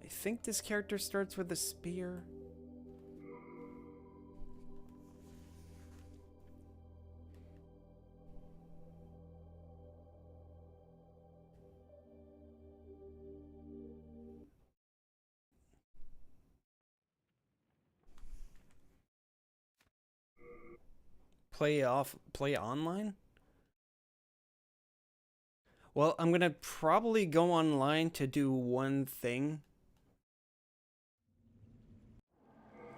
I think this character starts with a spear. Play online? Well, I'm gonna probably go online to do one thing.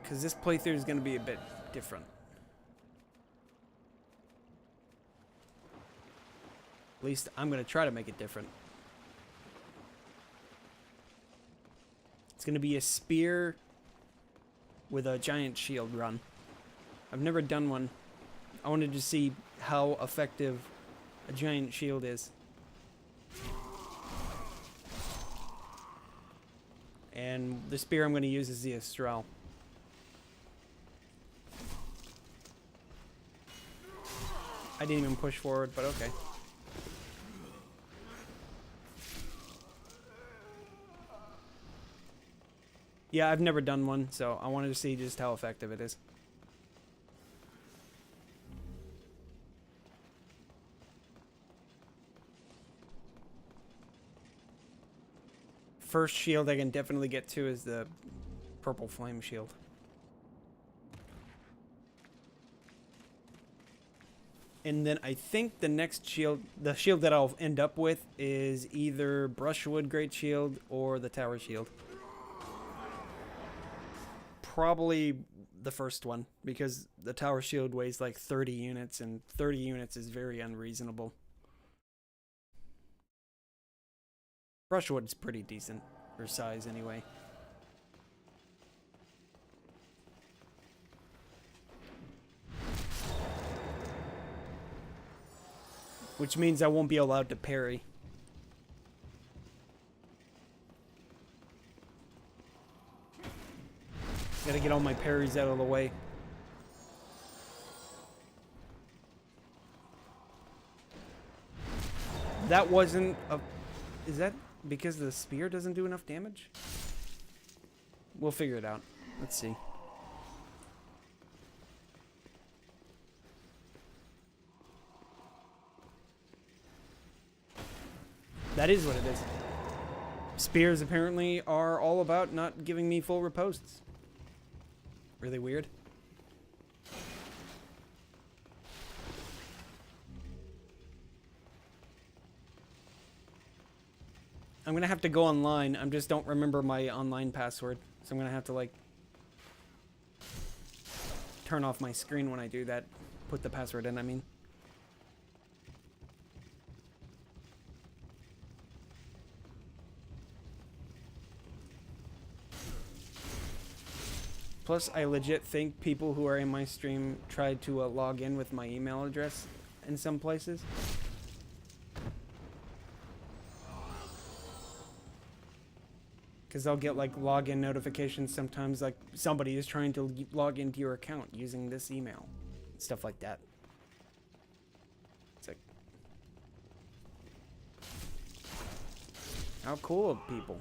Because this playthrough is gonna be a bit different. At least I'm gonna try to make it different. It's gonna be a spear with a giant shield run. I've never done one. I wanted to see how effective a giant shield is. And the spear I'm going to use is the Istarelle. I didn't even push forward, but okay. Yeah, I've never done one, so I wanted to see just how effective it is. First shield I can definitely get to is the purple flame shield. And then I think the next shield, the shield that I'll end up with is either Brushwood Great Shield or the Tower Shield. Probably the first one, because the Tower Shield weighs like 30 units, and 30 units is very unreasonable. Brushwood's pretty decent for size anyway. Which means I won't be allowed to parry. Gotta get all my parries out of the way. That wasn't a... Is that because the spear doesn't do enough damage? We'll figure it out. Let's see. That is what it is. Spears apparently are all about not giving me full riposts. Really weird. I'm gonna have to go online. I just don't remember my online password. So I'm gonna have to like turn off my screen when I do that. Put the password in, I mean. Plus, I legit think people who are in my stream tried to log in with my email address in some places. Because I'll get like login notifications sometimes, like somebody is trying to log into your account using this email. Stuff like that. It's like, how cool of people.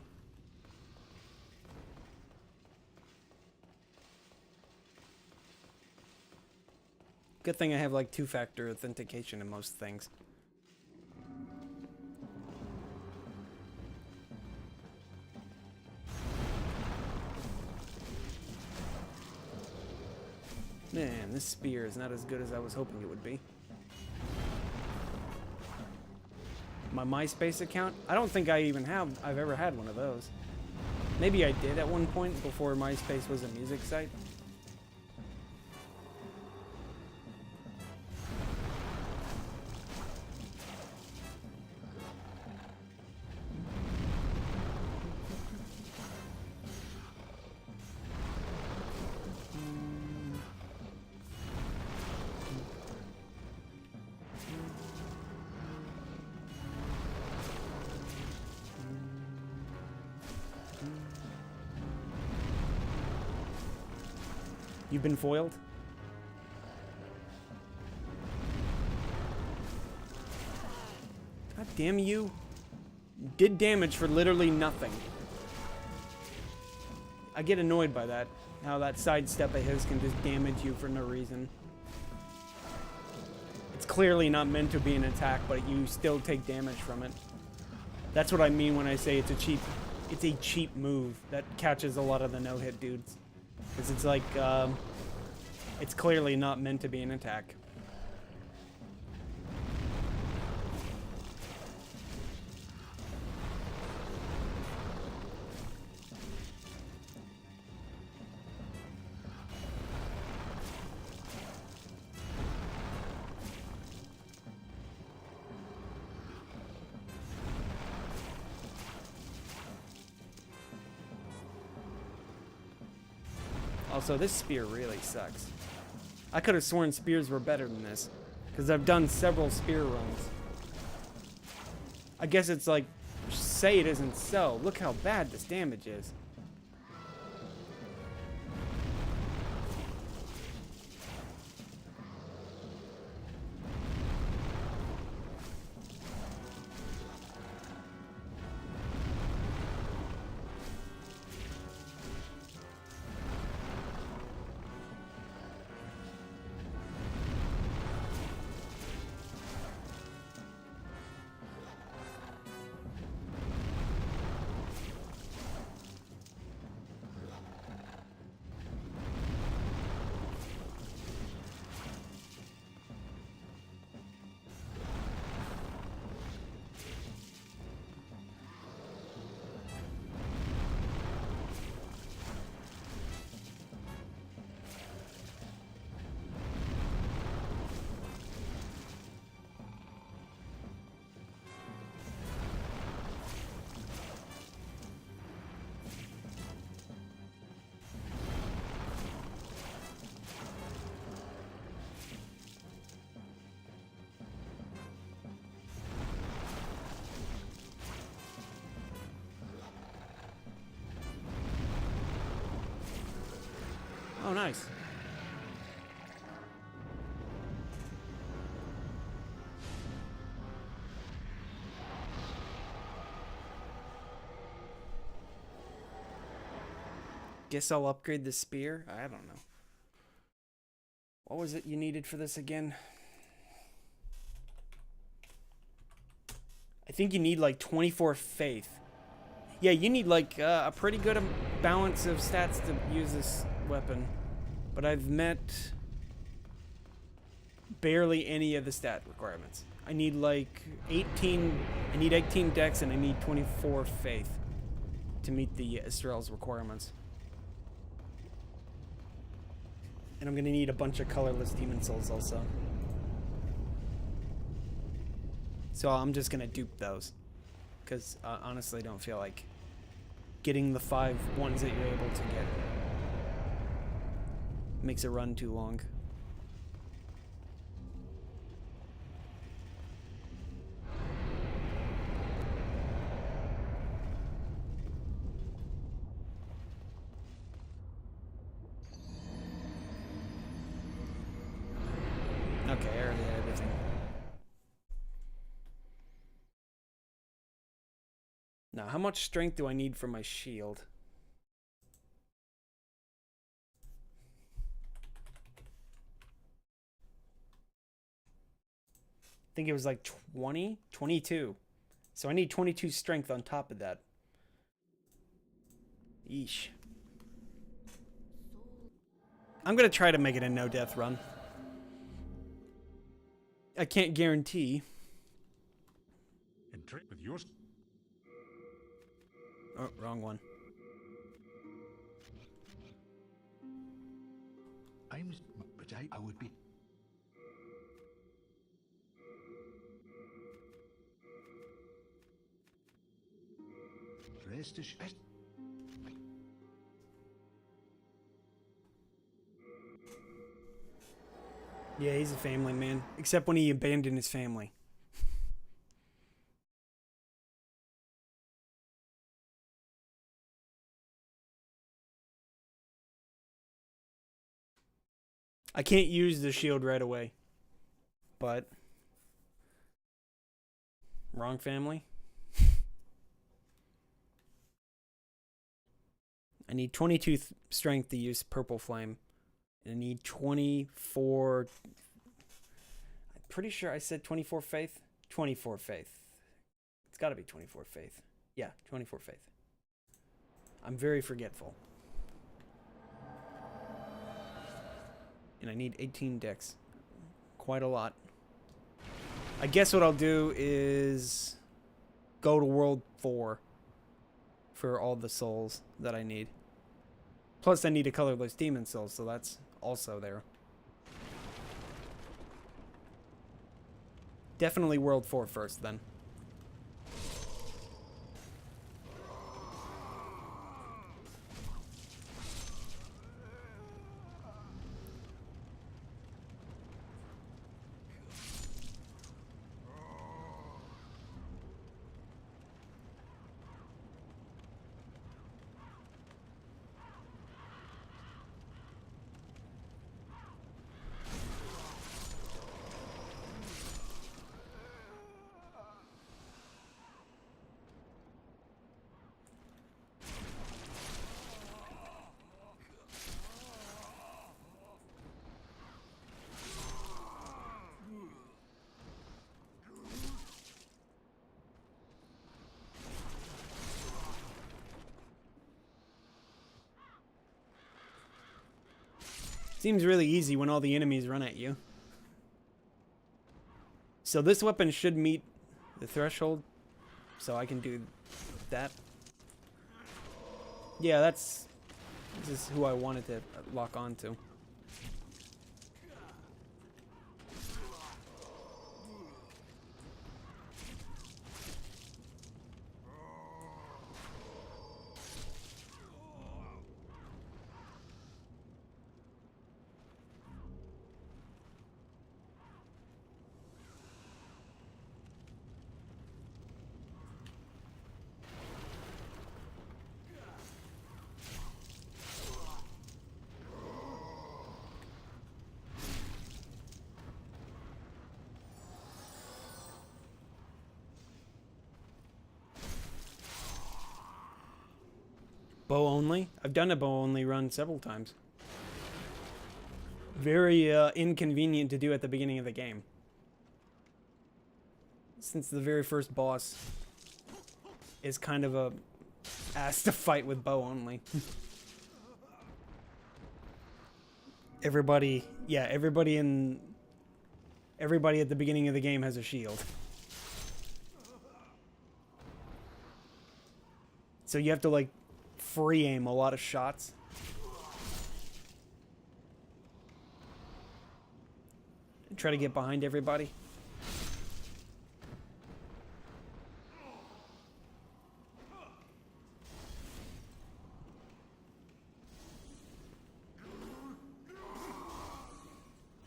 Good thing I have like two-factor authentication in most things. Man, this spear is not as good as I was hoping it would be. My MySpace account? I don't think I've ever had one of those. Maybe I did at one point before MySpace was a music site. You've been foiled? God damn you. Did damage for literally nothing. I get annoyed by that. How that sidestep of his can just damage you for no reason. It's clearly not meant to be an attack, but you still take damage from it. That's what I mean when I say it's a cheap move that catches a lot of the no-hit dudes. Because it's like, it's clearly not meant to be an attack. Also, this spear really sucks. I could have sworn spears were better than this, because I've done several spear runs. I guess it's like, say it isn't so. Look how bad this damage is. Oh, nice. Guess I'll upgrade the spear. I don't know. What was it you needed for this again? I think you need like 24 faith. Yeah, you need like a pretty good balance of stats to use this weapon. But I've met barely any of the stat requirements. I need like 18, I need 18 dex and I need 24 faith to meet the Istarelle's requirements. And I'm gonna need a bunch of colorless demon souls also. So I'm just gonna dupe those. Because I honestly don't feel like getting the 5 ones that you're able to get. Makes a run too long. Okay, I already had everything. Now, how much strength do I need for my shield? I think it was like 20? 22. So I need 22 strength on top of that. Yeesh. I'm gonna try to make it a no-death run. I can't guarantee. And trade with yours. Oh, wrong one. But I would be. Rest assured. Yeah, he's a family man. Except when he abandoned his family. I can't use the shield right away. But... wrong family? I need 22 strength to use Purple Flame. And I need 24... I'm pretty sure I said 24 Faith. 24 Faith. It's got to be 24 Faith. Yeah, 24 Faith. I'm very forgetful. And I need 18 Dex. Quite a lot. I guess what I'll do is go to World 4 for all the souls that I need. Plus, I need a colorless demon soul, so that's also there. Definitely World 4 first, then. Seems really easy when all the enemies run at you. So this weapon should meet the threshold, so I can do that. Yeah, this is who I wanted to lock onto. Bow only? I've done a bow only run several times. Very inconvenient to do at the beginning of the game. Since the very first boss is kind of a ass to fight with bow only. Everybody at the beginning of the game has a shield. So you have to like free aim a lot of shots. And try to get behind everybody.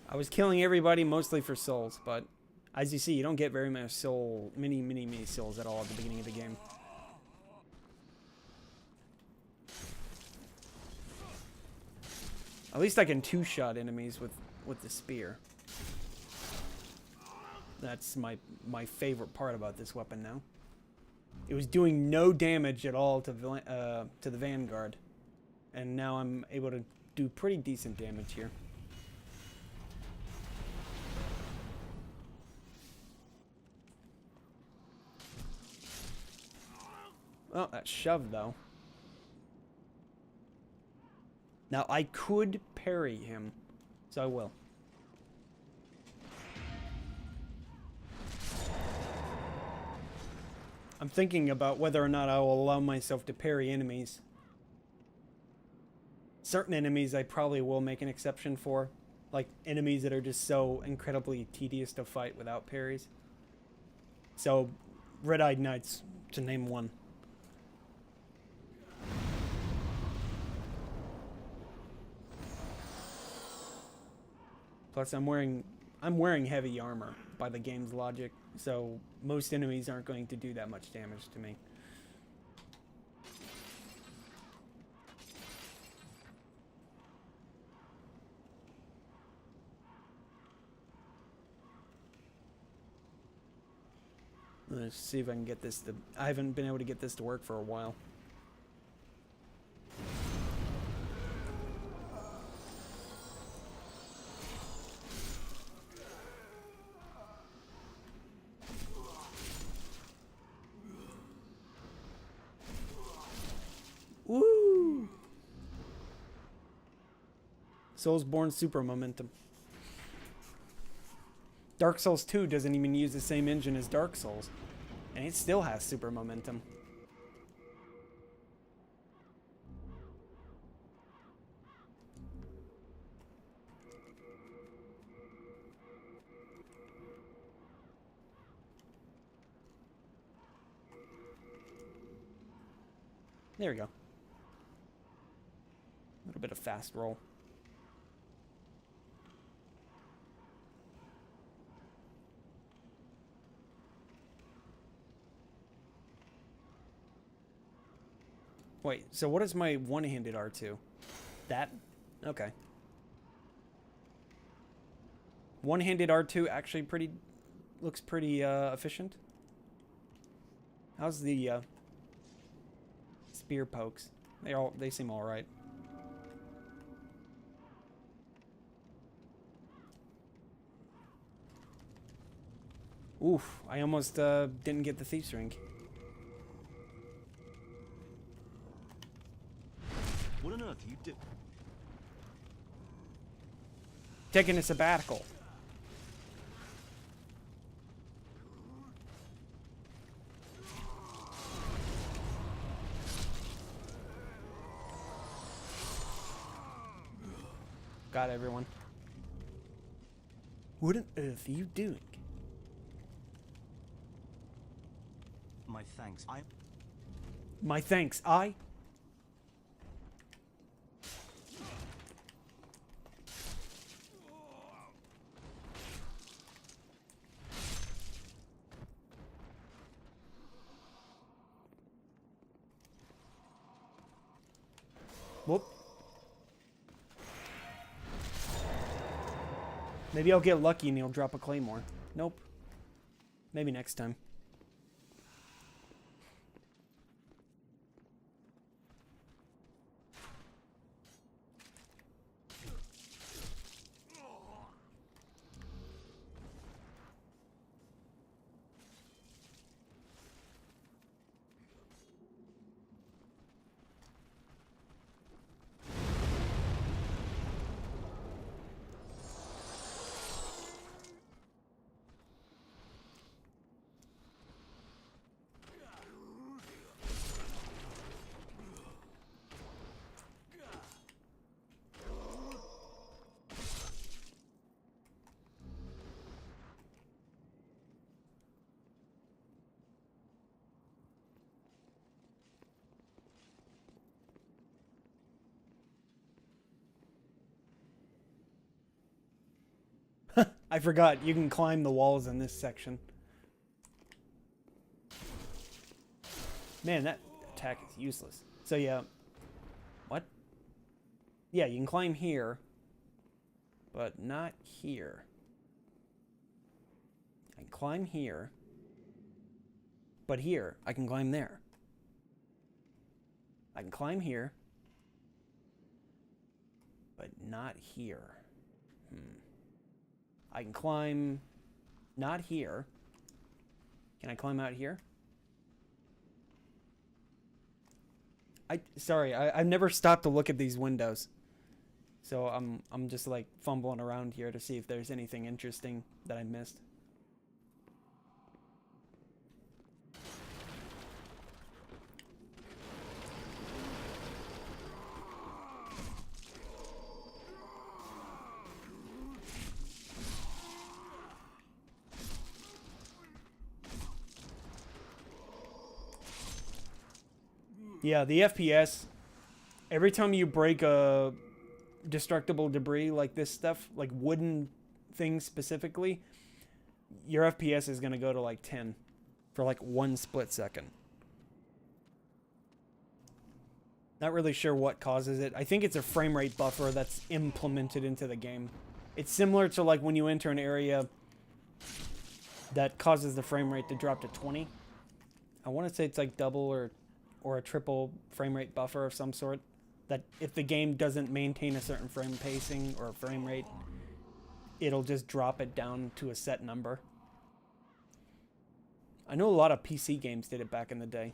I was killing everybody mostly for souls, but as you see, you don't get very many many souls at all at the beginning of the game. At least I can two-shot enemies with the spear. That's my favorite part about this weapon now. It was doing no damage at all to the Vanguard, and now I'm able to do pretty decent damage here. Oh, that shove though. Now, I could parry him, so I will. I'm thinking about whether or not I will allow myself to parry enemies. Certain enemies I probably will make an exception for. Like, enemies that are just so incredibly tedious to fight without parries. So, Red-Eyed Knights, to name one. Plus, I'm wearing heavy armor by the game's logic, so most enemies aren't going to do that much damage to me. Let's see if I can get this to... I haven't been able to get this to work for a while. Woo! Soulsborne super momentum. Dark Souls 2 doesn't even use the same engine as Dark Souls, and it still has super momentum. There we go. A little bit of fast roll. Wait, so what is my one-handed R2? That? Okay. One-handed R2 actually looks pretty efficient. How's the spear pokes? They seem all right. Oof, I almost didn't get the Thief's Ring. What on earth are you do? Taking a sabbatical. Got everyone. What on earth are you doing? My thanks. My thanks, I. Whoop. Maybe I'll get lucky and he'll drop a claymore. Nope. Maybe next time. I forgot, you can climb the walls in this section. Man, that attack is useless. So yeah. What? Yeah, you can climb here, but not here. I can climb here, but here, I can climb there. I can climb here, but not here. I can climb not here. Can I climb out here? Sorry, I've never stopped to look at these windows. So I'm just like fumbling around here to see if there's anything interesting that I missed. Yeah, the FPS, every time you break a destructible debris like this stuff, like wooden things specifically, your FPS is going to go to like 10 for like 1 split second. Not really sure what causes it. I think it's a frame rate buffer that's implemented into the game. It's similar to like when you enter an area that causes the frame rate to drop to 20. I want to say it's like double or a triple frame rate buffer of some sort, that if the game doesn't maintain a certain frame pacing or frame rate, it'll just drop it down to a set number. I know a lot of PC games did it back in the day.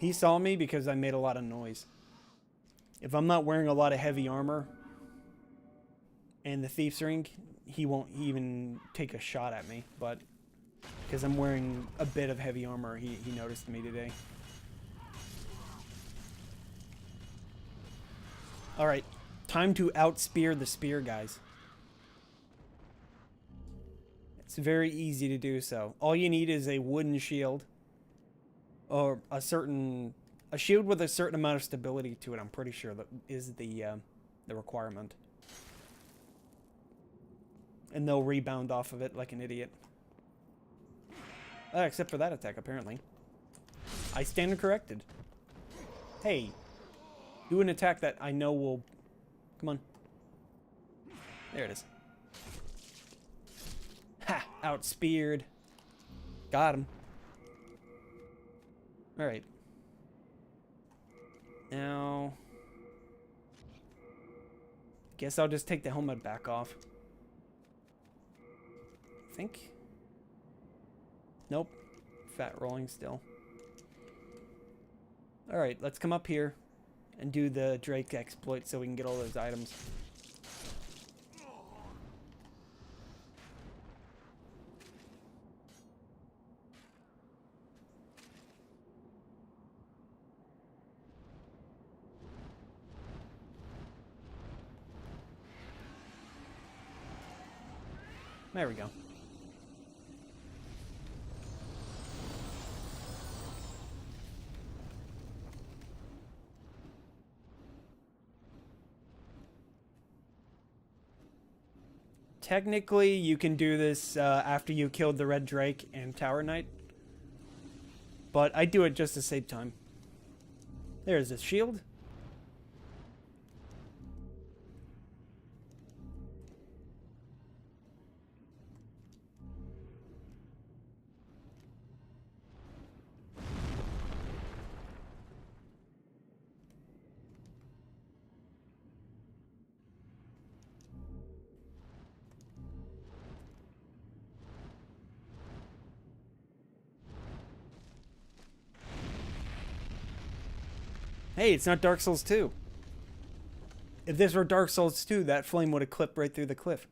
He saw me because I made a lot of noise. If I'm not wearing a lot of heavy armor and the thief's ring, he won't even take a shot at me. But because I'm wearing a bit of heavy armor, he noticed me today. Alright, time to outspear the spear guys. It's very easy to do so. All you need is a wooden shield. Or a shield with a certain amount of stability to it, I'm pretty sure that is the requirement. And they'll rebound off of it like an idiot. Except for that attack, apparently. I stand corrected. Hey. Do an attack that I know will... Come on. There it is. Ha! Outspeared. Got him. Alright. Now... Guess I'll just take the helmet back off. I think. Nope. Fat rolling still. Alright, let's come up here and do the Drake exploit so we can get all those items. There we go. Technically, you can do this after you killed the Red Drake and Tower Knight. But I do it just to save time. There's a shield. Hey, it's not Dark Souls 2. If this were Dark Souls 2, that flame would have clipped right through the cliff.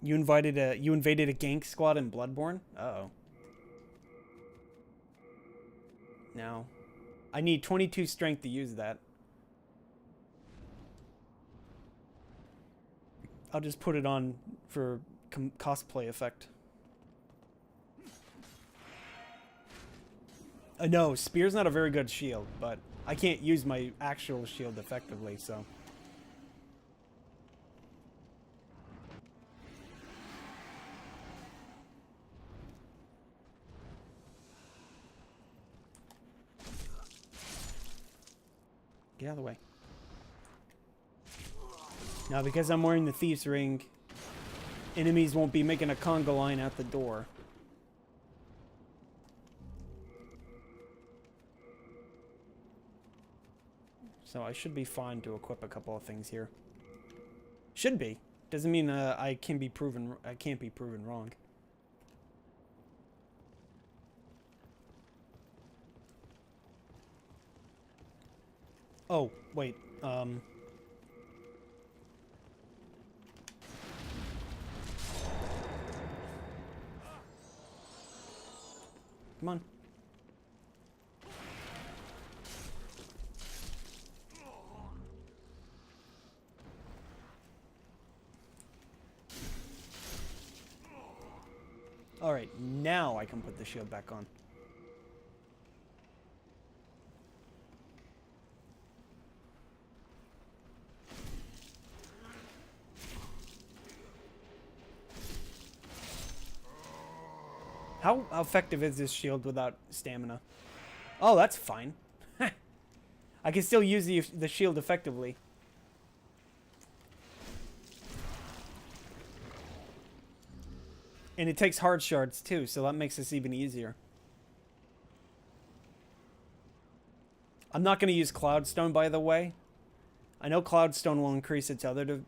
You invaded a gank squad in Bloodborne? Uh-oh. No. I need 22 strength to use that. I'll just put it on for cosplay effect. No, spear's not a very good shield, but I can't use my actual shield effectively, so. Get out of the way. Now, because I'm wearing the Thief's Ring, enemies won't be making a conga line at the door. So I should be fine to equip a couple of things here. Should be. Doesn't mean I can't be proven wrong. Oh, wait. Come on. Alright, now I can put the shield back on. How effective is this shield without stamina? Oh, that's fine. I can still use the shield effectively. And it takes hard shards too, so that makes this even easier. I'm not going to use Cloudstone, by the way. I know Cloudstone will increase its other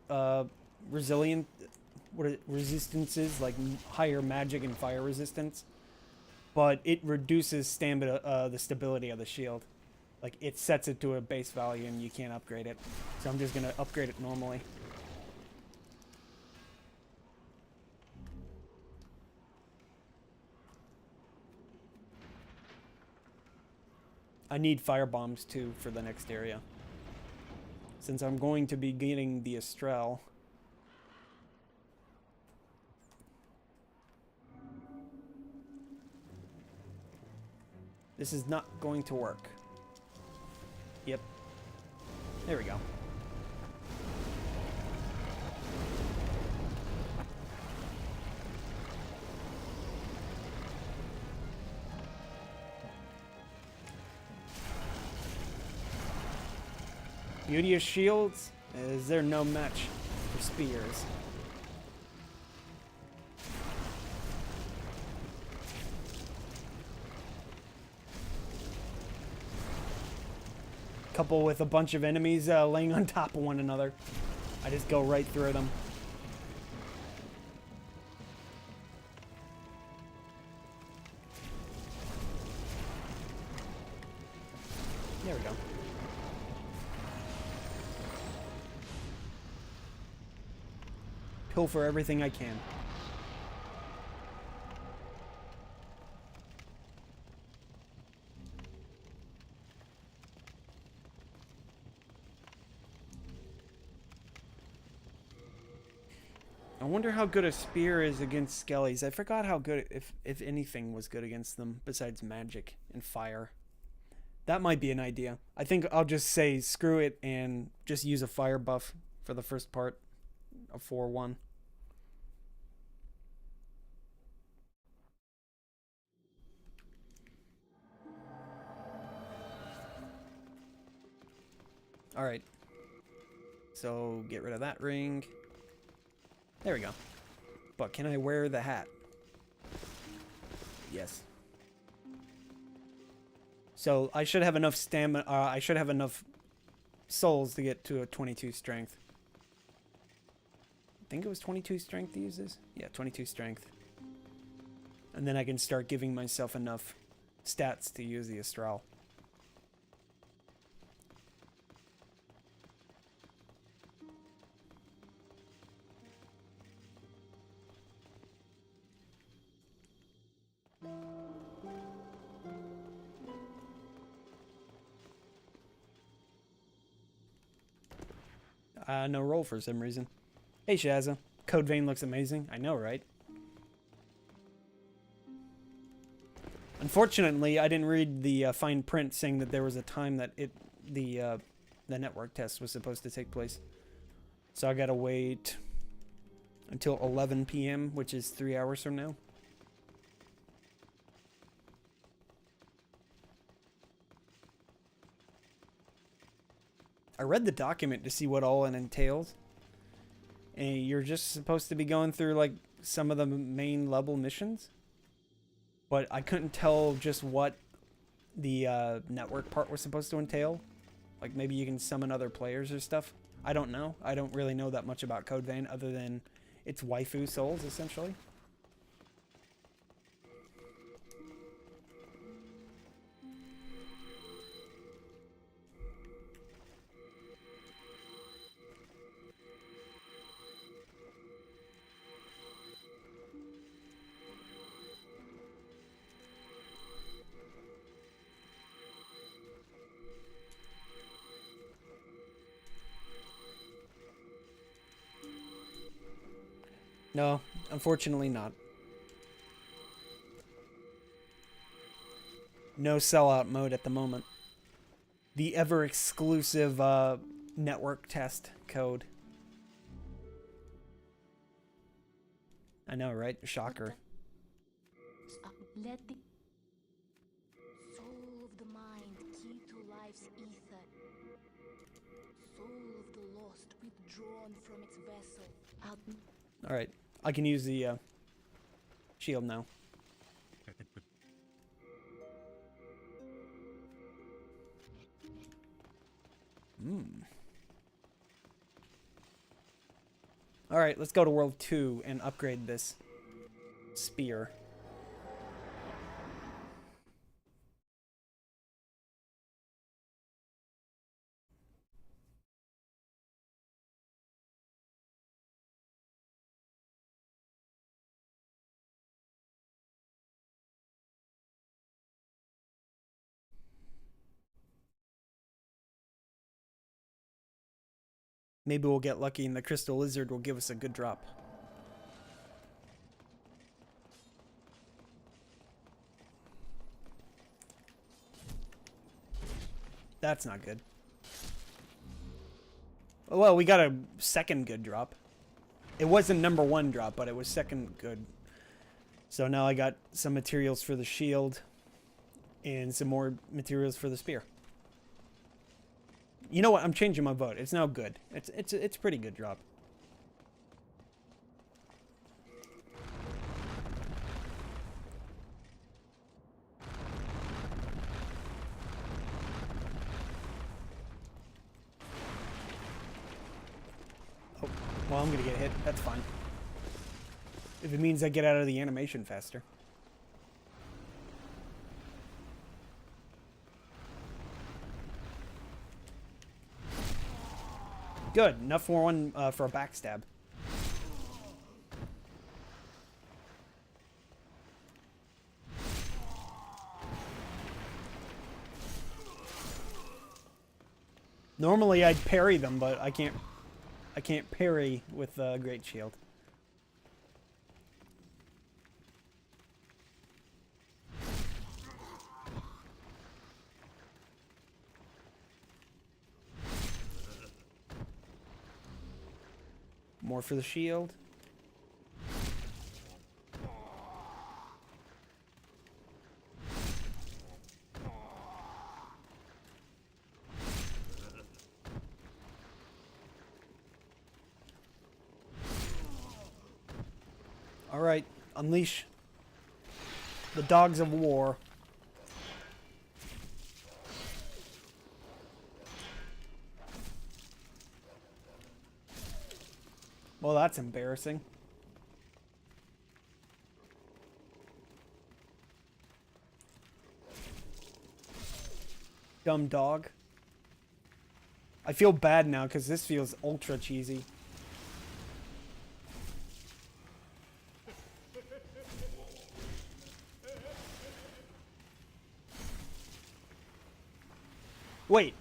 resistances, like higher magic and fire resistance, but it reduces stamina, the stability of the shield. Like, it sets it to a base value and you can't upgrade it. So I'm just gonna upgrade it normally. I need fire bombs too for the next area. Since I'm going to be getting the Istarelle. This is not going to work. Yep. There we go. Beauty of shields is there no match for spears. Couple with a bunch of enemies laying on top of one another. I just go right through them. There we go. Pilfer everything I can. I wonder how good a spear is against skellies. I forgot how good, if anything was good against them besides magic and fire. That might be an idea. I think I'll just say screw it and just use a fire buff for the first part of 4-1. Alright. So get rid of that ring. There we go. But can I wear the hat? Yes. So I should have enough stamina. I should have enough souls to get to a 22 strength. I think it was 22 strength to use this. Yeah, 22 strength. And then I can start giving myself enough stats to use the Istarelle. No roll for some reason. Hey Shazza, Code Vein looks amazing. I know, right? Unfortunately, I didn't read the fine print saying that there was a time that the network test was supposed to take place. So I gotta wait until 11 p.m., which is 3 hours from now. I read the document to see what all it entails. And you're just supposed to be going through, like, some of the main level missions. But I couldn't tell just what the network part was supposed to entail. Like, maybe you can summon other players or stuff. I don't know. I don't really know that much about Code Vein other than it's waifu souls, essentially. No, unfortunately not. No sellout mode at the moment. The ever exclusive network test code. I know, right? Shocker. Let the soul of the mind key to life's ether. Soul of the lost withdrawn from its vessel. Alright, I can use the shield now. Alright, let's go to World 2 and upgrade this spear. Maybe we'll get lucky and the crystal lizard will give us a good drop. That's not good. Well, we got a second good drop. It wasn't #1 drop, but it was second good. So now I got some materials for the shield and some more materials for the spear. You know what? I'm changing my vote. It's now good. It's a pretty good drop. Oh, well, I'm gonna get hit. That's fine. If it means I get out of the animation faster. Good. Enough for one for a backstab. Normally I'd parry them, but I can't parry with Great Shield. More for the shield. All right, unleash the dogs of war. Well, that's embarrassing. Dumb dog. I feel bad now because this feels ultra cheesy. Wait.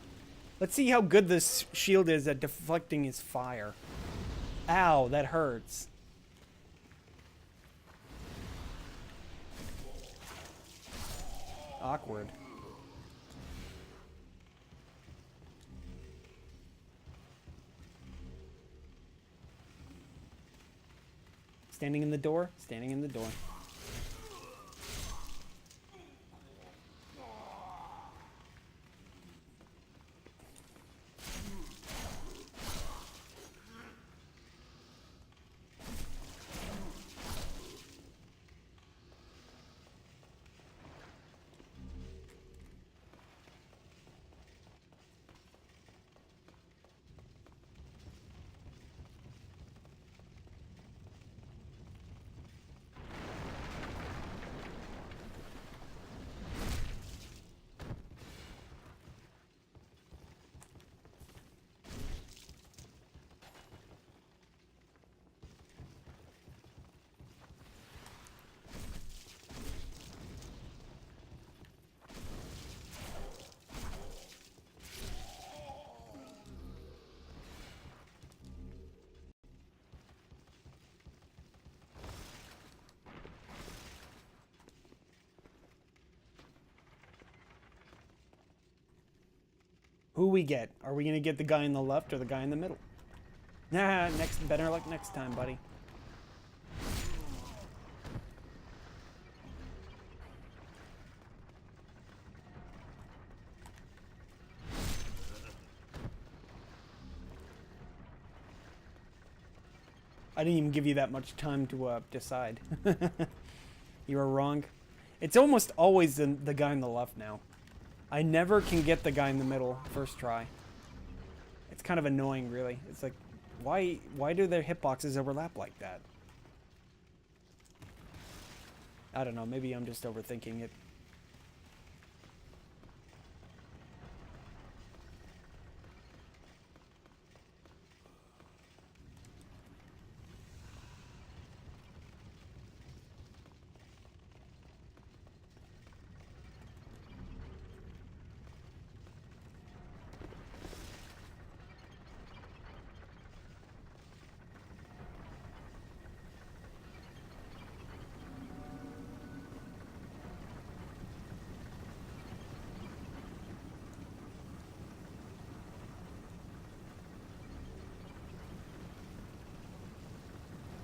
Let's see how good this shield is at deflecting his fire. Ow, that hurts. Awkward. Standing in the door? Standing in the door. Who we get? Are we gonna get the guy in the left or the guy in the middle? Nah, better luck next time, buddy. I didn't even give you that much time to decide. You were wrong. It's almost always the guy in the left now. I never can get the guy in the middle first try. It's kind of annoying, really. It's like, Why do their hitboxes overlap like that? I don't know, maybe I'm just overthinking it.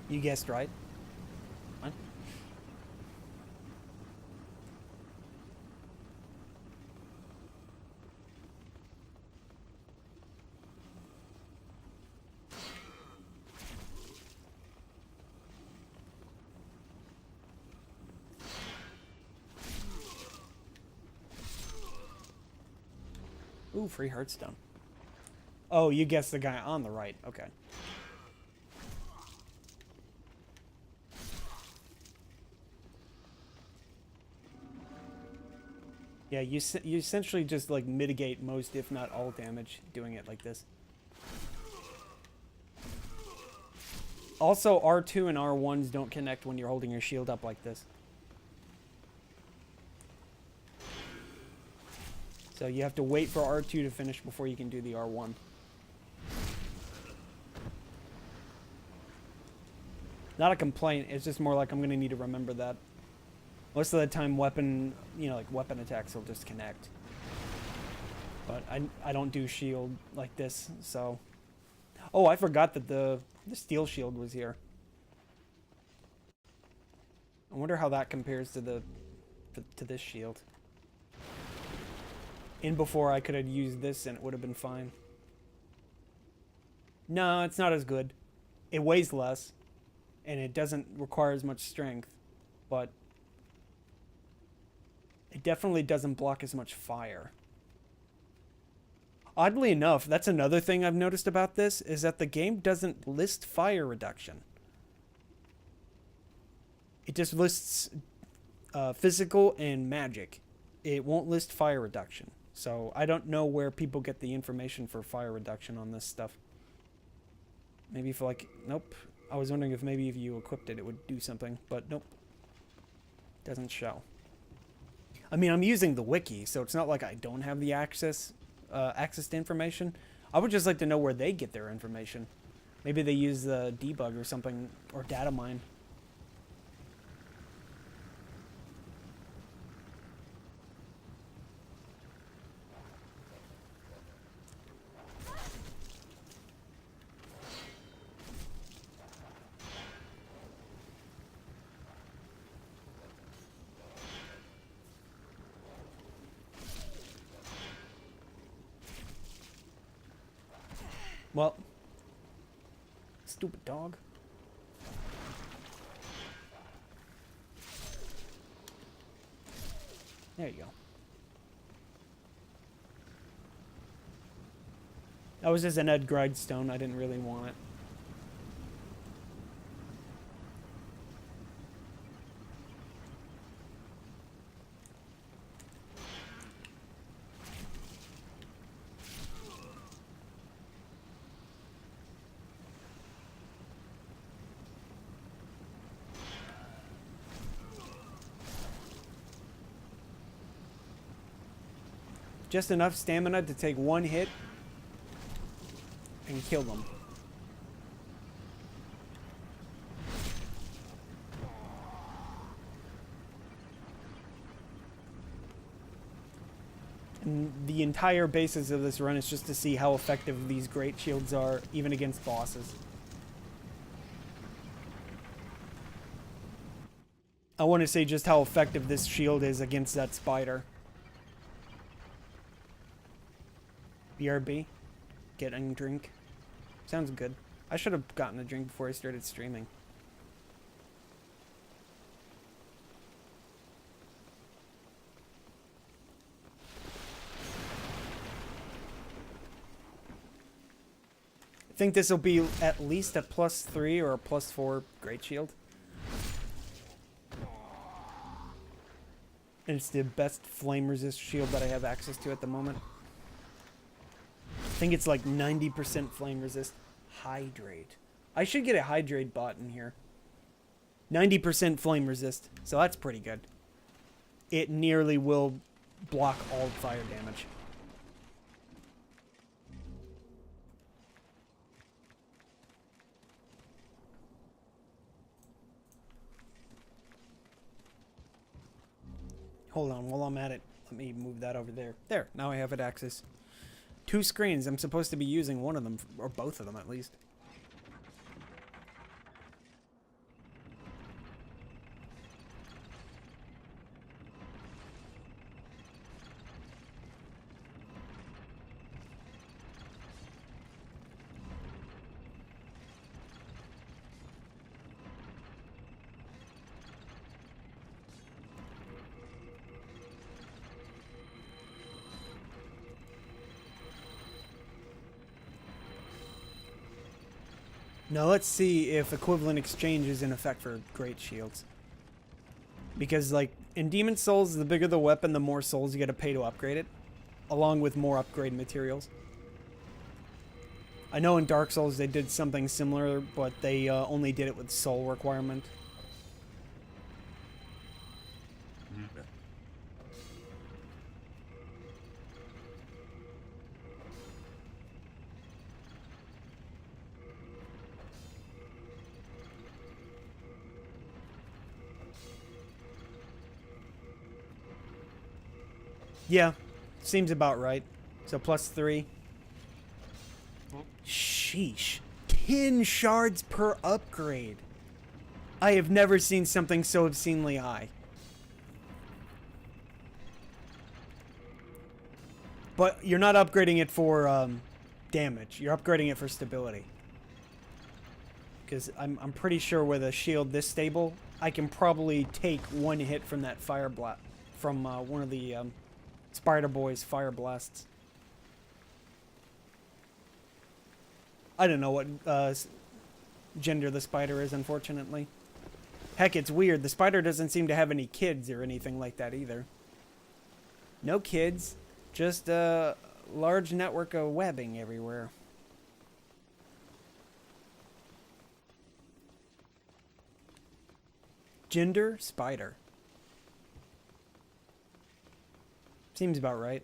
You guessed right. What? Ooh, free Hearthstone. Oh, you guessed the guy on the right. Okay. Yeah, you essentially just like mitigate most, if not all, damage doing it like this. Also, R2 and R1s don't connect when you're holding your shield up like this. So you have to wait for R2 to finish before you can do the R1. Not a complaint, it's just more like I'm going to need to remember that. Most of the time weapon, like weapon attacks will just connect. But I don't do shield like this, so... Oh, I forgot that the steel shield was here. I wonder how that compares to this shield. In before I could have used this and it would have been fine. No, it's not as good. It weighs less. And it doesn't require as much strength. But... it definitely doesn't block as much fire. Oddly enough, that's another thing I've noticed about this, is that the game doesn't list fire reduction. It just lists physical and magic. It won't list fire reduction. So I don't know where people get the information for fire reduction on this stuff. Maybe if like, nope. I was wondering if maybe if you equipped it, it would do something, but nope. Doesn't show. I mean, I'm using the wiki, so it's not like I don't have the access to information. I would just like to know where they get their information. Maybe they use the debug or something, or data mine. Well, stupid dog. There you go. That was just an Ed Grindstone. I didn't really want it. Just enough stamina to take one hit and kill them. And the entire basis of this run is just to see how effective these great shields are, even against bosses. I want to say just how effective this shield is against that spider. BRB. Getting a drink. Sounds good. I should have gotten a drink before I started streaming. think this will be at least a +3 or a +4 Great Shield. And it's the best flame resist shield that I have access to at the moment. I think it's like 90% flame resist. Hydrate. I should get a hydrate bot in here. 90% flame resist, so that's pretty good. It nearly will block all fire damage. Hold on, while I'm at it, let me move that over there. There, now I have it access. 2 screens, I'm supposed to be using one of them, or both of them at least. Now let's see if equivalent exchange is in effect for great shields. Because like in Demon Souls, the bigger the weapon, the more souls you gotta pay to upgrade it. Along with more upgrade materials. I know in Dark Souls they did something similar, but they only did it with soul requirement. Yeah, seems about right. So +3. Sheesh. 10 shards per upgrade. I have never seen something so obscenely high. But you're not upgrading it for damage. You're upgrading it for stability. Because I'm pretty sure with a shield this stable, I can probably take 1 hit from that fire blast. From one of the Spider Boy's fire blasts. I don't know what gender the spider is, unfortunately. Heck, it's weird. The spider doesn't seem to have any kids or anything like that either. No kids. Just a large network of webbing everywhere. Gender spider. Seems about right.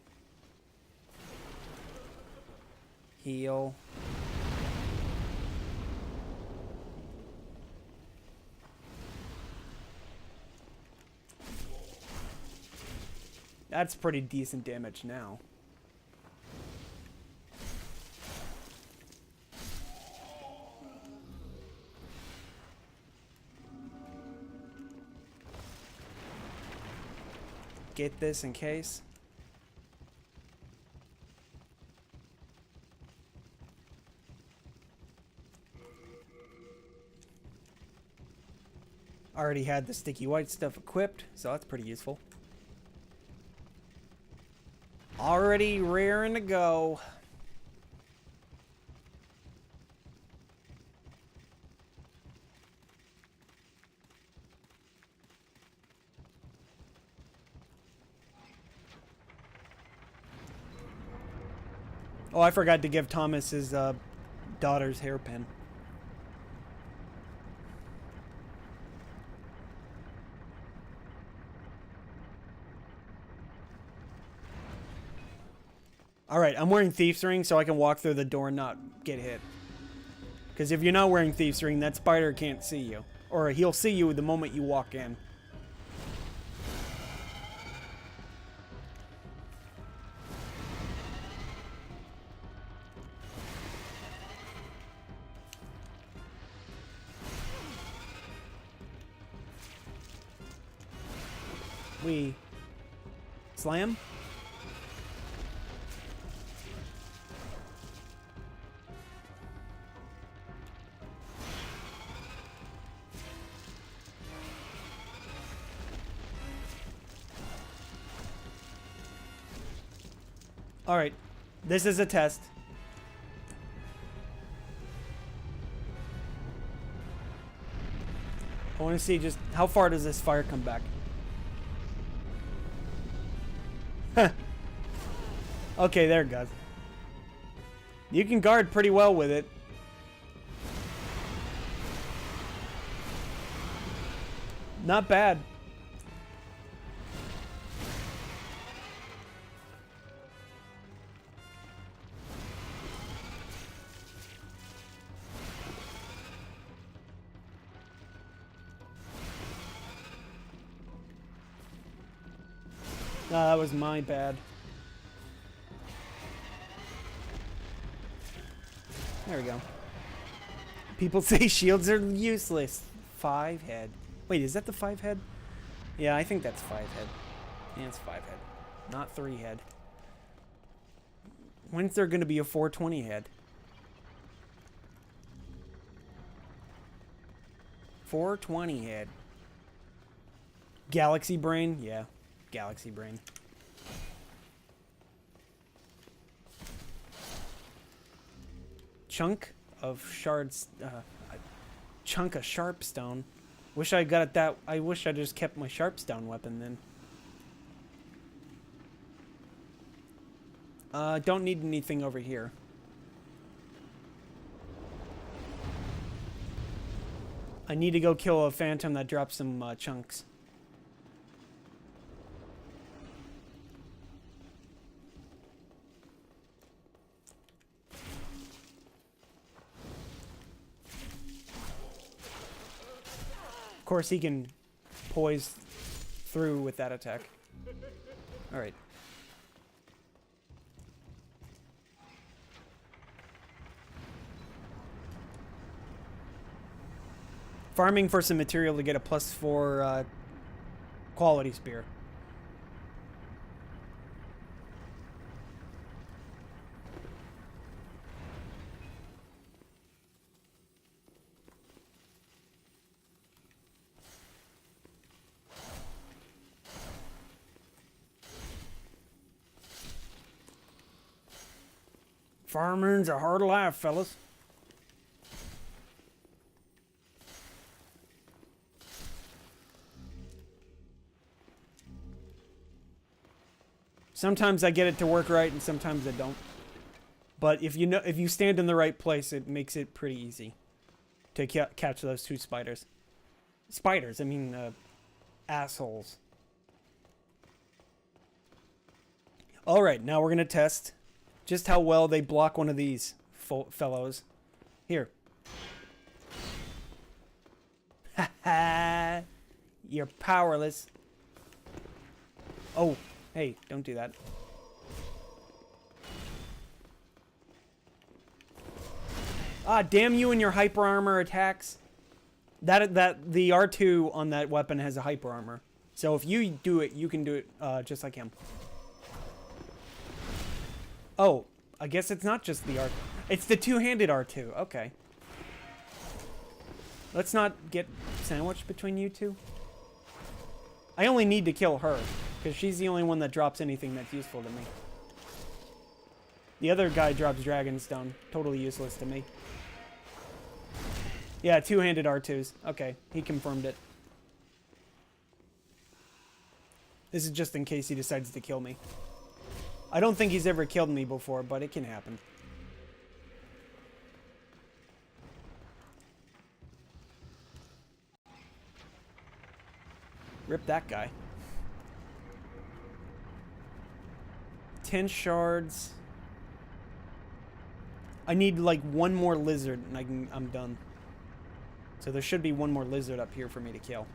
Heal. That's pretty decent damage now. Get this in case. Already had the sticky white stuff equipped, so that's pretty useful. Already raring to go. Oh, I forgot to give Thomas his daughter's hairpin. Alright, I'm wearing Thief's Ring so I can walk through the door and not get hit. Because if you're not wearing Thief's Ring, that spider can't see you. Or he'll see you the moment you walk in. We slam. All right, this is a test. I want to see just how far does this fire come back. Okay, there it goes. You can guard pretty well with it. Not bad. That was my bad. There we go. People say shields are useless. 5 head. Wait, is that the 5 head? Yeah, I think that's 5 head. Yeah, it's 5 head. Not 3 head. When's there going to be a 420 head? 420 head. Galaxy brain? Yeah. Galaxy brain. Chunk of shards. Chunk of sharpstone. Wish I got it that. I wish I just kept my sharpstone weapon then. Don't need anything over here. I need to go kill a phantom that drops some chunks. Of course, he can poise through with that attack. All right. Farming for some material to get a +4 quality spear. Farming's a hard life, fellas. Sometimes I get it to work right, and sometimes I don't. But if you stand in the right place, it makes it pretty easy to catch those 2 spiders. Spiders, I mean, assholes. All right, now we're gonna test just how well they block one of these fellows. Here. Ha ha! You're powerless. Oh. Hey, don't do that. Ah, damn you and your hyper armor attacks. The R2 on that weapon has a hyper armor. So if you do it, you can do it just like him. Oh, I guess it's not just the R2. It's the two-handed R2. Okay. Let's not get sandwiched between you two. I only need to kill her, because she's the only one that drops anything that's useful to me. The other guy drops Dragonstone. Totally useless to me. Yeah, two-handed R2s. Okay, he confirmed it. This is just in case he decides to kill me. I don't think he's ever killed me before, but it can happen. Rip that guy. 10 shards. I need like one more lizard and I'm done. So there should be one more lizard up here for me to kill.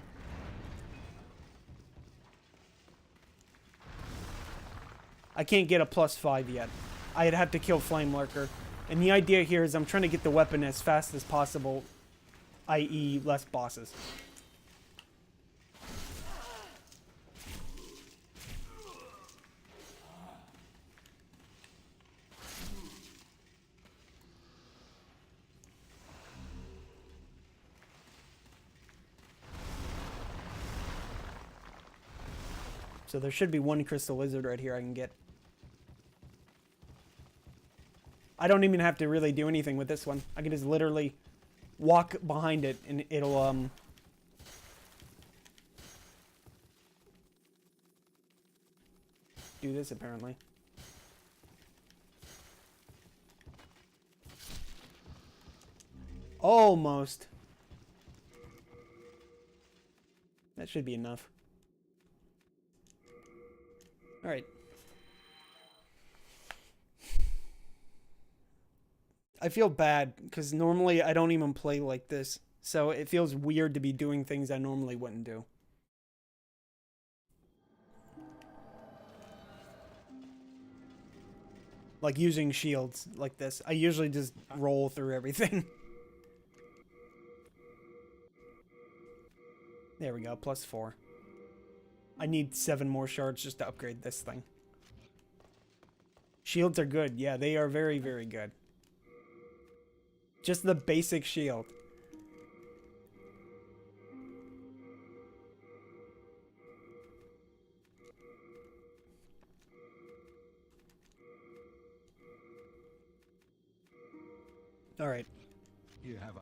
I can't get a +5 yet. I'd have to kill Flame Lurker. And the idea here is I'm trying to get the weapon as fast as possible, i.e. less bosses. So there should be one crystal lizard right here I can get. I don't even have to really do anything with this one. I can just literally walk behind it and it'll do this, apparently. Almost. That should be enough. Alright. I feel bad, because normally I don't even play like this. So it feels weird to be doing things I normally wouldn't do. Like using shields like this. I usually just roll through everything. There we go, +4. I need 7 more shards just to upgrade this thing. Shields are good. Yeah, they are very, very good. Just the basic shield. Alright. You have a...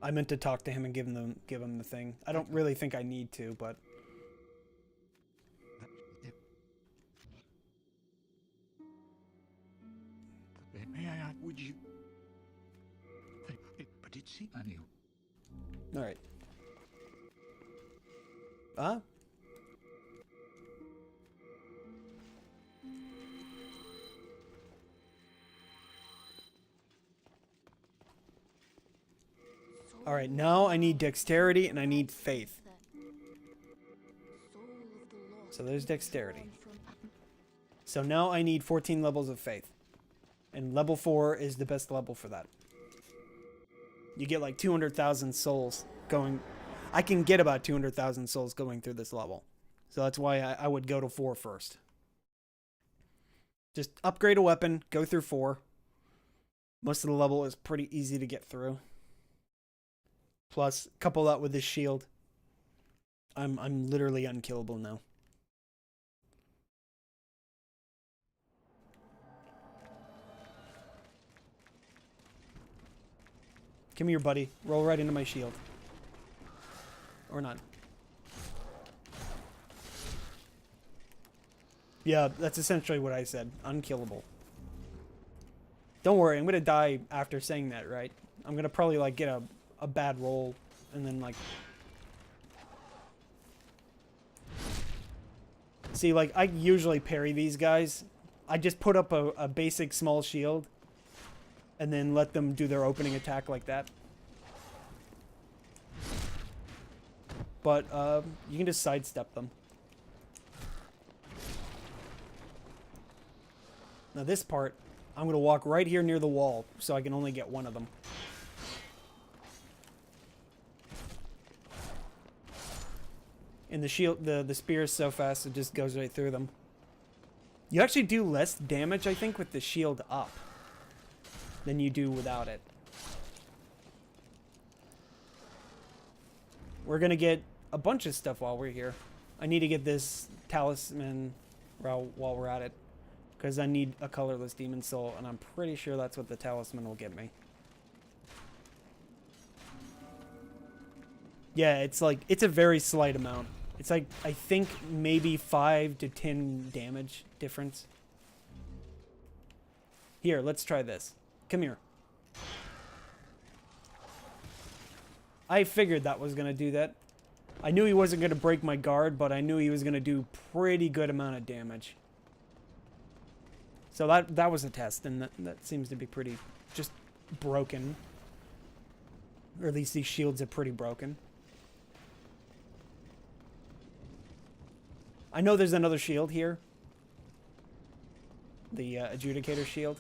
I meant to talk to him and give him the thing. I don't really think I need to, but... May I, would you... But it's... Anyway. Alright. Huh? Alright, now I need dexterity and I need faith. So there's dexterity. So now I need 14 levels of faith. And level 4 is the best level for that. You get like 200,000 souls going... I can get about 200,000 souls going through this level. So that's why I would go to 4 first. Just upgrade a weapon, go through 4. Most of the level is pretty easy to get through. Plus, couple that with this shield. I'm literally unkillable now. Come here, buddy. Roll right into my shield. Or not. Yeah, that's essentially what I said. Unkillable. Don't worry, I'm gonna die after saying that, right? I'm gonna probably, like, get a bad roll, and then, like... See, like, I usually parry these guys. I just put up a basic small shield, and then let them do their opening attack like that. But, you can just sidestep them. Now this part, I'm going to walk right here near the wall, so I can only get one of them. And the shield, the spear is so fast, it just goes right through them. You actually do less damage, I think, with the shield up than you do without it. We're going to get a bunch of stuff while we're here. I need to get this talisman while we're at it. Because I need a colorless demon soul, and I'm pretty sure that's what the talisman will get me. Yeah, it's like, it's a very slight amount. It's like, I think maybe 5 to 10 damage difference. Here, let's try this. Come here. I figured that was going to do that. I knew he wasn't going to break my guard, but I knew he was going to do pretty good amount of damage. So that was a test, and that seems to be pretty just broken. Or at least these shields are pretty broken. I know there's another shield here. The adjudicator shield.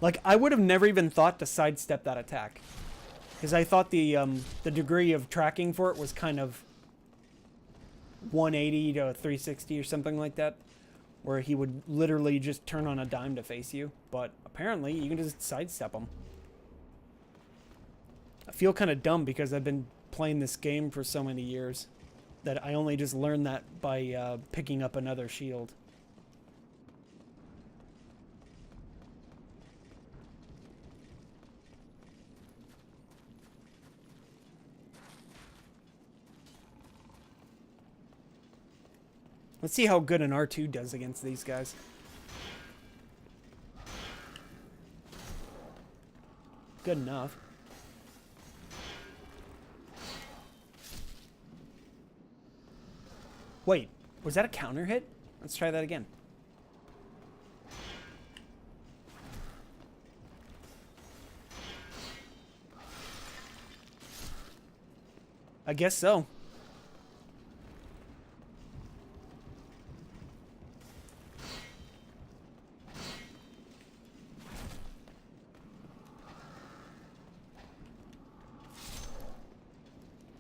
Like, I would have never even thought to sidestep that attack. Because I thought the degree of tracking for it was kind of 180 to 360 or something like that, where he would literally just turn on a dime to face you, but apparently you can just sidestep him. I feel kind of dumb because I've been playing this game for so many years that I only just learned that by picking up another shield. Let's see how good an R2 does against these guys. Good enough. Wait, was that a counter hit? Let's try that again. I guess so.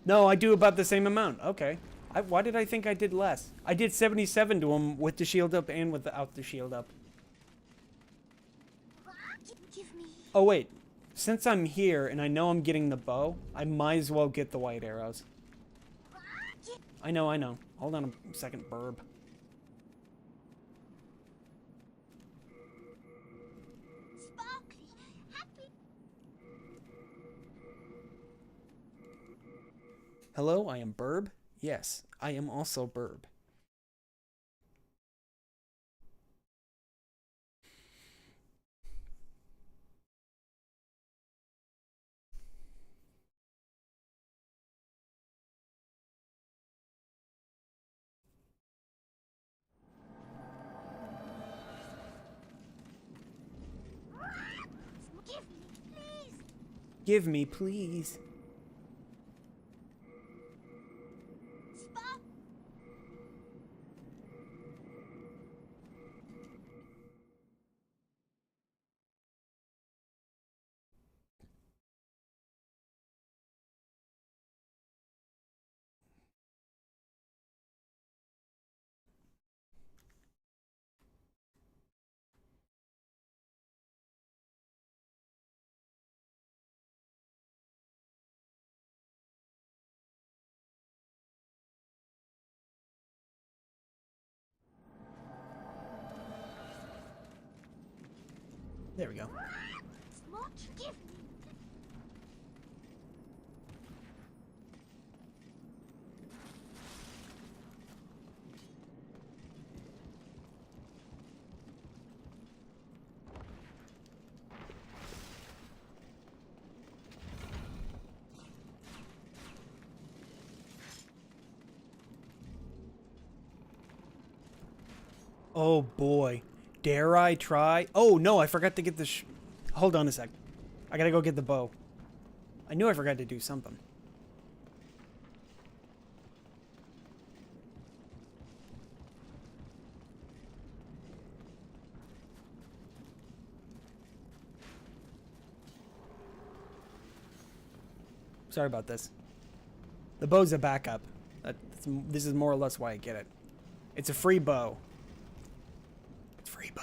No, I do about the same amount. Okay. Why did I think I did less? I did 77 to him with the shield up and without the shield up. Give me. Oh, wait. Since I'm here and I know I'm getting the bow, I might as well get the white arrows. I know, I know. Hold on a second, burb. Sparkly, happy. Hello, I am Burb. Yes, I am also Burb. Give me, please. Give me, please. Spark. There we go. Smart, give me. Oh boy. Dare I try? Oh no, I forgot to get the hold on a sec. I gotta go get the bow. I knew I forgot to do something. Sorry about this. The bow's a backup. This is more or less why I get it. It's a free bow. It's free bow.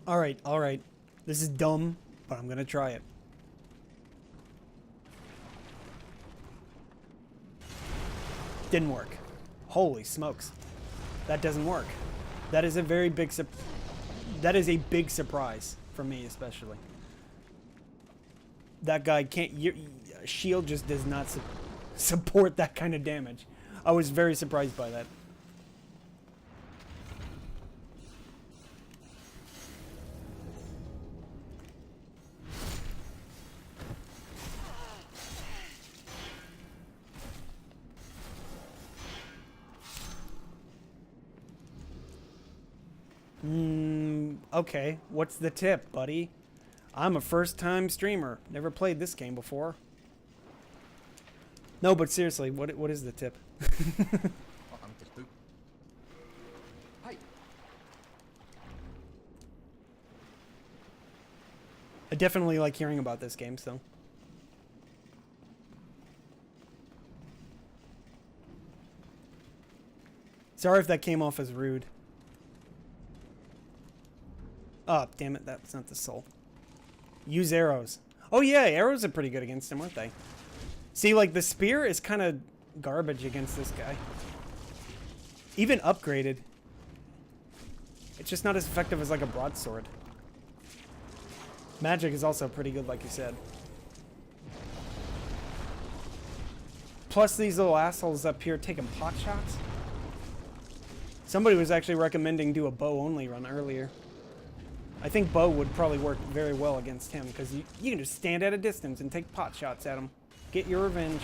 Alright, alright. This is dumb, but I'm gonna try it. Didn't work. Holy smokes. That doesn't work. That is a very big that is a big surprise for me, especially. That guy can't... shield just does not support that kind of damage. I was very surprised by that. Okay, what's the tip, buddy? I'm a first-time streamer. Never played this game before. No, but seriously, what is the tip? Hey, I definitely like hearing about this game, so. Sorry if that came off as rude. Oh, damn it, that's not the soul. Use arrows. Oh yeah, arrows are pretty good against him, aren't they? See, like, the spear is kind of garbage against this guy. Even upgraded. It's just not as effective as, like, a broadsword. Magic is also pretty good, like you said. Plus, these little assholes up here taking pot shots. Somebody was actually recommending do a bow-only run earlier. I think bow would probably work very well against him, because you can just stand at a distance and take pot shots at him. Get your revenge.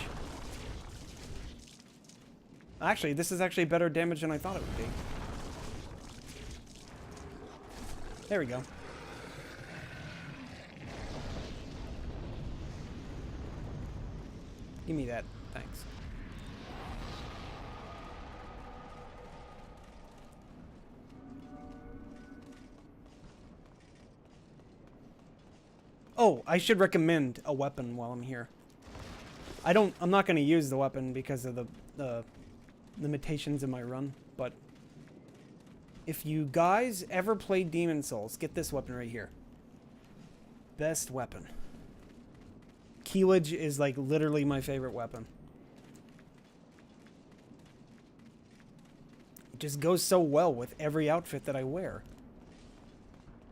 Actually, this is actually better damage than I thought it would be. There we go. Give me that. Thanks. Oh, I should recommend a weapon while I'm here. I'm not going to use the weapon because of the limitations in my run, but if you guys ever played Demon Souls, get this weapon right here. Best weapon. Keylage is like literally my favorite weapon. It just goes so well with every outfit that I wear.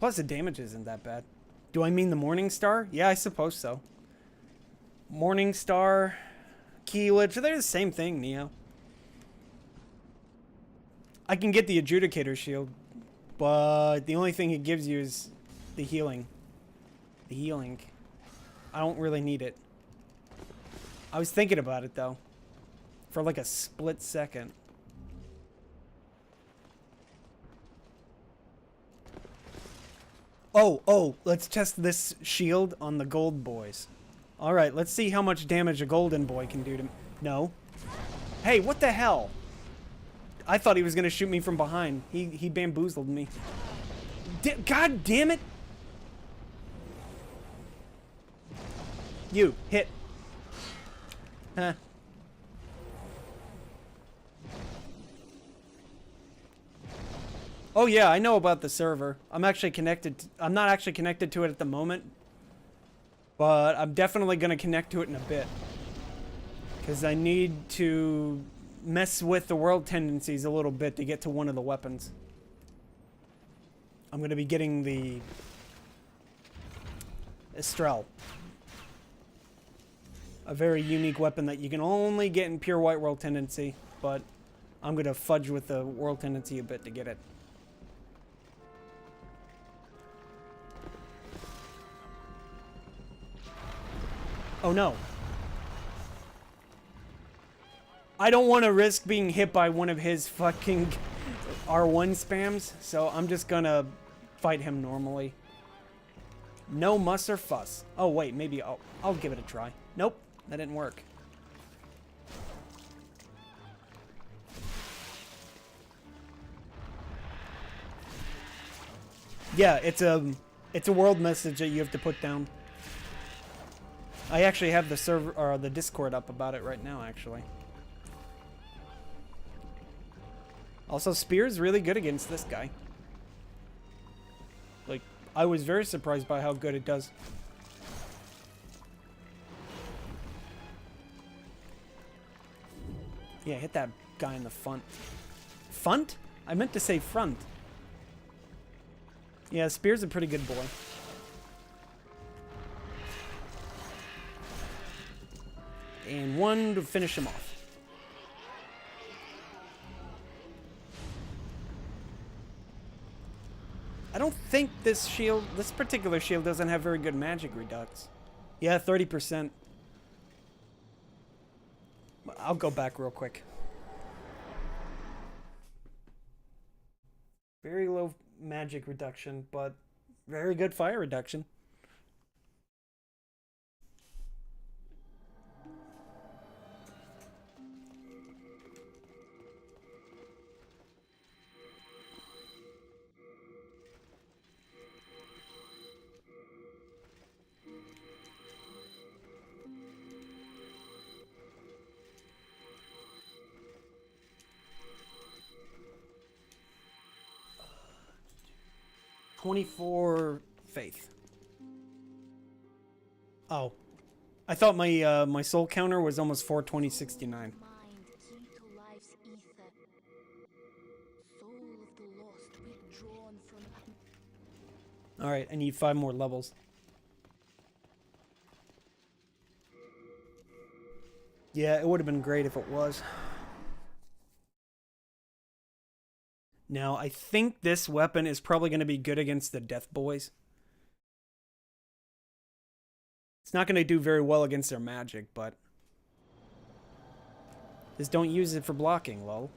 Plus the damage isn't that bad. Do I mean the Morning Star? Yeah, I suppose so. Morning Star, Keylage, they're the same thing, Neo. I can get the Adjudicator Shield, but the only thing it gives you is the healing. The healing. I don't really need it. I was thinking about it, though. For like a split second. Oh, let's test this shield on the gold boys. Alright, let's see how much damage a golden boy can do to me. No. Hey, what the hell? I thought he was going to shoot me from behind. He bamboozled me. God damn it! You, hit. Huh. Oh yeah, I know about the server. I'm not actually connected to it at the moment. But I'm definitely going to connect to it in a bit. Because I need to mess with the world tendencies a little bit to get to one of the weapons. I'm going to be getting the Istarelle. A very unique weapon that you can only get in pure white world tendency. But I'm going to fudge with the world tendency a bit to get it. Oh no. I don't want to risk being hit by one of his fucking R1 spams, so I'm just gonna fight him normally. No muss or fuss. Oh wait, maybe I'll give it a try. Nope, that didn't work. Yeah, it's a world message that you have to put down. I actually have the server or the Discord up about it right now, actually. Also, Spear's really good against this guy. Like, I was very surprised by how good it does. Yeah, hit that guy in the front. Front? I meant to say front. Yeah, Spear's a pretty good boy. And one to finish him off. I don't think this particular shield doesn't have very good magic redux. Yeah, 30%. I'll go back real quick. Very low magic reduction, but very good fire reduction. $24 faith. Oh. I thought my my soul counter was almost 42069. Mind, key to life's ether. Soul of the lost, withdrawn from. Alright, I need 5 more levels. Yeah, it would have been great if it was. Now, I think this weapon is probably going to be good against the Death Boys. It's not going to do very well against their magic, but... Just don't use it for blocking, lol.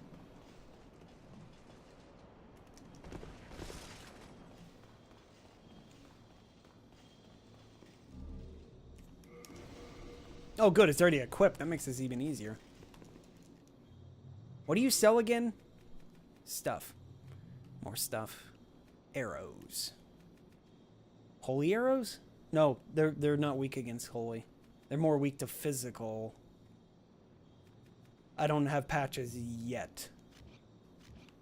Oh good, it's already equipped. That makes this even easier. What do you sell again? Stuff. More stuff. Arrows. Holy arrows? No, they're not weak against holy. They're more weak to physical. I don't have patches yet.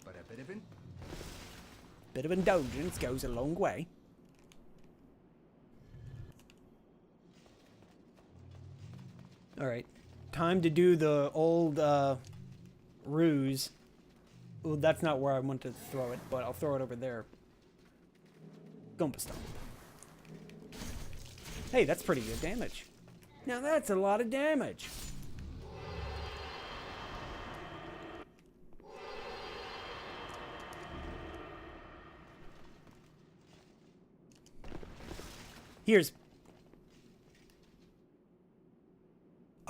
But a Bit of indulgence goes a long way. Alright. Time to do the old ruse. Well, that's not where I want to throw it, but I'll throw it over there. Goomba Stomp. Hey, that's pretty good damage. Now that's a lot of damage.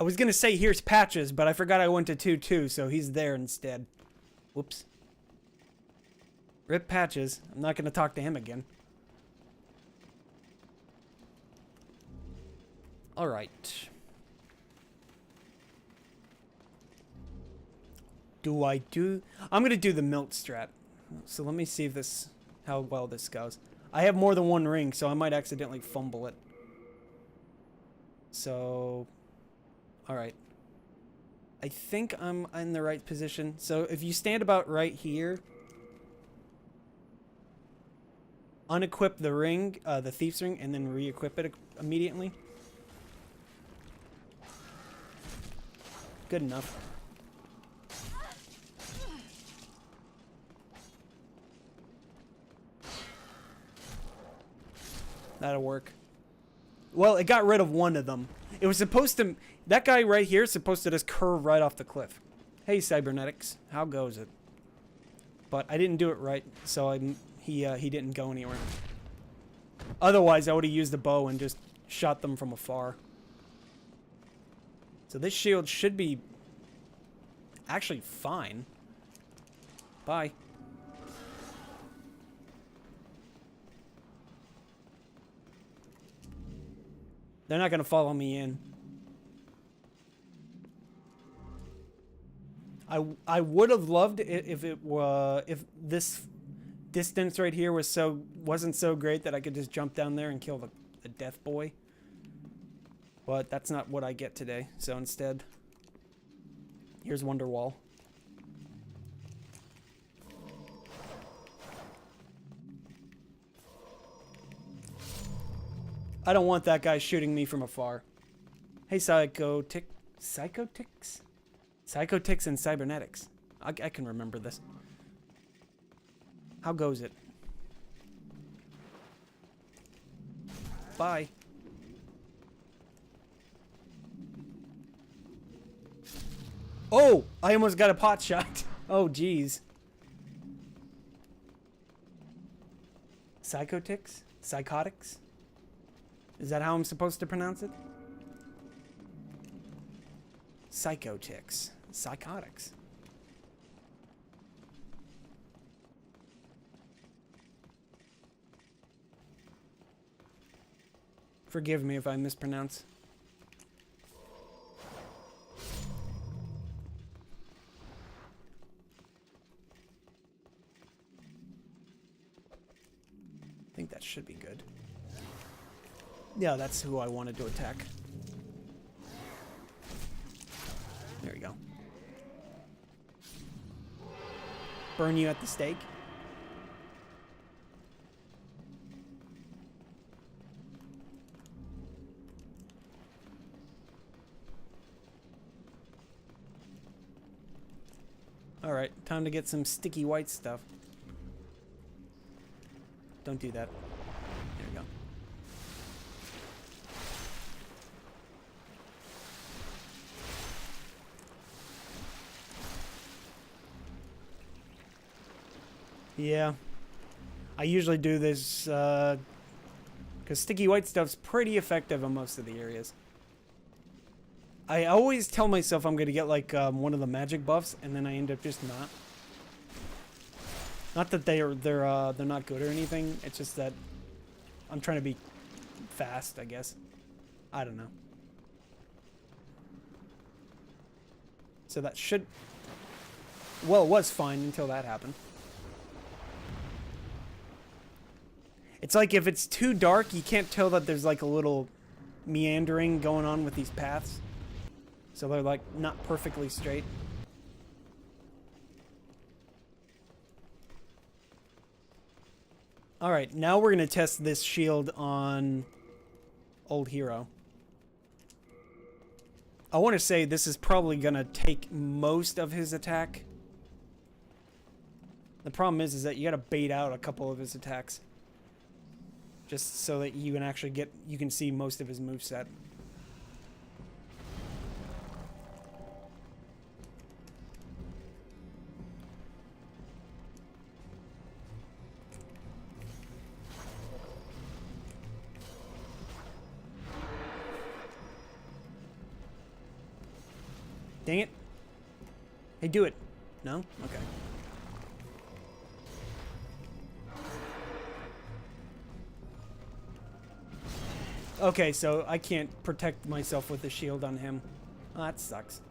I was gonna say here's Patches, but I forgot I went to 2-2, so he's there instead. Whoops. Rip Patches. I'm not gonna talk to him again. Alright. I'm gonna do the Milt strat. So let me see if how well this goes. I have more than one ring, so I might accidentally fumble it. So... Alright. I think I'm in the right position. So if you stand about right here, unequip the ring, the thief's ring, and then re-equip it immediately. Good enough. That'll work. Well, it got rid of one of them. It was supposed to... That guy right here is supposed to just curve right off the cliff. Hey, Cybernetics. How goes it? But I didn't do it right, so he didn't go anywhere. Otherwise, I would have used the bow and just shot them from afar. So this shield should be actually fine. Bye. They're not going to follow me in. I would have loved it if this distance right here wasn't so great that I could just jump down there and kill the death boy. But that's not what I get today. So instead, here's Wonderwall. I don't want that guy shooting me from afar. Hey, Psychotics? Psychotics and Cybernetics. I can remember this. How goes it? Bye. Oh! I almost got a pot shot. Oh, jeez. Psychotics? Psychotics? Is that how I'm supposed to pronounce it? Psychotics. Psychotics. Forgive me if I mispronounce. I think that should be good. Yeah, that's who I wanted to attack. There we go. Burn you at the stake. Alright, time to get some sticky white stuff. Don't do that. There we go. Yeah. I usually do this, because sticky white stuff's pretty effective in most of the areas. I always tell myself I'm gonna get like one of the magic buffs, and then I end up just not. Not that they're not good or anything. It's just that I'm trying to be fast, I guess. I don't know. So that should. Well, it was fine until that happened. It's like if it's too dark, you can't tell that there's like a little meandering going on with these paths. So they're like not perfectly straight. Alright, now we're going to test this shield on Old Hero. I want to say this is probably going to take most of his attack. The problem is that you got to bait out a couple of his attacks. Just so that you can actually you can see most of his moveset. Dang it. Hey, do it. No? Okay. Okay, so I can't protect myself with the shield on him. Oh, that sucks.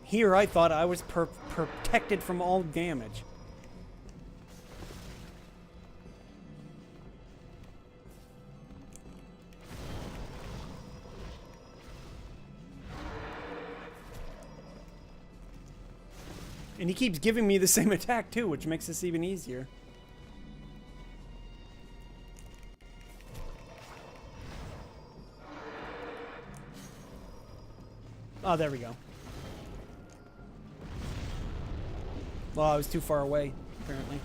Here, I thought I was protected from all damage. And he keeps giving me the same attack, too, which makes this even easier. Oh, there we go. Well, I was too far away, apparently.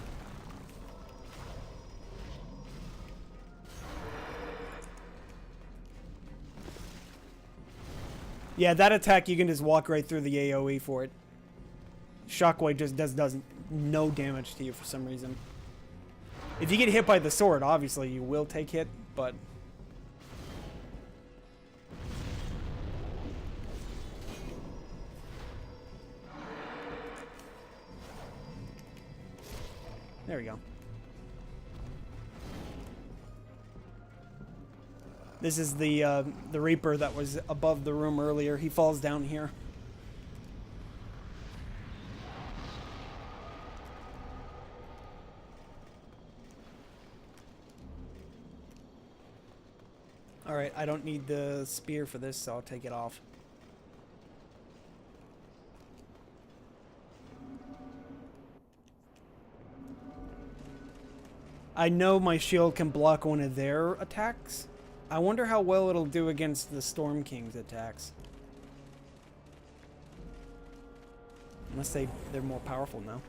Yeah, that attack, you can just walk right through the AoE for it. Shockwave just does no damage to you for some reason. If you get hit by the sword, obviously you will take hit, but... There we go. This is the Reaper that was above the room earlier. He falls down here. Alright, I don't need the spear for this, so I'll take it off. I know my shield can block one of their attacks. I wonder how well it'll do against the Storm King's attacks. Unless they're more powerful now.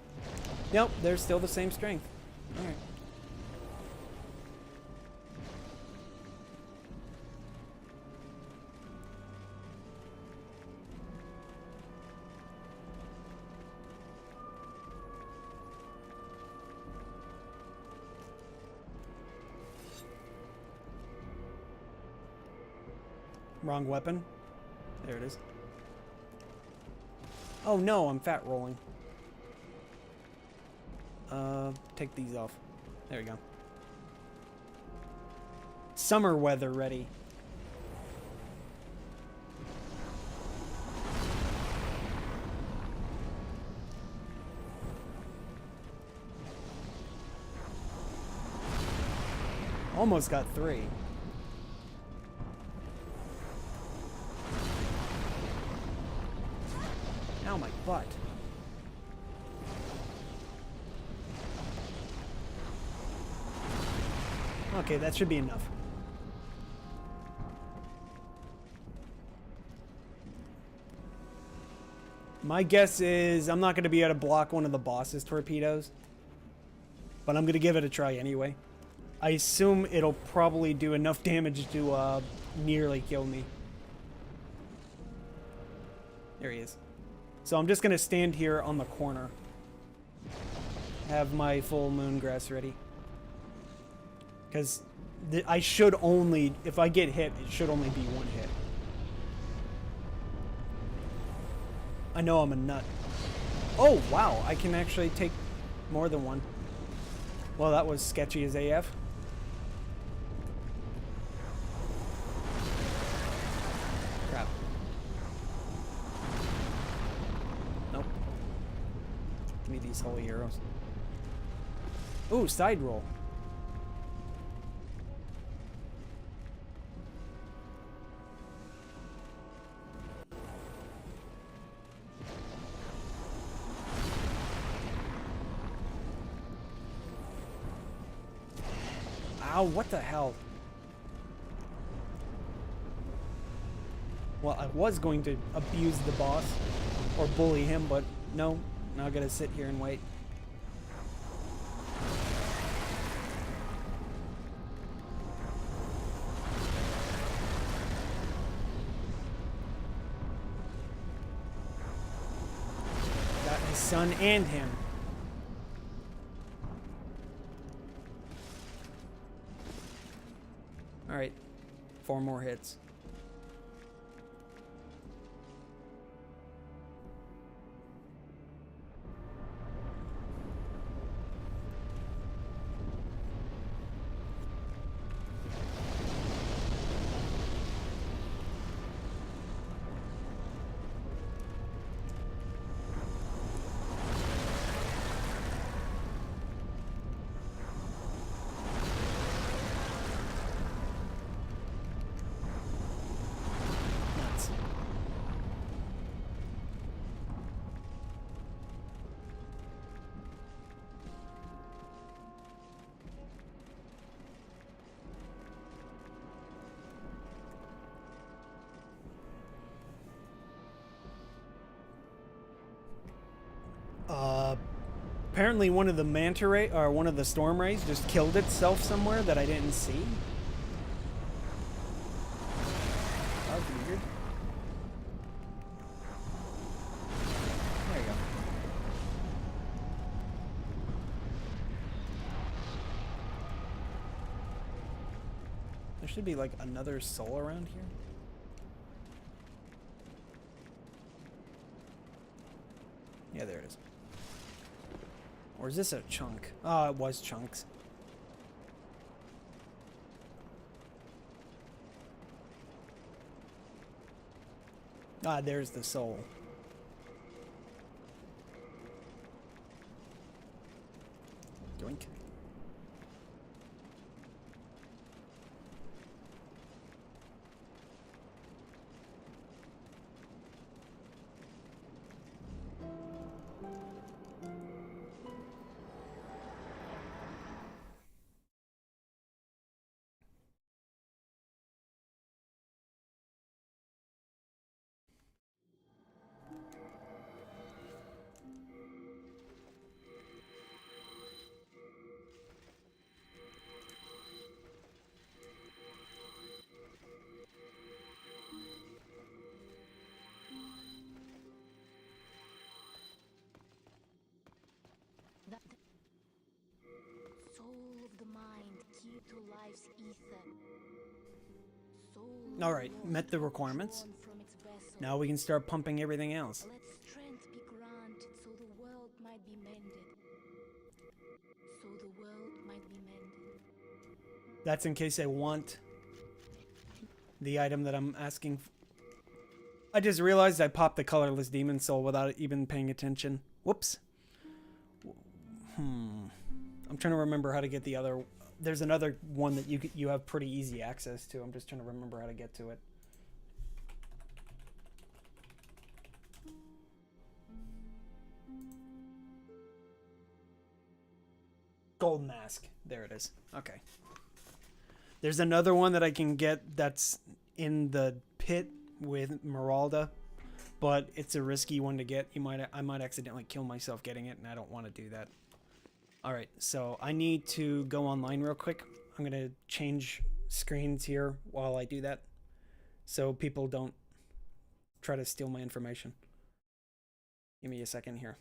Nope, they're still the same strength. Alright. Wrong weapon. There it is. Oh no, I'm fat rolling. Take these off. There we go. Summer weather ready. Almost got 3. But okay, that should be enough. My guess is I'm not going to be able to block one of the boss's torpedoes, but I'm going to give it a try anyway. I assume it'll probably do enough damage to nearly kill me. There he is. So I'm just going to stand here on the corner. Have my full moon grass ready. Because I should only, if I get hit, it should only be one hit. I know I'm a nut. Oh, wow. I can actually take more than one. Well, that was sketchy as AF. Crap. Nope. Give me these holy arrows. Ooh, side roll. Ow, what the hell? Well, I was going to abuse the boss or bully him, but no. Now I gotta sit here and wait. Got his son and him. Alright, 4 more hits. Apparently one of the manta ray or one of the storm rays just killed itself somewhere that I didn't see. That was weird. There you go. There should be like another soul around here. Yeah, there it is. Or is this a chunk? Oh, it was chunks. Ah, there's the soul. Doink. Soul of the mind, key to life's ether. Soul All right, met the requirements. drawn from its vessel. Now we can start pumping everything else. Let strength be granted so the world might be mended. So the world might be mended. That's in case I want the item that I'm asking for. I just realized I popped the colorless demon soul without even paying attention. Whoops. I'm trying to remember how to get the other. There's another one that you have pretty easy access to. I'm just trying to remember how to get to it. Gold mask. There it is. Okay. There's another one that I can get that's in the pit with Meralda, but it's a risky one to get. I might accidentally kill myself getting it, and I don't want to do that. All right, so I need to go online real quick. I'm gonna change screens here while I do that, so people don't try to steal my information. Give me a second here.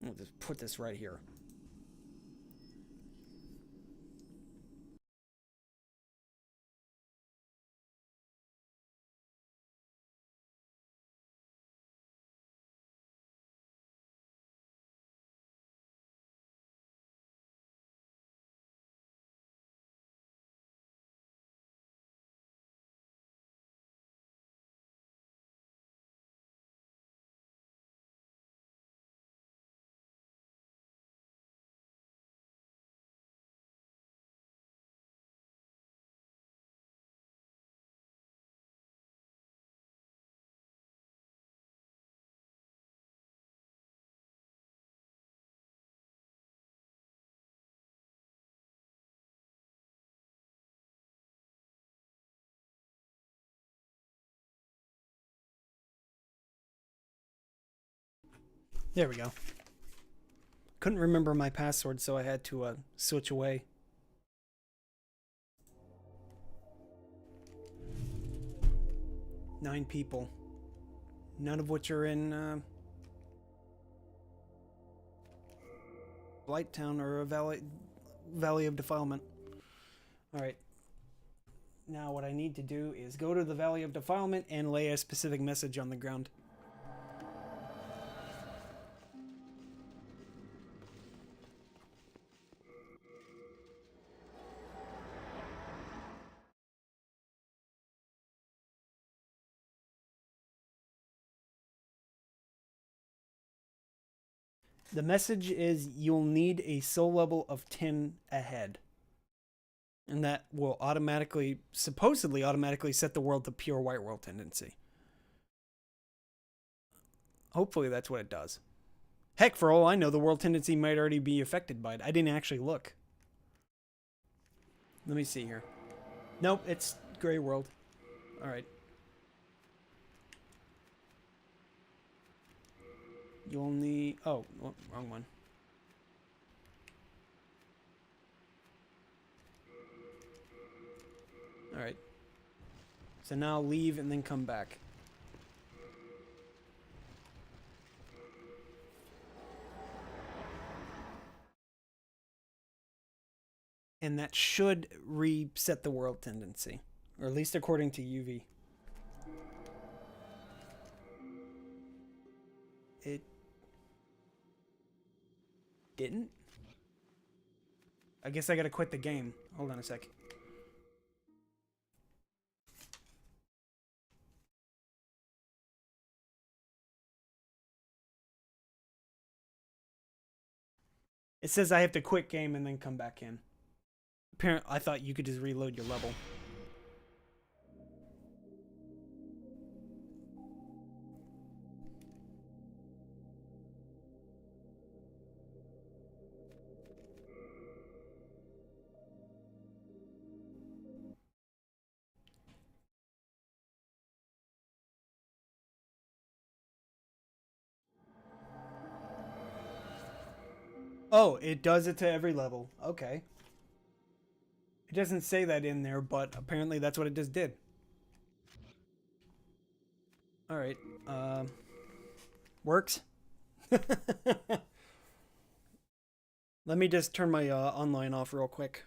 I'll just put this right here. There we go. Couldn't remember my password, so I had to switch away. Nine people. None of which are in Blighttown or a Valley of Defilement. Alright. Now what I need to do is go to the Valley of Defilement and lay a specific message on the ground. The message is you'll need a soul level of 10 ahead. And that will supposedly automatically set the world to pure white world tendency. Hopefully that's what it does. Heck, for all I know, the world tendency might already be affected by it. I didn't actually look. Let me see here. Nope, it's gray world. Alright. You'll need... Oh, wrong one. Alright. So now leave and then come back. And that should reset the world tendency. Or at least according to UV. It didn't? I guess I gotta quit the game. Hold on a sec. It says I have to quit game and then come back in. Apparently, I thought you could just reload your level. Oh, it does it to every level. Okay. It doesn't say that in there, but apparently that's what it just did. Alright. Works. Let me just turn my online off real quick.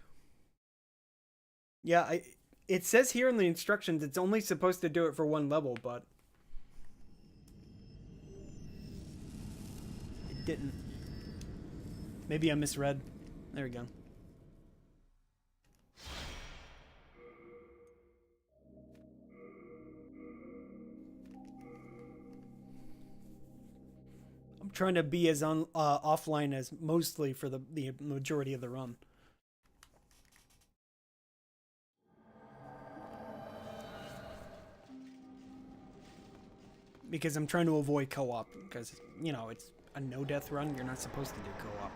Yeah, it says here in the instructions it's only supposed to do it for one level, but it didn't. Maybe I misread. There we go. I'm trying to be as offline as mostly for the majority of the run. Because I'm trying to avoid co-op, because, you know, it's a no-death run, you're not supposed to do co-op.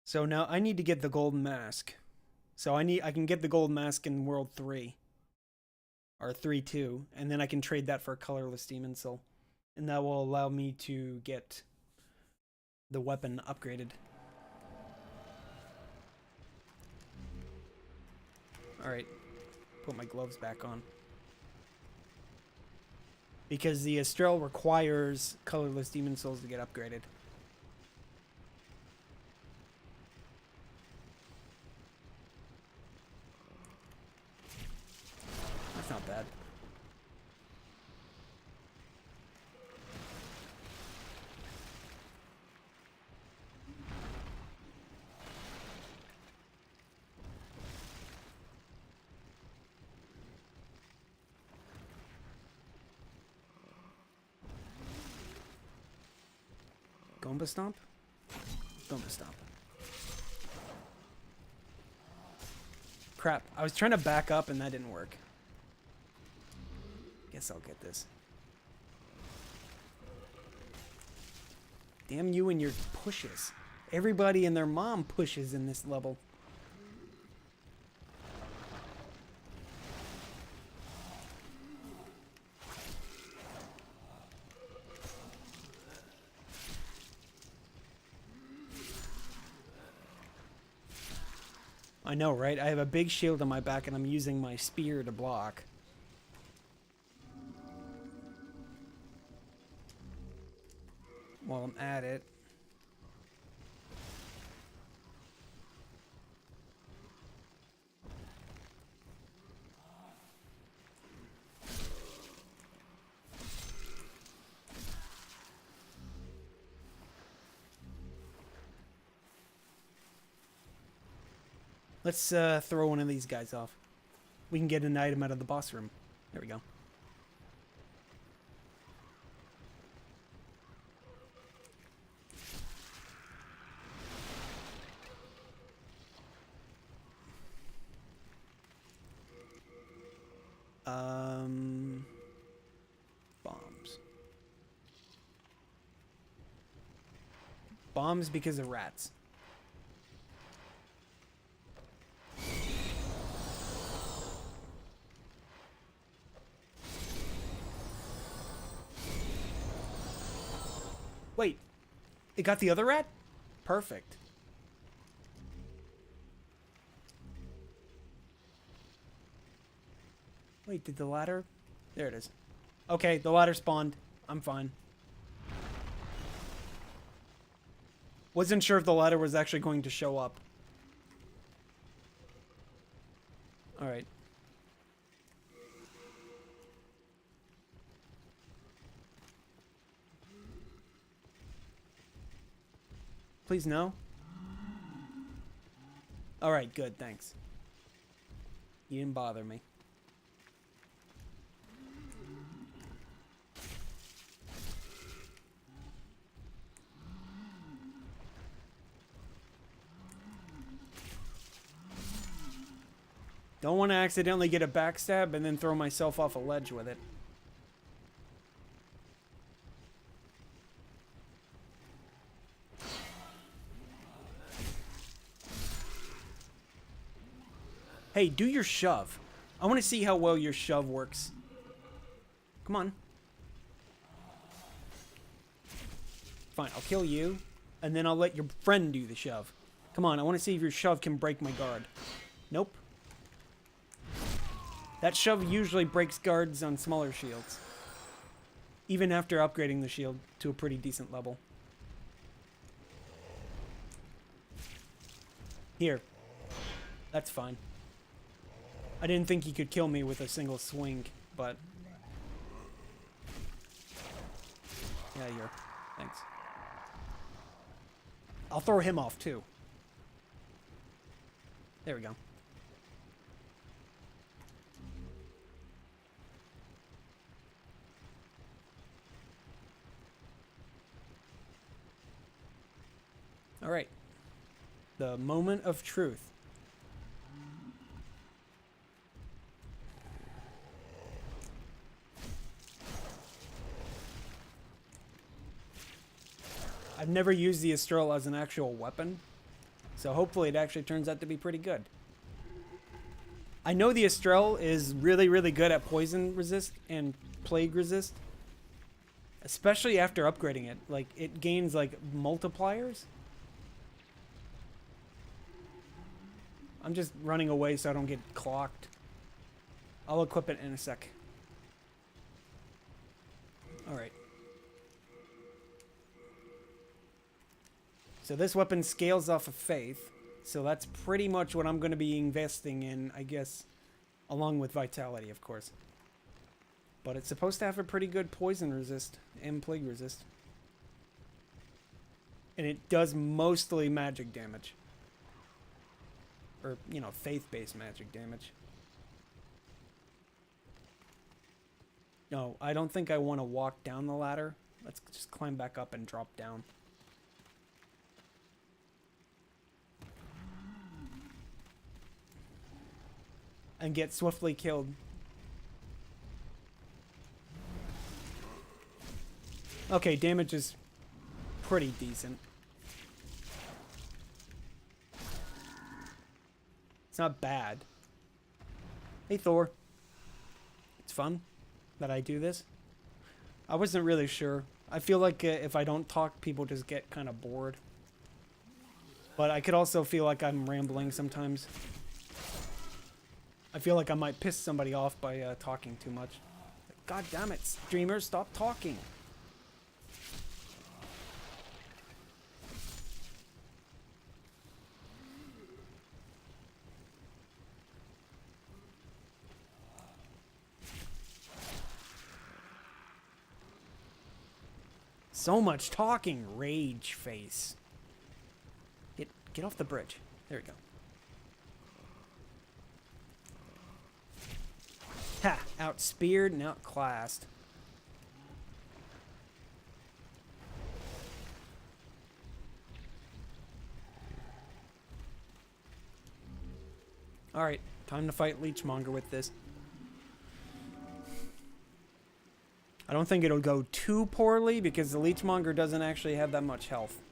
So now I need to get the golden mask. So I can get the gold mask in World 3. Or 3-2. And then I can trade that for a colorless demon soul. And that will allow me to get the weapon upgraded. Alright. Put my gloves back on. Because the Istarelle requires colorless demon souls to get upgraded. That's not bad. Gomba Stomp? Gomba Stomp. Crap, I was trying to back up and that didn't work. Guess I'll get this. Damn you and your pushes. Everybody and their mom pushes in this level. I know, right? I have a big shield on my back and I'm using my spear to block. While I'm at it. Let's throw one of these guys off. We can get an item out of the boss room. There we go. Bombs. Bombs because of rats. Wait, it got the other rat? Perfect. Wait, did the ladder? There it is. Okay, the ladder spawned. I'm fine. Wasn't sure if the ladder was actually going to show up. Alright. Please no. Alright, good, thanks. You didn't bother me. Don't want to accidentally get a backstab and then throw myself off a ledge with it. Hey, do your shove. I want to see how well your shove works. Come on. Fine, I'll kill you, and then I'll let your friend do the shove. Come on, I want to see if your shove can break my guard. Nope. That shove usually breaks guards on smaller shields. Even after upgrading the shield to a pretty decent level. Here. That's fine. I didn't think he could kill me with a single swing, but... Yeah, you're... Thanks. I'll throw him off, too. There we go. Alright. The moment of truth. I've never used the Istarelle as an actual weapon, so hopefully it actually turns out to be pretty good. I know the Istarelle is really, really good at poison resist and plague resist, especially after upgrading it. Like, it gains, like, multipliers. I'm just running away so I don't get clocked. I'll equip it in a sec. Alright. So this weapon scales off of faith. So that's pretty much what I'm going to be investing in, I guess. Along with vitality, of course. But it's supposed to have a pretty good poison resist and plague resist. And it does mostly magic damage. Or, you know, faith-based magic damage. No, I don't think I want to walk down the ladder. Let's just climb back up and drop down. And get swiftly killed. Okay, damage is pretty decent. It's not bad. Hey, Thor. It's fun that I do this. I wasn't really sure. I feel like if I don't talk, people just get kind of bored. But I could also feel like I'm rambling sometimes. I feel like I might piss somebody off by talking too much. Like, God damn it, streamers, stop talking. So much talking, rage face. Get off the bridge. There we go. Ha! Outspeared and outclassed. Alright, time to fight Leechmonger with this. I don't think it'll go too poorly because the Leechmonger doesn't actually have that much health.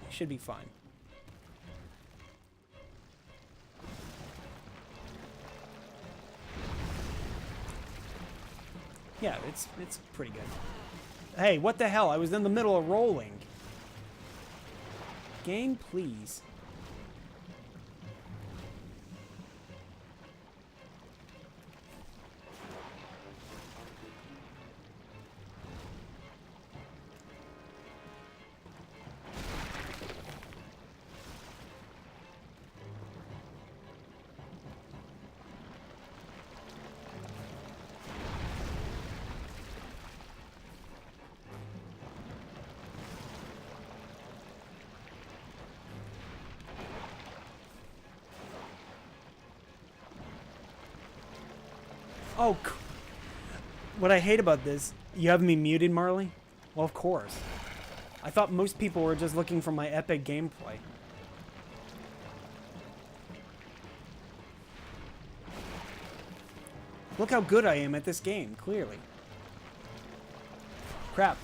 Should be fine. Yeah, it's pretty good. Hey, what the hell? I was in the middle of rolling. Game, please. Oh, what I hate about this, you have me muted, Marley? Well, of course. I thought most people were just looking for my epic gameplay. Look how good I am at this game, clearly. Crap.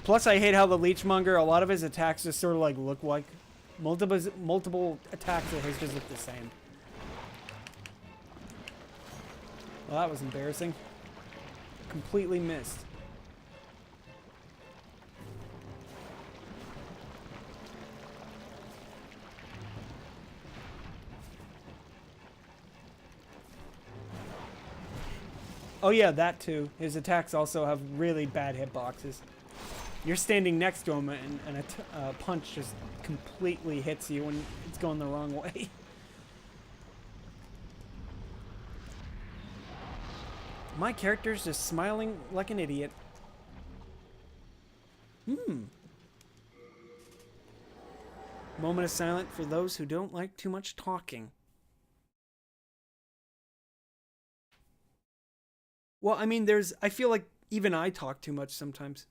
Plus, I hate how the Leechmonger, a lot of his attacks just sort of like look like multiple attacks of his just look the same. Well, that was embarrassing. Completely missed. Oh yeah, that too. His attacks also have really bad hitboxes. You're standing next to him and a punch just completely hits you when it's going the wrong way. My character's just smiling like an idiot. Moment of silence for those who don't like too much talking. Well, I mean, I feel like even I talk too much sometimes.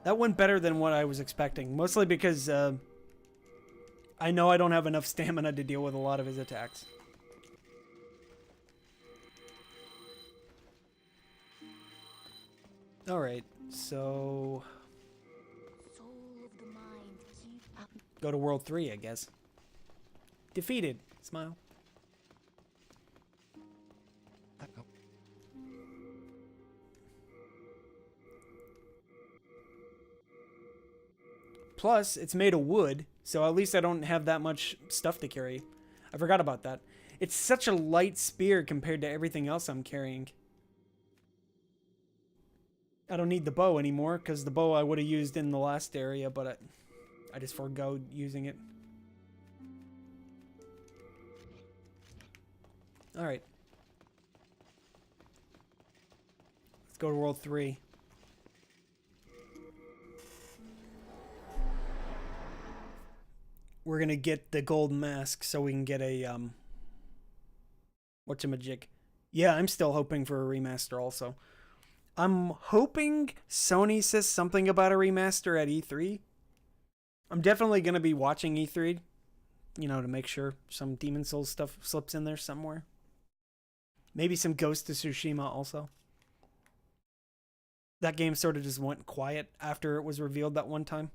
That went better than what I was expecting. Mostly because, I know I don't have enough stamina to deal with a lot of his attacks. Alright, So Soul of the mind, keep up. go to World 3, I guess. Defeated. Smile. Plus, it's made of wood, so at least I don't have that much stuff to carry. I forgot about that. It's such a light spear compared to everything else I'm carrying. I don't need the bow anymore, because the bow I would have used in the last area, but I just forgo using it. Alright. Let's go to World 3. We're gonna get the gold mask so we can get a, whatchamajig. Yeah, I'm still hoping for a remaster also. I'm hoping Sony says something about a remaster at E3. I'm definitely gonna be watching E3, you know, to make sure some Demon Souls stuff slips in there somewhere. Maybe some Ghost of Tsushima also. That game sort of just went quiet after it was revealed that one time.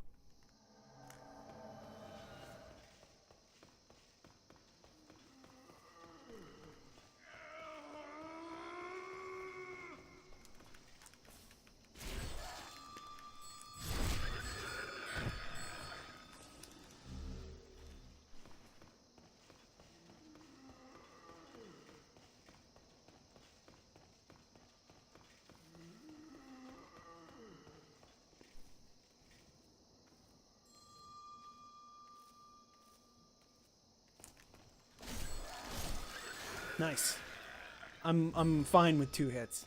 Nice. I'm fine with 2 hits.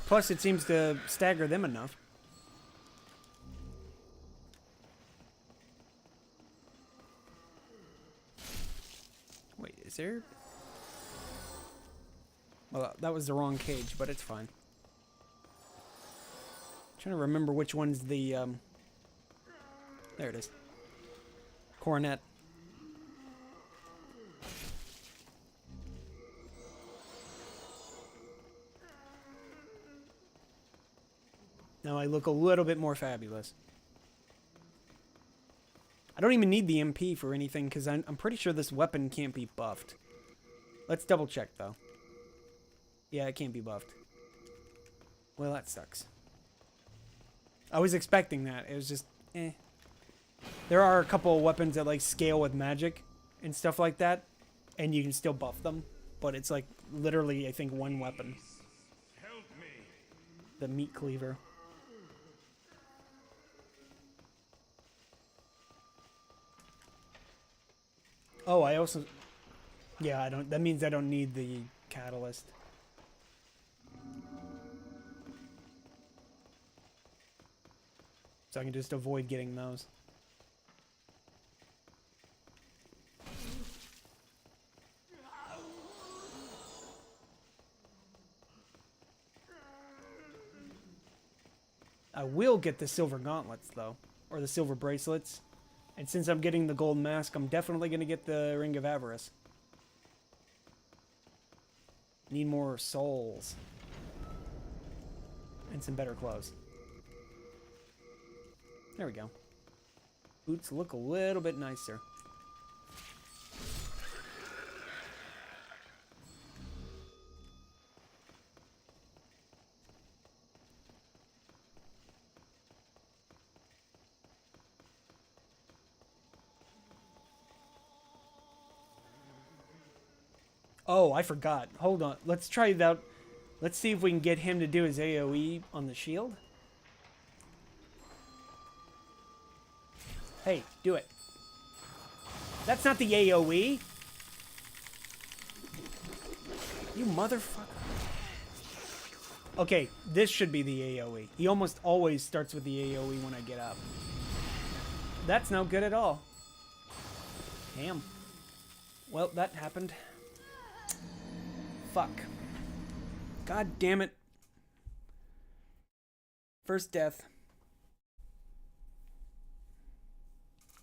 Plus, it seems to stagger them enough. Wait, is there... Well, that was the wrong cage, but it's fine. Trying to remember which one's the, There it is. Coronet. Now I look a little bit more fabulous. I don't even need the MP for anything because I'm pretty sure this weapon can't be buffed. Let's double check though. Yeah, it can't be buffed. Well, that sucks. I was expecting that. It was just, eh. There are a couple of weapons that like scale with magic and stuff like that, and you can still buff them, but it's like literally I think one weapon. Help me. The meat cleaver. Oh, I also, yeah, I don't. That means I don't need the catalyst. So I can just avoid getting those. I will get the silver gauntlets, though. Or the silver bracelets. And since I'm getting the gold mask, I'm definitely going to get the Ring of Avarice. Need more souls. And some better clothes. There we go. Boots look a little bit nicer. Oh, I forgot. Hold on. Let's try that. Let's see if we can get him to do his AoE on the shield. Hey, do it. That's not the AoE. You motherfucker. Okay, this should be the AoE. He almost always starts with the AoE when I get up. That's no good at all. Damn. Well, that happened. Fuck. God damn it. First death.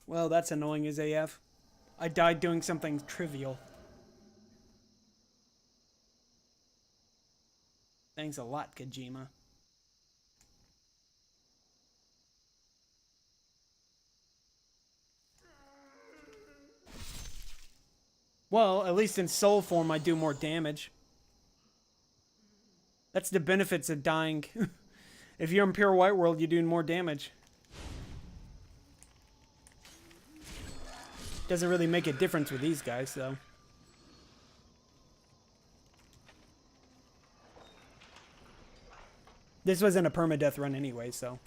Well, that's annoying as AF. I died doing something trivial. Thanks a lot, Kojima. Well, at least in soul form, I do more damage. That's the benefits of dying. If you're in pure white world, you're doing more damage. Doesn't really make a difference with these guys, though. This wasn't a permadeath run anyway, so.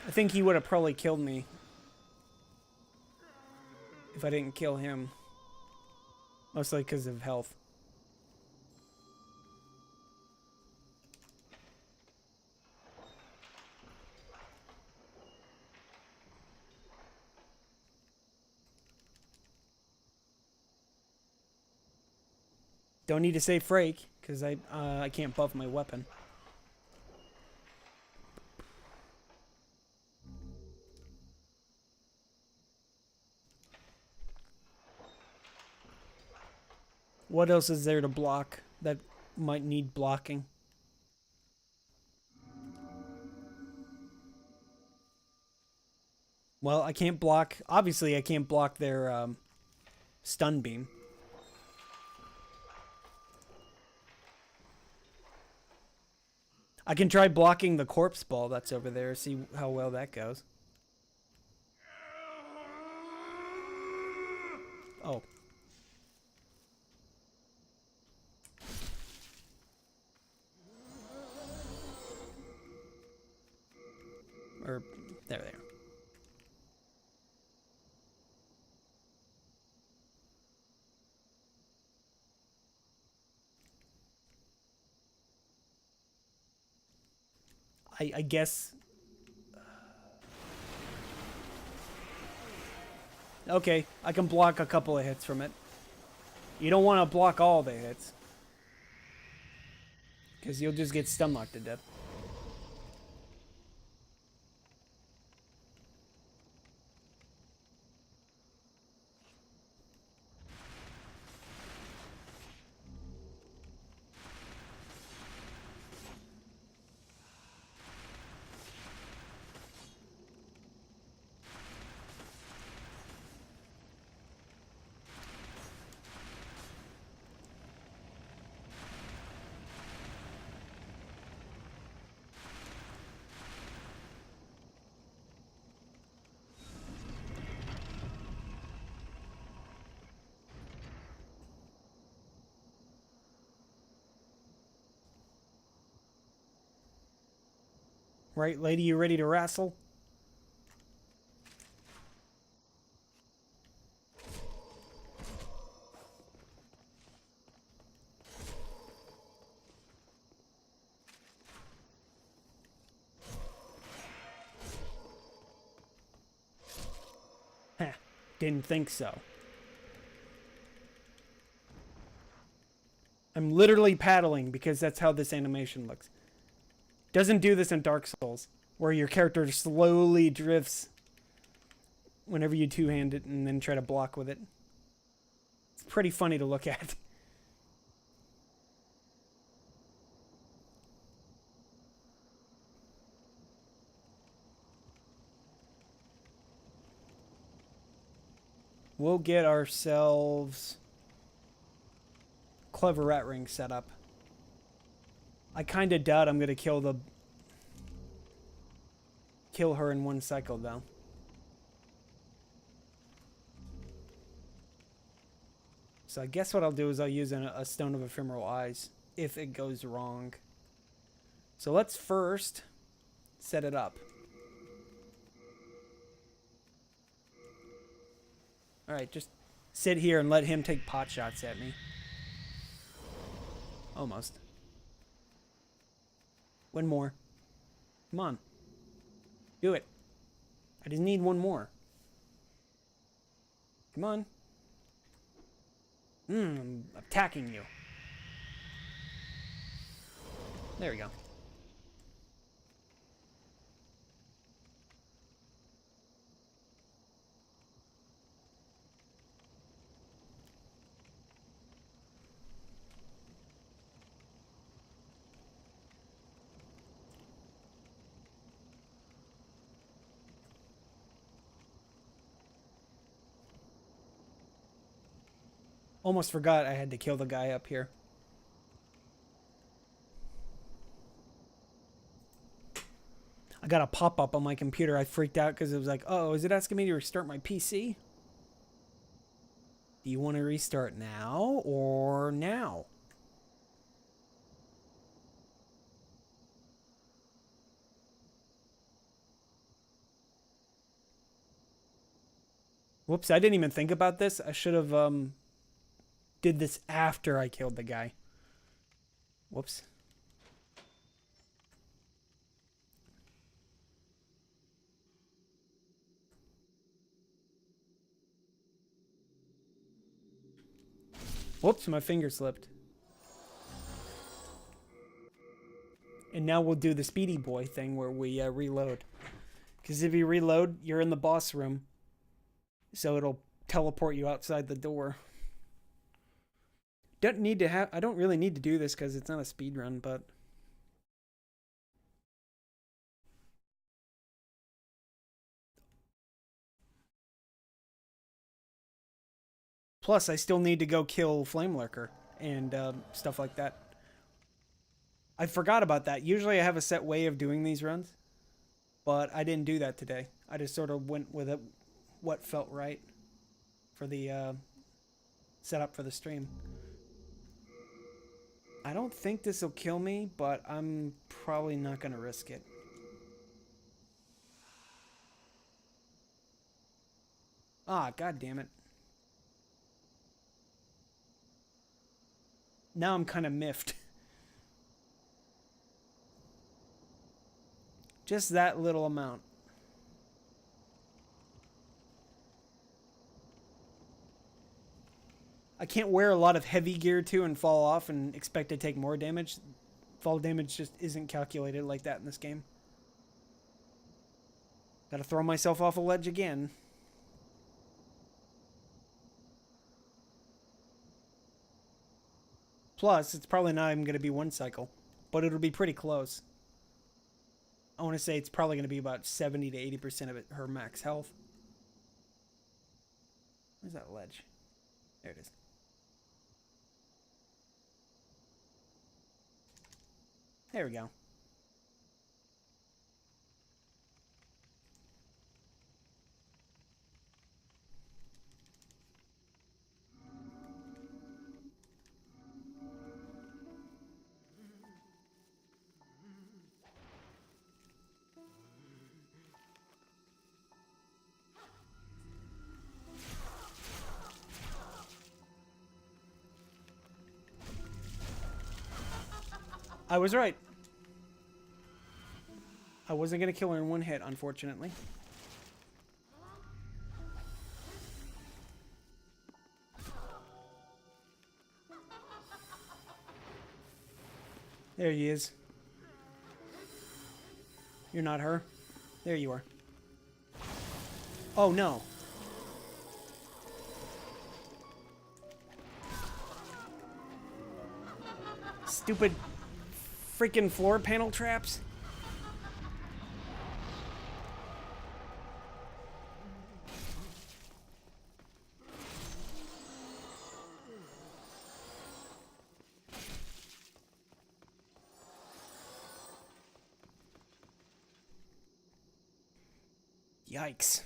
I think he would have probably killed me if I didn't kill him. Mostly because of health. Don't need to save Frake, because I can't buff my weapon. What else is there to block that might need blocking? Well, I can't block... Obviously, I can't block their stun beam. I can try blocking the corpse ball that's over there, see how well that goes. Oh. Or, there. I guess... Okay, I can block a couple of hits from it. You don't want to block all the hits. Because you'll just get stun locked to death. Right, lady, you ready to wrestle? Heh, didn't think so. I'm literally paddling because that's how this animation looks. Doesn't do this in Dark Souls, where your character slowly drifts whenever you two-hand it and then try to block with it. It's pretty funny to look at. We'll get ourselves Clever Rat Ring set up. I kind of doubt I'm going to kill her in one cycle, though. So I guess what I'll do is I'll use a Stone of Ephemeral Eyes if it goes wrong. So let's first set it up. Alright, just sit here and let him take pot shots at me. Almost. One more. Come on. Do it. I just need one more. Come on. I'm attacking you. There we go. Almost forgot I had to kill the guy up here. I got a pop-up on my computer. I freaked out because it was like, oh, is it asking me to restart my PC? Do you want to restart now or now? Whoops, I didn't even think about this. I should have did this after I killed the guy. Whoops. Whoops, my finger slipped. And now we'll do the Speedy Boy thing where we reload. Because if you reload, you're in the boss room. So it'll teleport you outside the door. I don't really need to do this because it's not a speed run, but plus I still need to go kill Flame Lurker and stuff like that. I forgot about that. Usually I have a set way of doing these runs, but I didn't do that today. I just sort of went with it, what felt right for the setup for the stream. I don't think this will kill me, but I'm probably not going to risk it. Ah, god damn it. Now I'm kind of miffed. Just that little amount. I can't wear a lot of heavy gear too and fall off and expect to take more damage. Fall damage just isn't calculated like that in this game. Gotta throw myself off a ledge again. Plus, it's probably not even going to be one cycle, but it'll be pretty close. I want to say it's probably going to be about 70 to 80% of her max health. Where's that ledge? There it is. There we go. I was right. I wasn't going to kill her in one hit, unfortunately. There he is. You're not her. There you are. Oh, no. Stupid freaking floor panel traps. Yikes.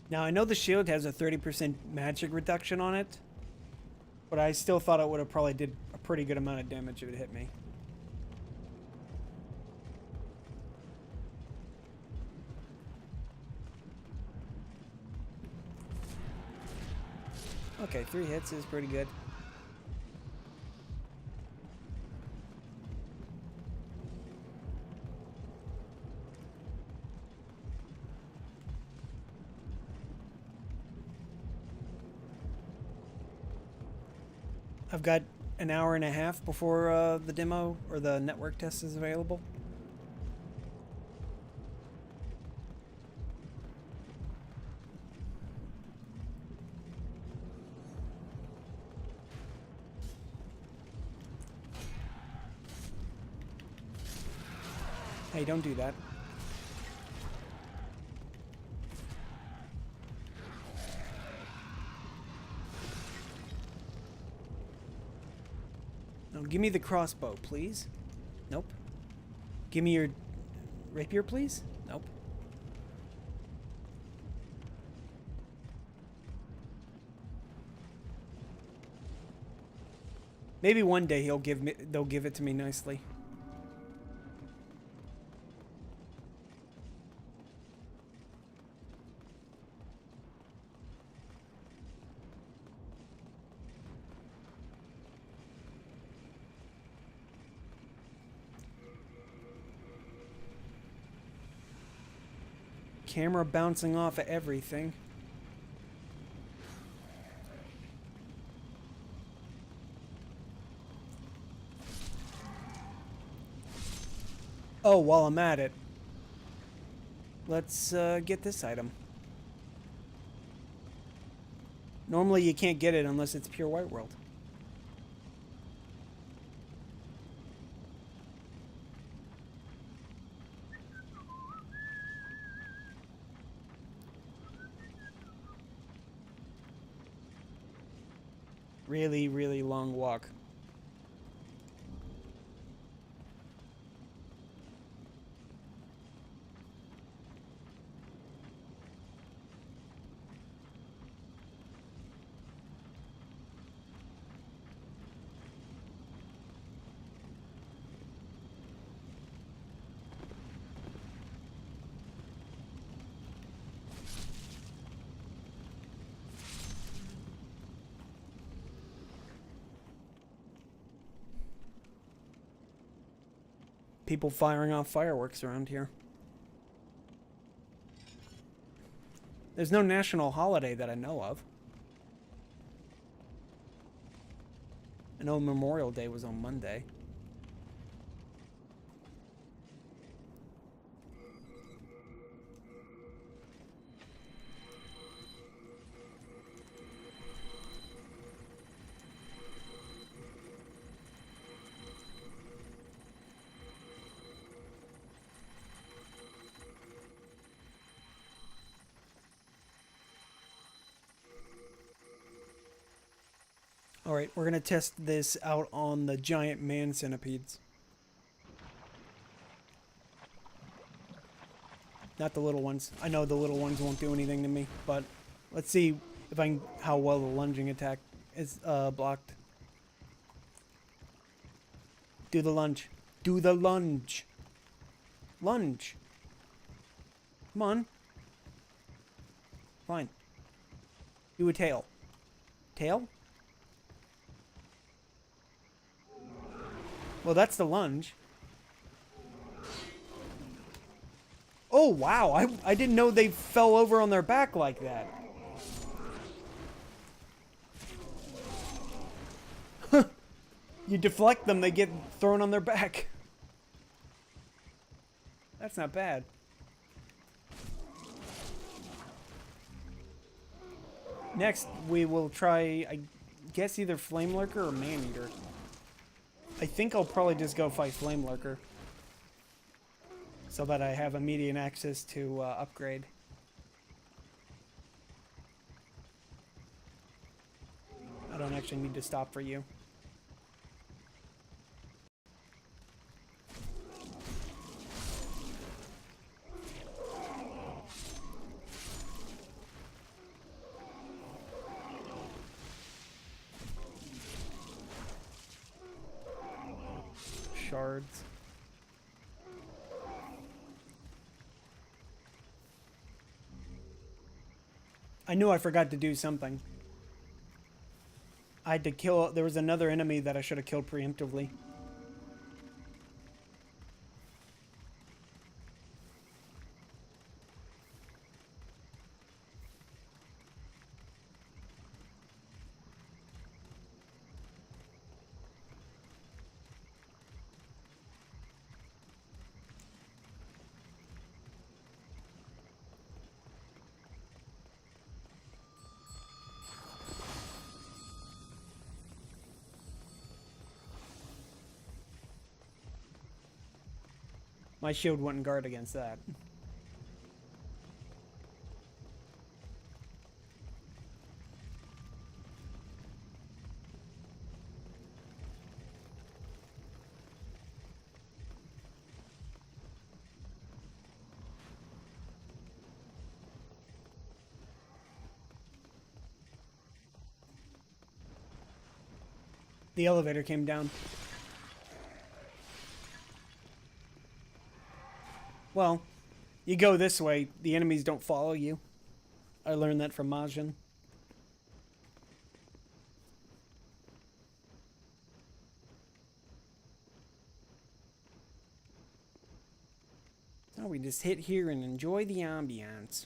Now, I know the shield has a 30% magic reduction on it, but I still thought it would have probably did a pretty good amount of damage if it hit me. Okay, 3 hits is pretty good. I've got an hour and a half before the demo or the network test is available. Hey, don't do that. No, give me the crossbow, please. Nope. Give me your rapier, please. Nope. Maybe one day they'll give it to me nicely. Camera bouncing off of everything. Oh, while I'm at it, let's get this item. Normally you can't get it unless it's pure white world. Really, really long walk. People firing off fireworks around here. There's no national holiday that I know of. I know Memorial Day was on Monday. Alright, we're gonna test this out on the giant man centipedes. Not the little ones. I know the little ones won't do anything to me, but let's see if I can, how well the lunging attack is blocked. Do the lunge. Do the lunge. Lunge. Come on. Fine. Do a tail. Tail? Well, that's the lunge. Oh, wow. I didn't know they fell over on their back like that. You deflect them, they get thrown on their back. That's not bad. Next, we will try, I guess, either Flame Lurker or Man-Eater. I think I'll probably just go fight Flame Lurker, so that I have immediate access to upgrade. I don't actually need to stop for you. Shards. I knew I forgot to do something. I had to kill... There was another enemy that I should have killed preemptively. My shield wouldn't guard against that. The elevator came down. Well, you go this way, the enemies don't follow you. I learned that from Majin. So we just hit here and enjoy the ambiance.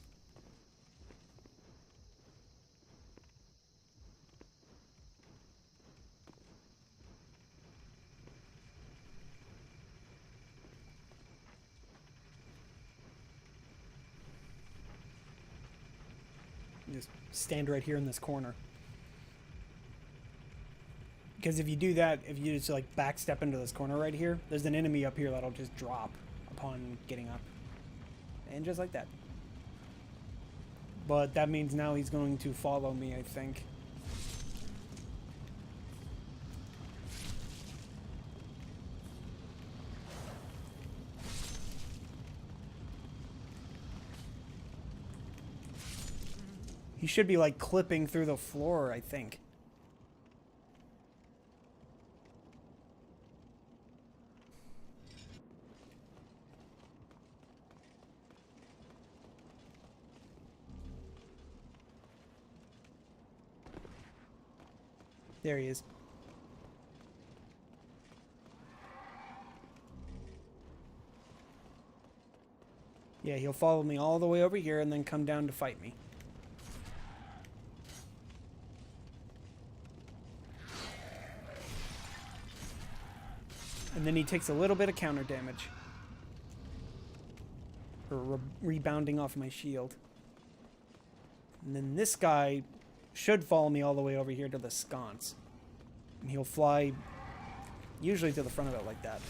Just stand right here in this corner. Because if you do that, if you just like backstep into this corner right here, there's an enemy up here that'll just drop upon getting up. And just like that. But that means now he's going to follow me, I think. He should be like clipping through the floor, I think. There he is. Yeah, he'll follow me all the way over here and then come down to fight me. And then he takes a little bit of counter damage. For rebounding off my shield. And then this guy should follow me all the way over here to the sconce. And he'll fly usually to the front of it like that.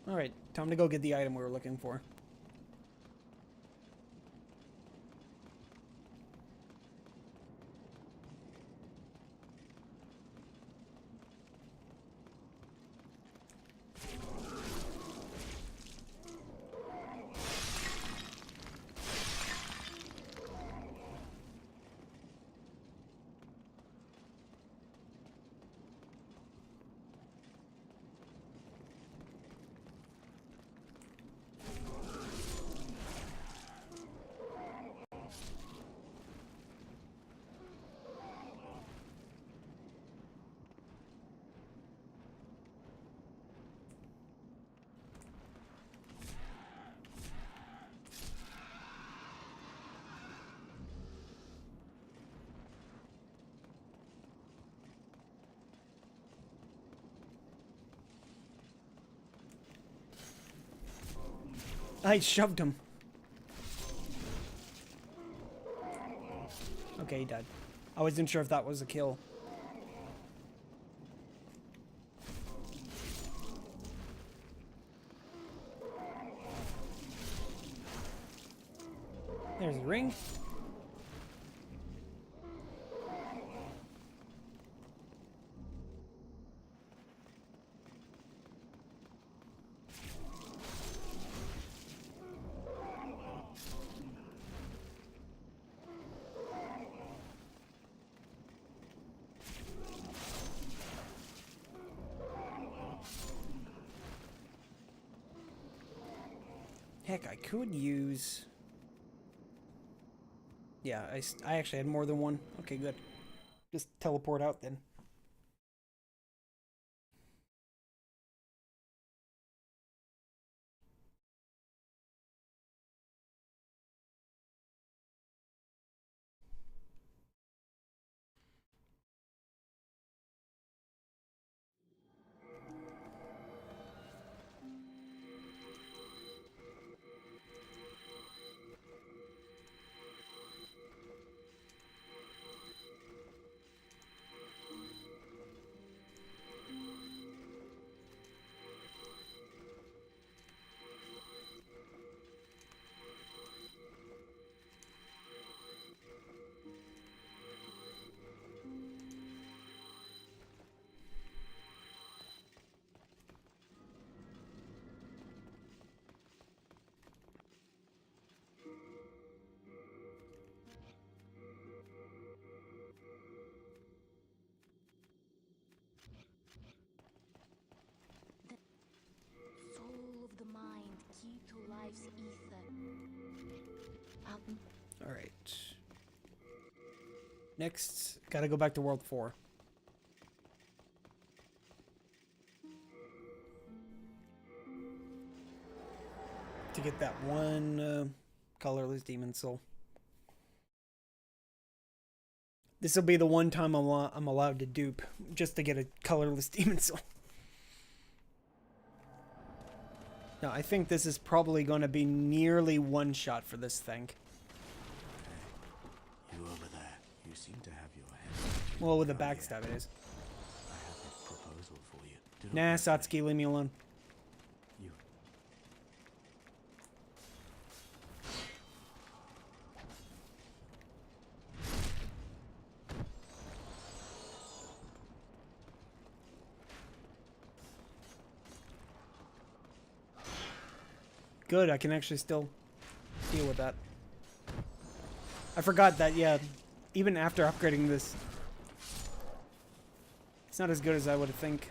Alright, time to go get the item we were looking for. I shoved him. Okay, he died. I wasn't sure if that was a kill. There's a ring. Heck, I could use... Yeah, I actually had more than one. Okay, good. Just teleport out then. key to life's ether. All right. Next, gotta go back to World 4. To get that one colorless demon soul. This will be the one time I'm allowed to dupe just to get a colorless demon soul. Now, I think this is probably going to be nearly one shot for this thing. You over there. You seem to have your head. Well, with the backstab it is. I have a proposal for you. Do not Nah, worry. Satsuki, leave me alone. You. Good, I can actually still deal with that. I forgot that, yeah, even after upgrading this, it's not as good as I would think.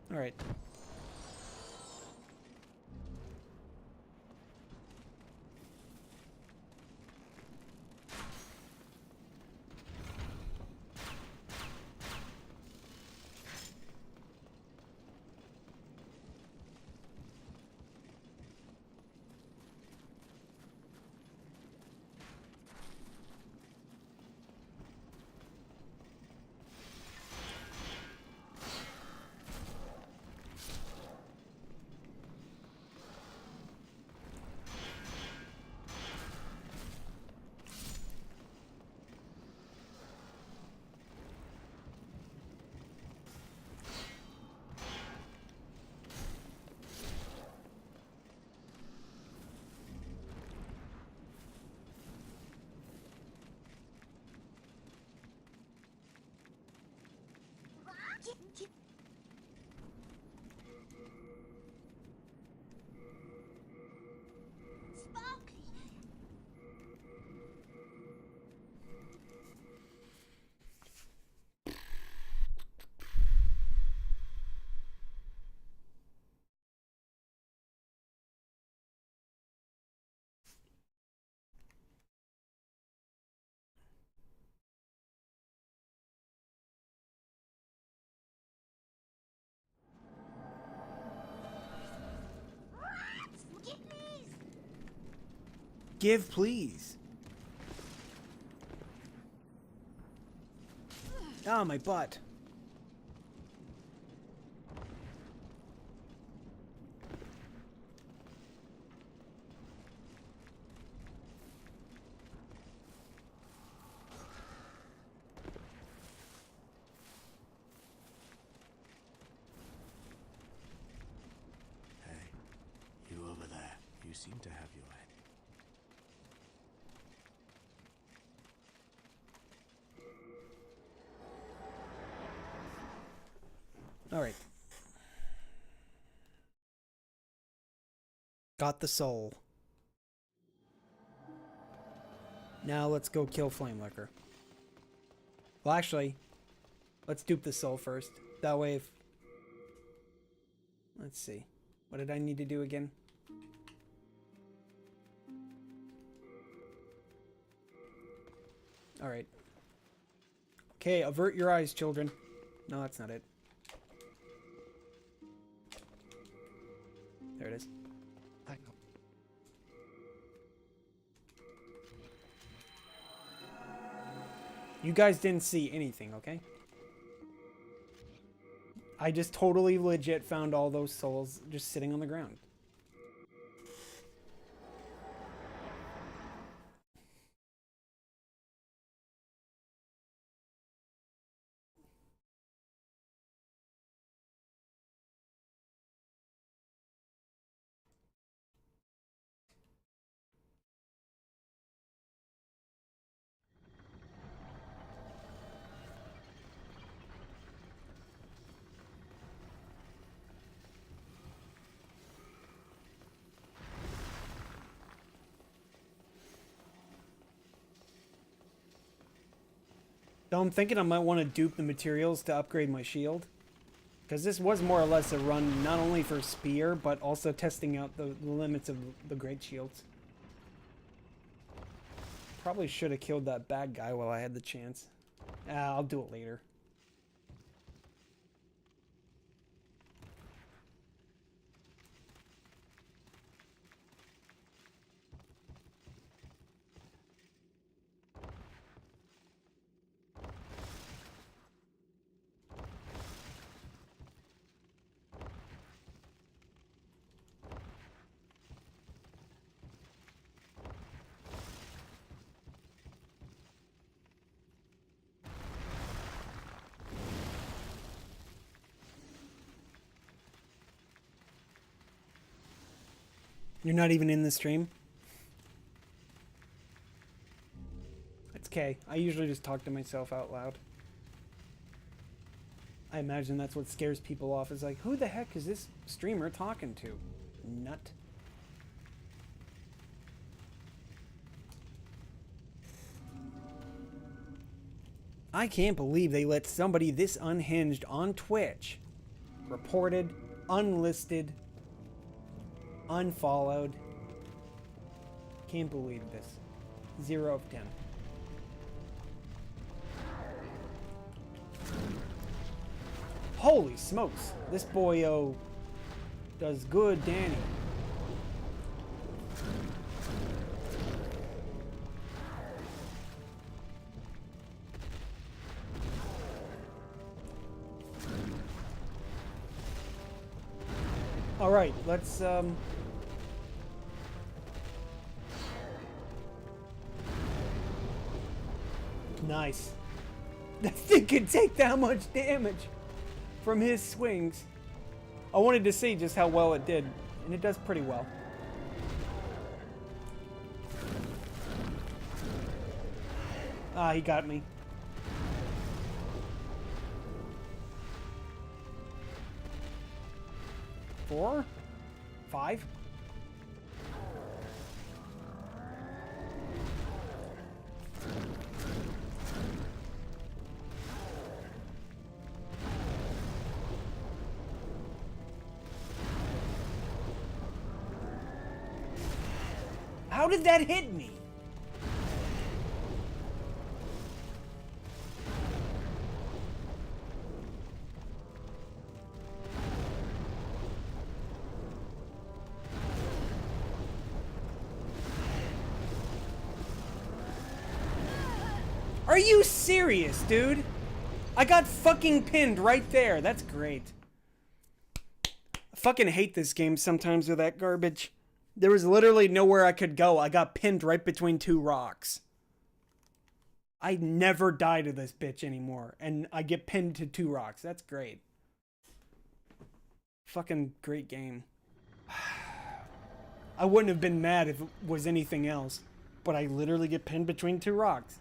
Alright. Give, please. Ah, my butt. Hey, you over there. You seem to have your head. All right. Got the soul. Now let's go kill Flame Licker. Well, actually, let's dupe the soul first. That way if... Let's see. What did I need to do again? Alright. Okay, avert your eyes, children. No, that's not it. There it is. Hang on. You guys didn't see anything, okay? I just totally legit found all those souls just sitting on the ground. Though I'm thinking I might want to dupe the materials to upgrade my shield. Because this was more or less a run not only for spear, but also testing out the limits of the great shields. Probably should have killed that bad guy while I had the chance. I'll do it later. You're not even in the stream? It's okay. I usually just talk to myself out loud. I imagine that's what scares people off. Is like, who the heck is this streamer talking to? Nut. I can't believe they let somebody this unhinged on Twitch, reported, unlisted, unfollowed. Can't believe this. 0 of 10. Holy smokes. This boyo does good, Danny. All right, let's nice. That thing can take that much damage from his swings. I wanted to see just how well it did, and it does pretty well. Ah, he got me. Four? 5? How did that hit me? Are you serious, dude? I got fucking pinned right there. That's great. I fucking hate this game sometimes with that garbage. There was literally nowhere I could go. I got pinned right between 2 rocks. I never die to this bitch anymore. And I get pinned to 2 rocks. That's great. Fucking great game. I wouldn't have been mad if it was anything else. But I literally get pinned between 2 rocks.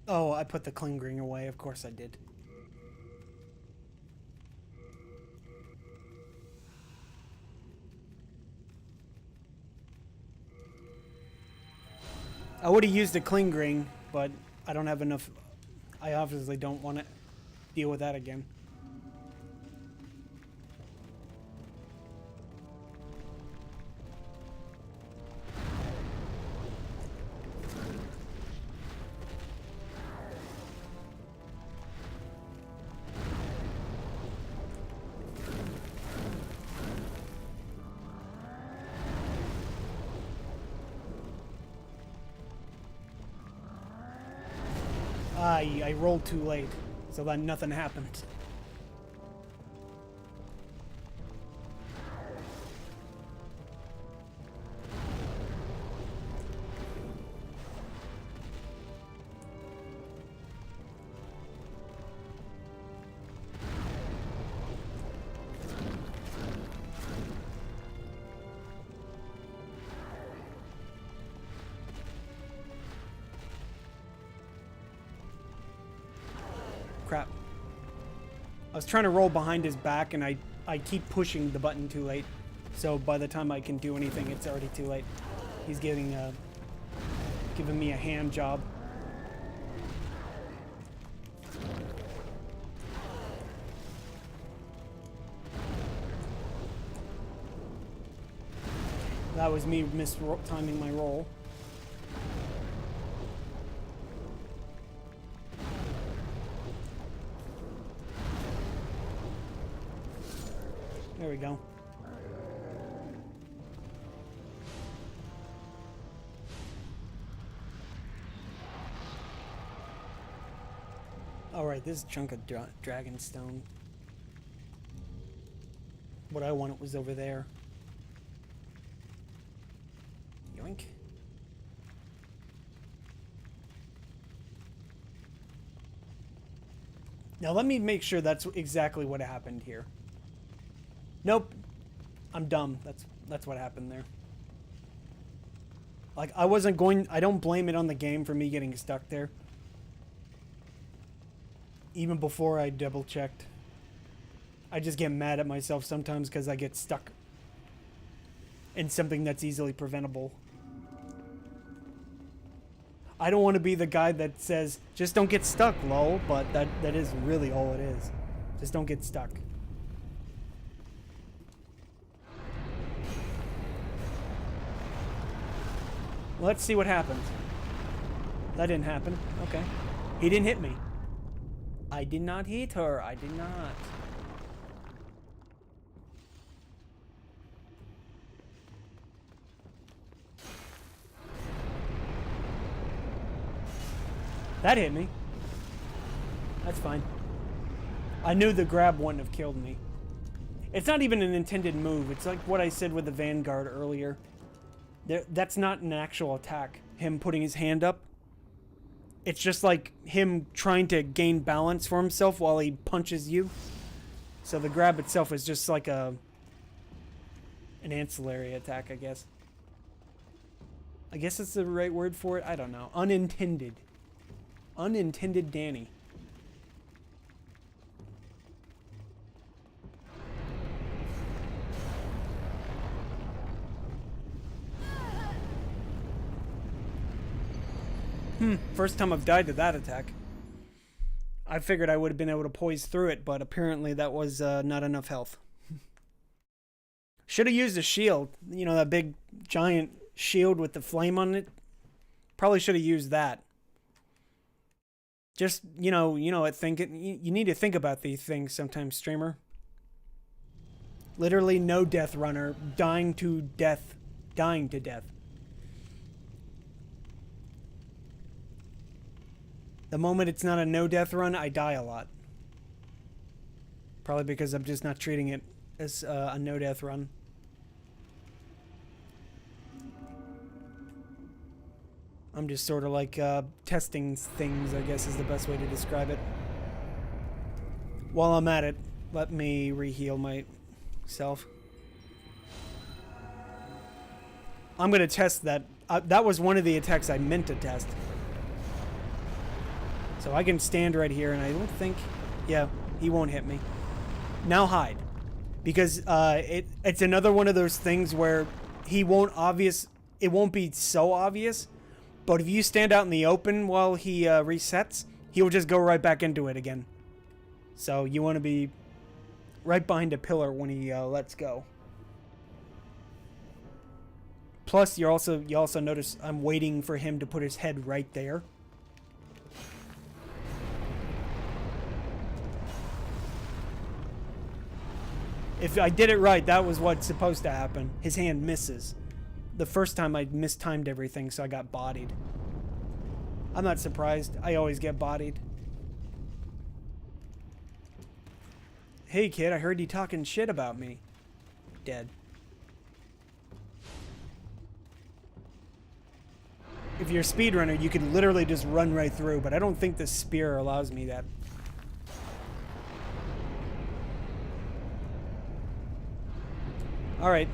Oh, I put the clingering away. Of course I did. I would have used a clingering, but I don't have enough. I obviously don't want to deal with that again. I rolled too late, so then nothing happened. Crap. I was trying to roll behind his back and I keep pushing the button too late. So by the time I can do anything, it's already too late. He's giving me a hand job. That was me timing my roll. There we go. Alright, this chunk of dragon stone. What I wanted was over there. Yoink. Now let me make sure that's exactly what happened here. Nope. I'm dumb. That's what happened there. Like, I don't blame it on the game for me getting stuck there. Even before I double checked. I just get mad at myself sometimes because I get stuck in something that's easily preventable. I don't want to be the guy that says, just don't get stuck, lol, but that is really all it is. Just don't get stuck. Let's see what happens. That didn't happen. Okay. He didn't hit me. I did not hit her. I did not. That hit me. That's fine. I knew the grab wouldn't have killed me. It's not even an intended move. It's like what I said with the Vanguard earlier. That's not an actual attack. Him putting his hand up. It's just like him trying to gain balance for himself while he punches you. So the grab itself is just like an ancillary attack, I guess. I guess that's the right word for it. I don't know. Unintended. Unintended Danny. First time I've died to that attack. I figured I would have been able to poise through it, but apparently that was not enough health. Should have used a shield. You know, that big giant shield with the flame on it. Probably should have used that. Just, you know, you need to think about these things sometimes, streamer. Literally no death runner dying to death. The moment it's not a no-death run, I die a lot. Probably because I'm just not treating it as a no-death run. I'm just sort of like testing things, I guess is the best way to describe it. While I'm at it, let me re-heal myself. I'm going to test that. That was one of the attacks I meant to test. So I can stand right here, and I don't think... Yeah, he won't hit me. Now hide. Because it's another one of those things where he won't it won't be so obvious, but if you stand out in the open while he resets, he will just go right back into it again. So you want to be right behind a pillar when he lets go. Plus, you also notice I'm waiting for him to put his head right there. If I did it right, that was what's supposed to happen. His hand misses. The first time I mistimed everything, so I got bodied. I'm not surprised. I always get bodied. Hey kid, I heard you talking shit about me. Dead. If you're a speedrunner, you can literally just run right through, but I don't think the spear allows me that. Alright.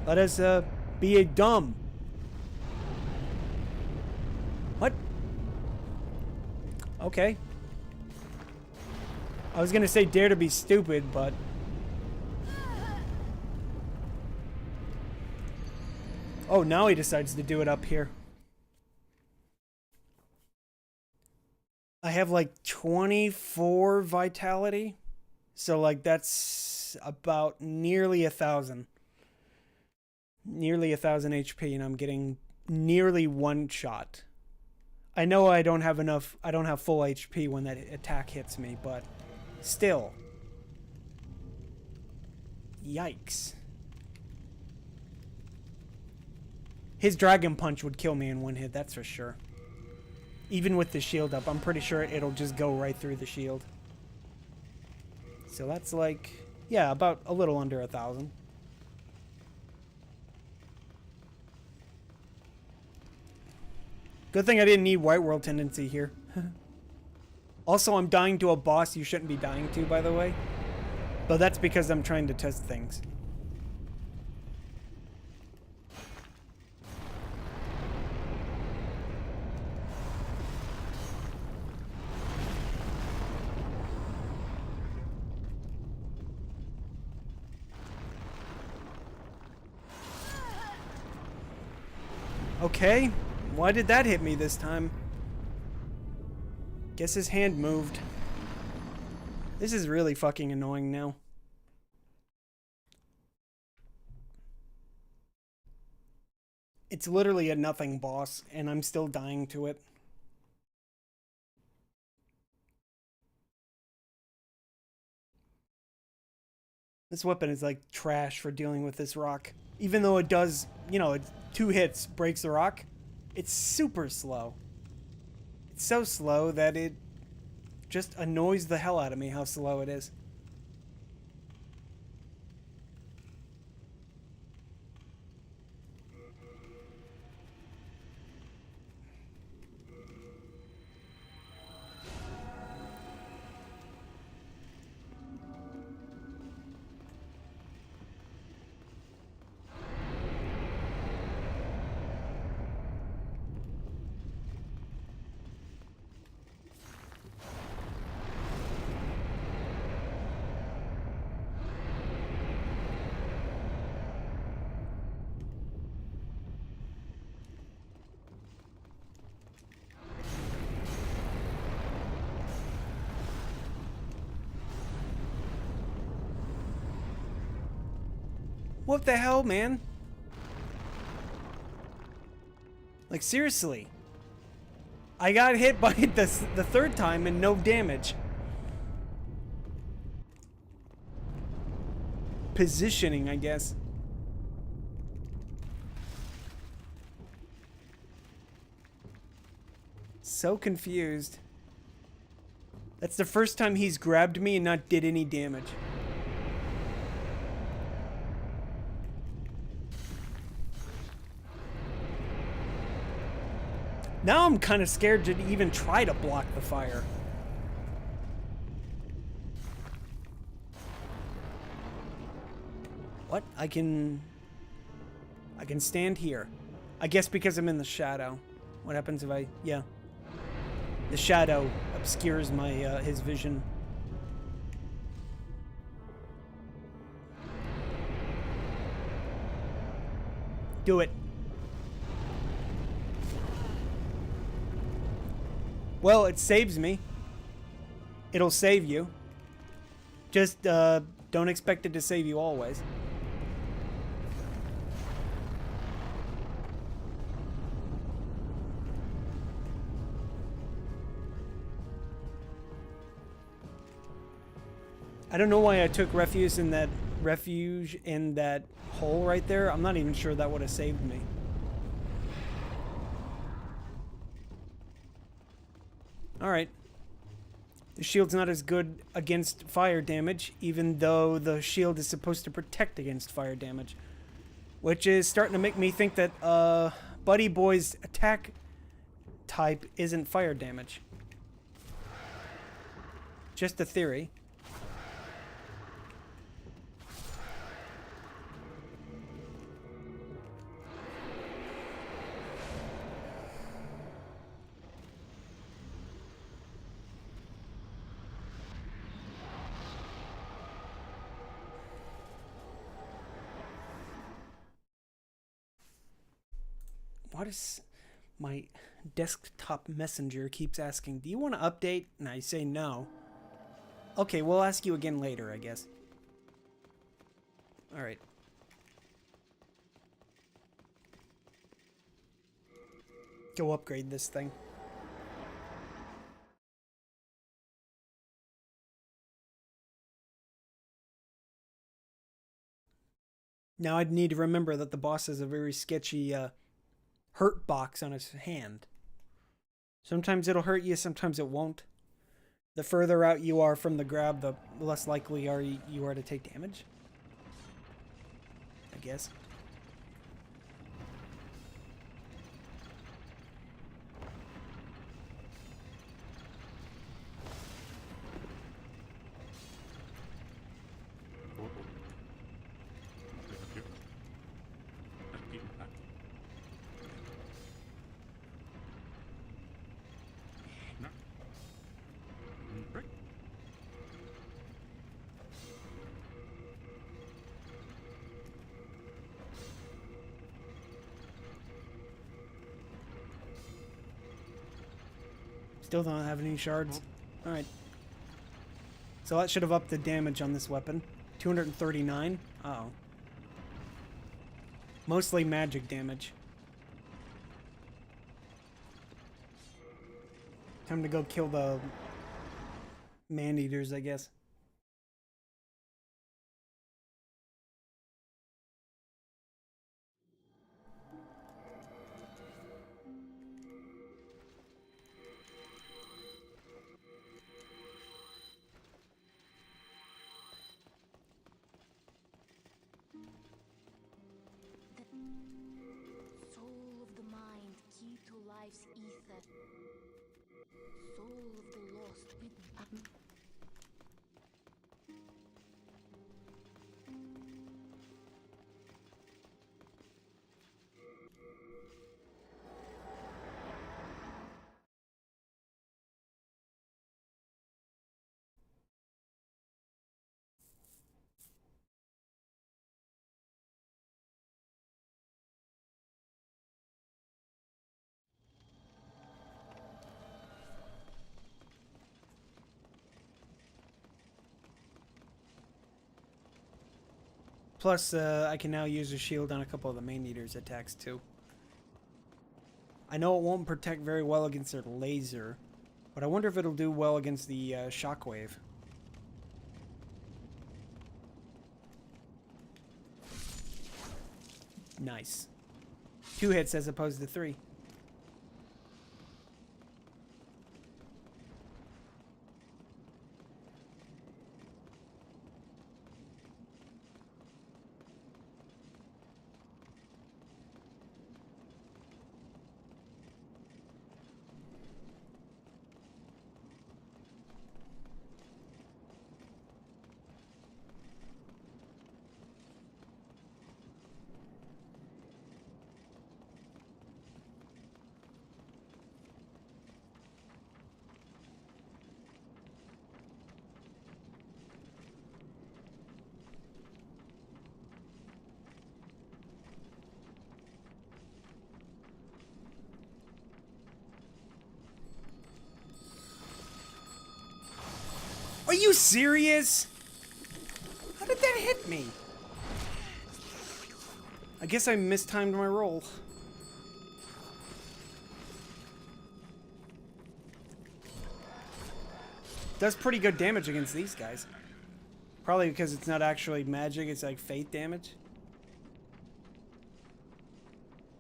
Let us be a dumb. What? Okay. I was gonna say dare to be stupid, but... Oh, now he decides to do it up here. I have like 24 vitality. So like that's about nearly 1,000. Nearly 1,000 HP, and I'm getting nearly one shot. I know I don't have enough, I don't have full HP when that attack hits me, but still. Yikes. His dragon punch would kill me in one hit, that's for sure. Even with the shield up, I'm pretty sure it'll just go right through the shield. So that's like, yeah, about a little under 1,000. Good thing I didn't need White World tendency here. Also, I'm dying to a boss you shouldn't be dying to, by the way. But that's because I'm trying to test things. Okay, why did that hit me this time? Guess his hand moved. This is really fucking annoying now. It's literally a nothing boss, and I'm still dying to it. This weapon is like trash for dealing with this rock. Even though it does, you know, 2 hits breaks the rock, it's super slow. It's so slow that it just annoys the hell out of me how slow it is. What the hell, man? Like, seriously. I got hit by the 3rd time and no damage. Positioning, I guess. So confused. That's the first time he's grabbed me and not did any damage. Now I'm kind of scared to even try to block the fire. What? I can stand here. I guess because I'm in the shadow. What happens if I... Yeah. The shadow obscures my, his vision. Do it. Well, it saves me. It'll save you. Just, don't expect it to save you always. I don't know why I took refuge in that hole right there. I'm not even sure that would have saved me. Alright. The shield's not as good against fire damage, even though the shield is supposed to protect against fire damage. Which is starting to make me think that Buddy Boy's attack type isn't fire damage. Just a theory. What is my desktop messenger keeps asking, do you want to update? And I say no. Okay, we'll ask you again later, I guess. Alright. Go upgrade this thing. Now I'd need to remember that the boss has a very sketchy hurt box on his hand. Sometimes it'll hurt you, sometimes it won't. The further out you are from the grab, the less likely you are to take damage. I guess. Still don't have any shards. Alright. So that should have upped the damage on this weapon. 239. Uh-oh. Mostly magic damage. Time to go kill the man-eaters, I guess. Soul of the mind, key to life's ether. Soul of the lost with Plus, I can now use a shield on a couple of the man-eaters' attacks, too. I know it won't protect very well against their laser, but I wonder if it'll do well against the shockwave. Nice. 2 hits as opposed to 3. Are you serious? How did that hit me? I guess I mistimed my roll. Does pretty good damage against these guys. Probably because it's not actually magic, it's like fate damage.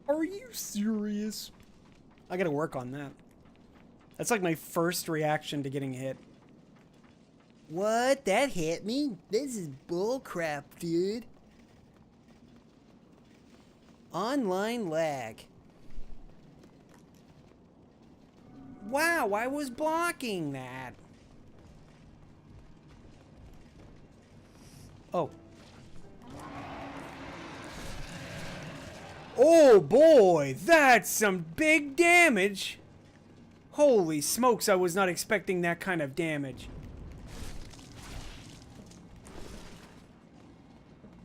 Are you serious? I gotta work on that. That's like my first reaction to getting hit. What? That hit me? This is bullcrap, dude. Online lag. Wow, I was blocking that. Oh. Oh boy, that's some big damage. Holy smokes, I was not expecting that kind of damage.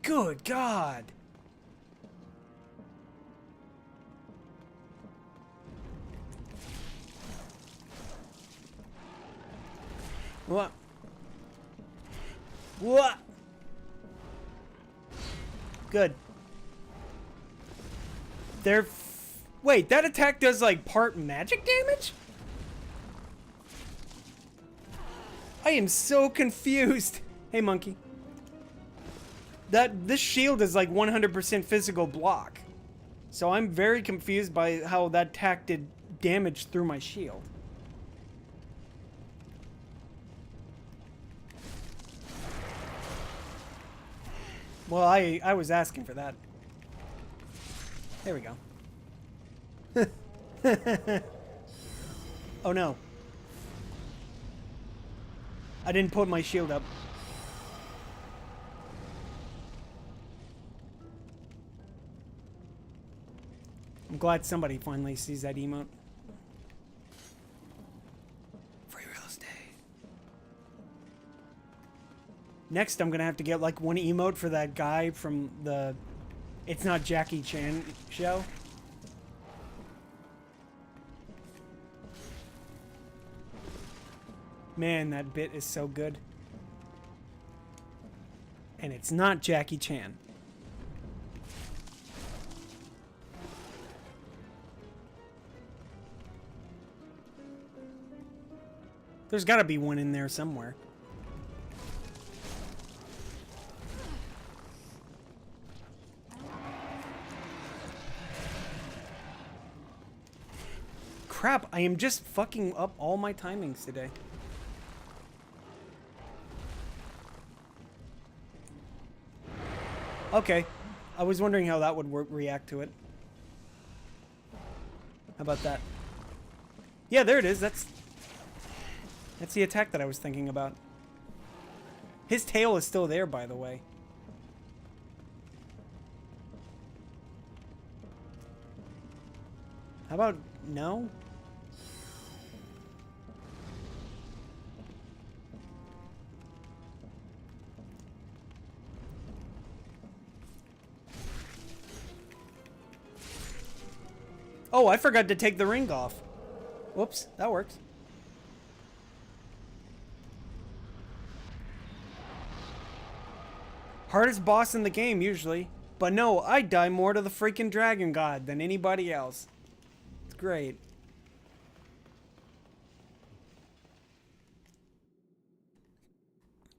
Good God. What? What? Good. Wait, that attack does like part magic damage? I am so confused. Hey, monkey. This shield is like 100% physical block. So I'm very confused by how that attack did damage through my shield. Well, I was asking for that. There we go. Oh no. I didn't put my shield up. I'm glad somebody finally sees that emote. Free real estate. Next, I'm gonna have to get like one emote for that guy from the It's Not Jackie Chan show. Man, that bit is so good. And it's not Jackie Chan. There's gotta be one in there somewhere. Crap, I am just fucking up all my timings today. Okay. I was wondering how that would react to it. How about that? Yeah, there it is. That's the attack that I was thinking about. His tail is still there, by the way. How about no? Oh, I forgot to take the ring off. Whoops, that works. Hardest boss in the game, usually. But no, I die more to the freaking Dragon God than anybody else. It's great.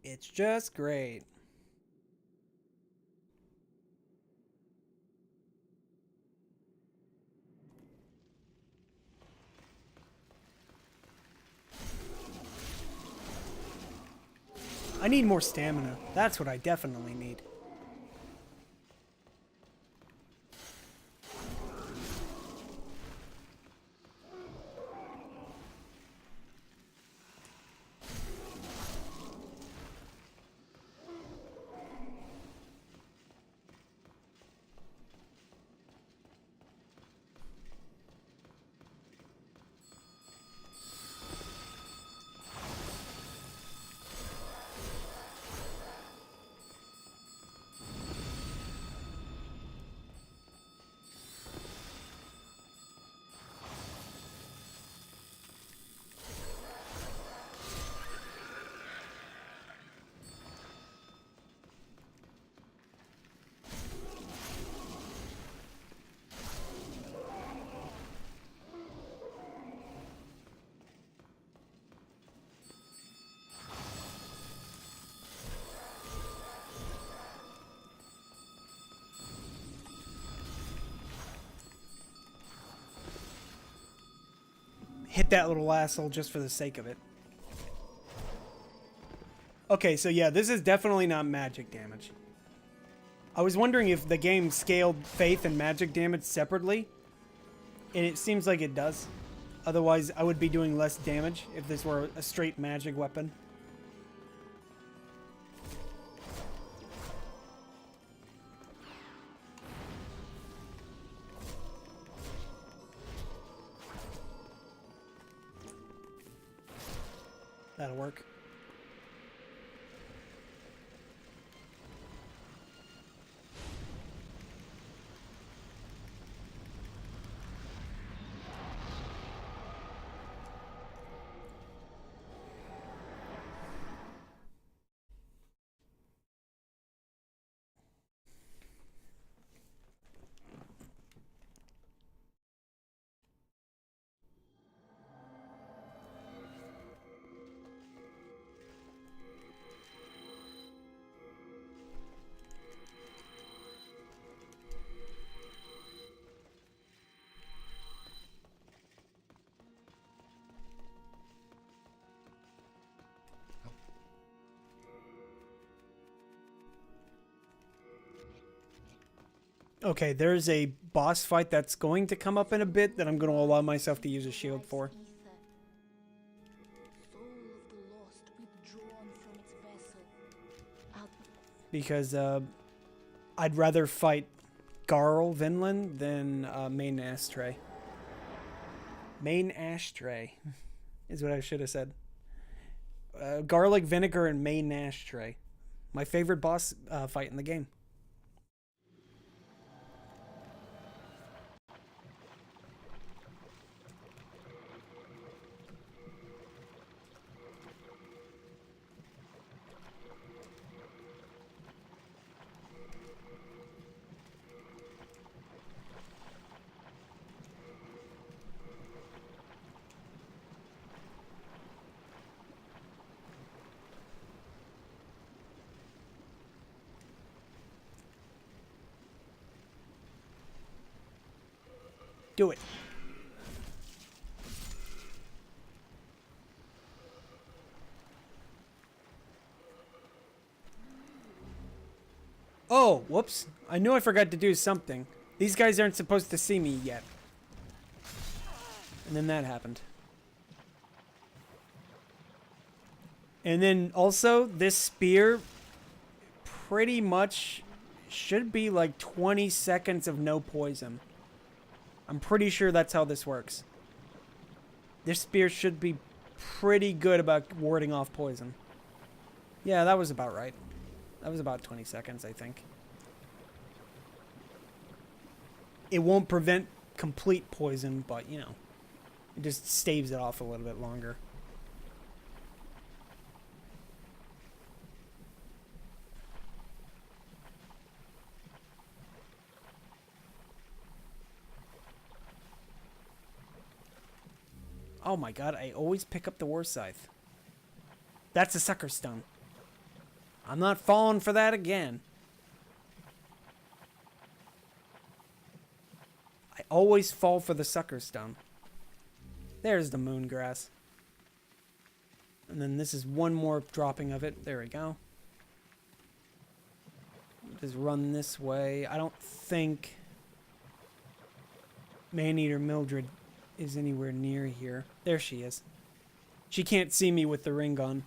It's just great. I need more stamina. That's what I definitely need. Hit that little asshole just for the sake of it. Okay, so yeah, this is definitely not magic damage. I was wondering if the game scaled faith and magic damage separately, and it seems like it does. Otherwise, I would be doing less damage if this were a straight magic weapon. That'll work. Okay, there's a boss fight that's going to come up in a bit that I'm going to allow myself to use a shield for. Soul of the lost withdrawn from its vessel. Because I'd rather fight Garl Vinland than Main Ashtray. Main Ashtray is what I should have said. Garlic Vinegar and Main Ashtray. My favorite boss fight in the game. Do it. Oh, whoops. I knew I forgot to do something. These guys aren't supposed to see me yet. And then that happened. And then also, this spear pretty much should be like 20 seconds of no poison. I'm pretty sure that's how this works. This spear should be pretty good about warding off poison. Yeah, that was about right. That was about 20 seconds, I think. It won't prevent complete poison, but, you know, it just staves it off a little bit longer. Oh my god, I always pick up the War Scythe. That's a sucker stone. I'm not falling for that again. I always fall for the sucker stone. There's the moon grass. And then this is one more dropping of it. There we go. Just run this way. I don't think Maneater Mildred is anywhere near here. There she is. She can't see me with the ring on.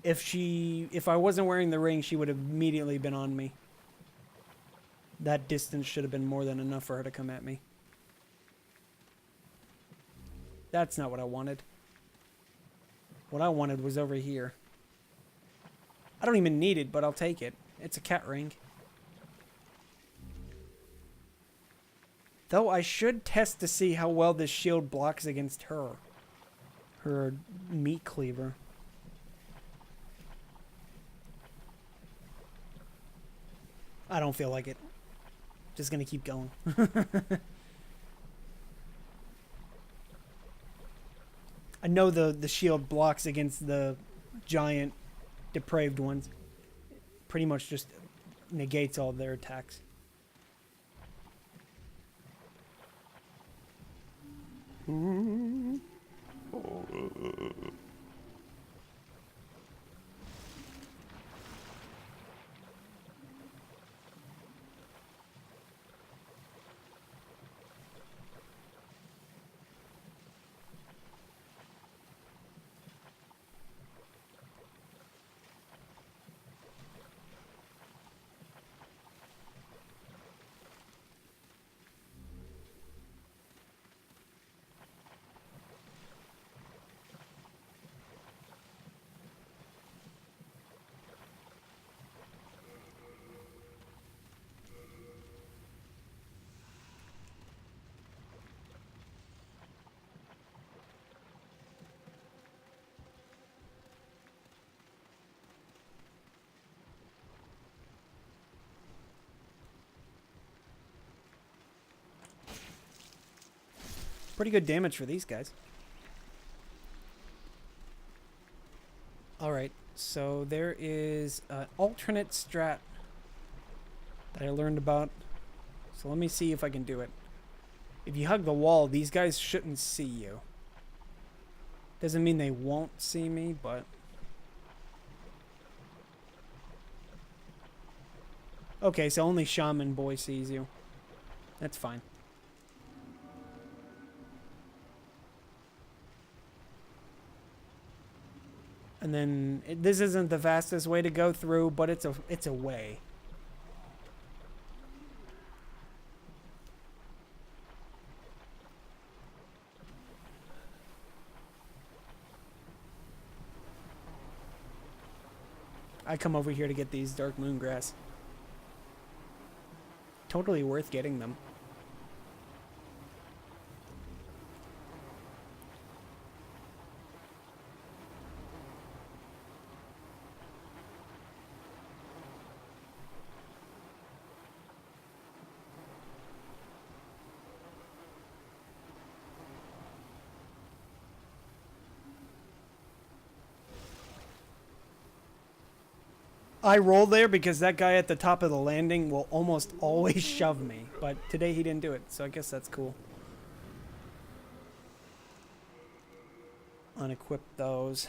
If I wasn't wearing the ring, she would have immediately been on me. That distance should have been more than enough for her to come at me. That's not what I wanted. What I wanted was over here. I don't even need it, but I'll take it. It's a cat ring. Though I should test to see how well this shield blocks against her. Her meat cleaver. I don't feel like it. Just gonna keep going. I know the shield blocks against the giant depraved ones. Pretty much just negates all their attacks. Pretty good damage for these guys. Alright, so there is an alternate strat that I learned about. So let me see if I can do it. If you hug the wall, these guys shouldn't see you. Doesn't mean they won't see me, but... Okay, so only Shaman Boy sees you. That's fine. And then this isn't the fastest way to go through, but it's a way. I come over here to get these dark moon grass. Totally worth getting them. I roll there because that guy at the top of the landing will almost always shove me. But today he didn't do it, so I guess that's cool. Unequip those.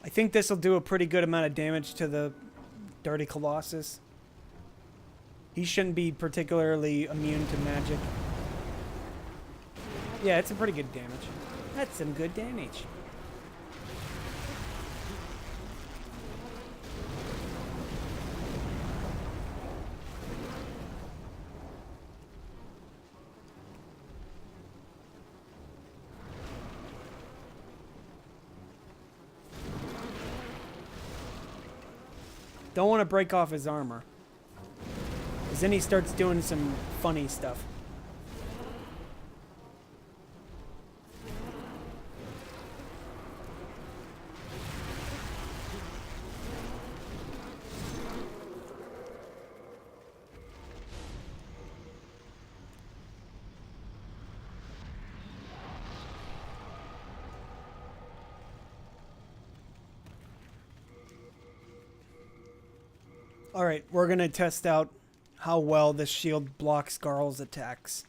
I think this will do a pretty good amount of damage to the Dirty Colossus. He shouldn't be particularly immune to magic. Yeah, it's a pretty good damage. That's some good damage. Don't want to break off his armor. Because then he starts doing some funny stuff. Alright, we're going to test out how well this shield blocks Garl's attacks.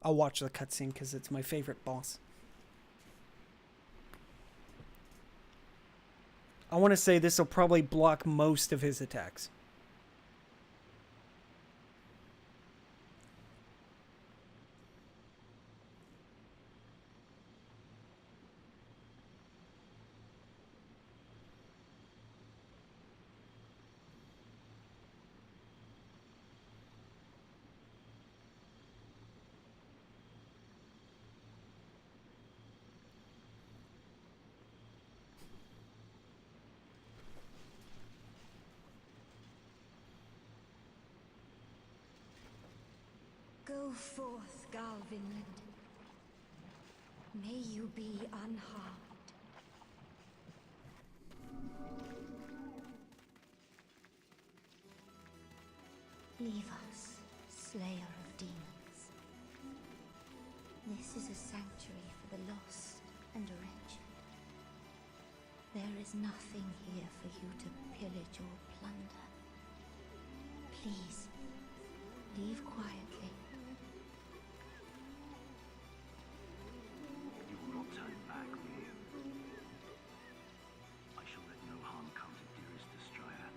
I'll watch the cutscene because it's my favorite boss. I want to say this will probably block most of his attacks. Go forth, Galvinland. May you be unharmed. Leave us, Slayer of Demons. This is a sanctuary for the lost and wretched. There is nothing here for you to pillage or plunder. Please, leave quietly. You will not turn back, will you? I shall let no harm come to dearest Istarelle.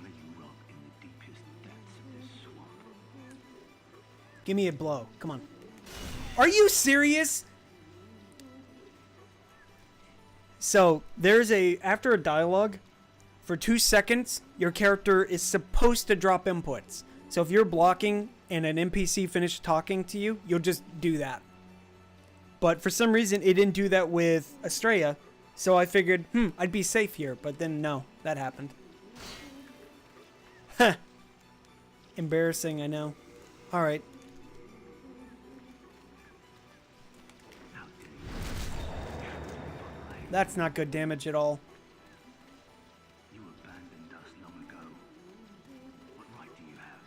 May you rot in the deepest depths of this swamp. Give me a blow. Come on. Are you serious? So, there's after a dialogue, for 2 seconds, your character is supposed to drop inputs. So if you're blocking and an NPC finished talking to you, you'll just do that. But for some reason, it didn't do that with Istarelle. So I figured, I'd be safe here. But then, no, that happened. Huh. Embarrassing, I know. Alright. That's not good damage at all. You abandoned us long ago. What right do you have?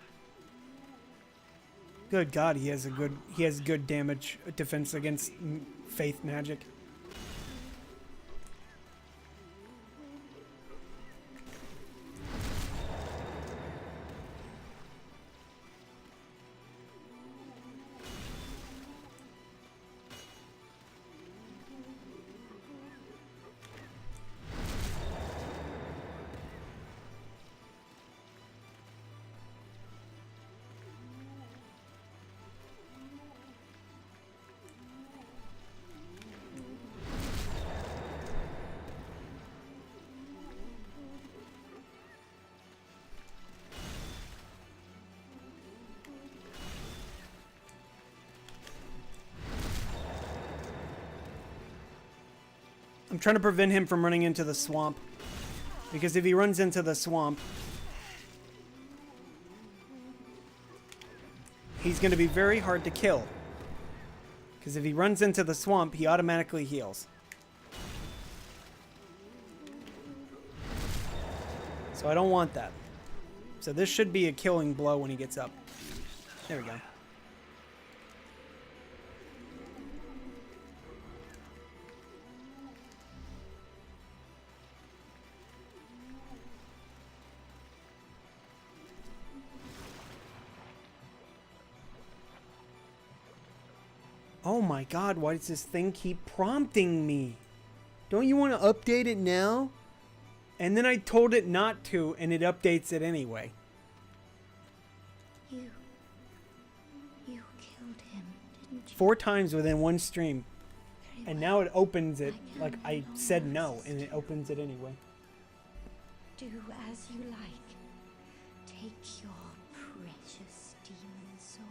Good God, he has good damage defense against faith magic. I'm trying to prevent him from running into the swamp. Because if he runs into the swamp, he's going to be very hard to kill. Because if he runs into the swamp, he automatically heals. So I don't want that. So this should be a killing blow when he gets up. There we go. Oh my God, why does this thing keep prompting me? Don't you want to update it now? And then I told it not to, and it updates it anyway. You killed him, didn't you? 4 times within one stream. Very And well. now it opens it, I like can I no said longer no, and it stay. opens it anyway. Do as you like. Take your precious demon soul.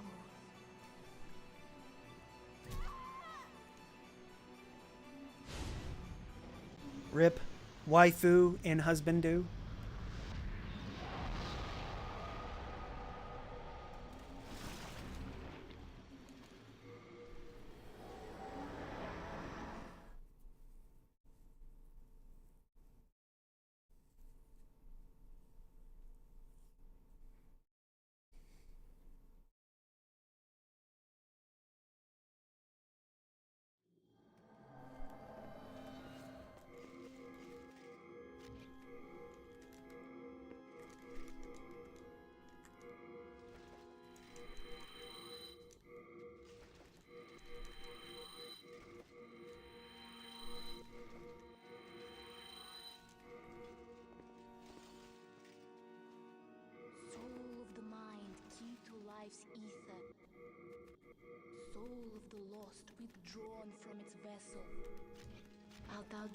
Rip, waifu, and husbandu. Soul of the mind, key to life's ether. Soul of the lost, withdrawn from its vessel. Art thou...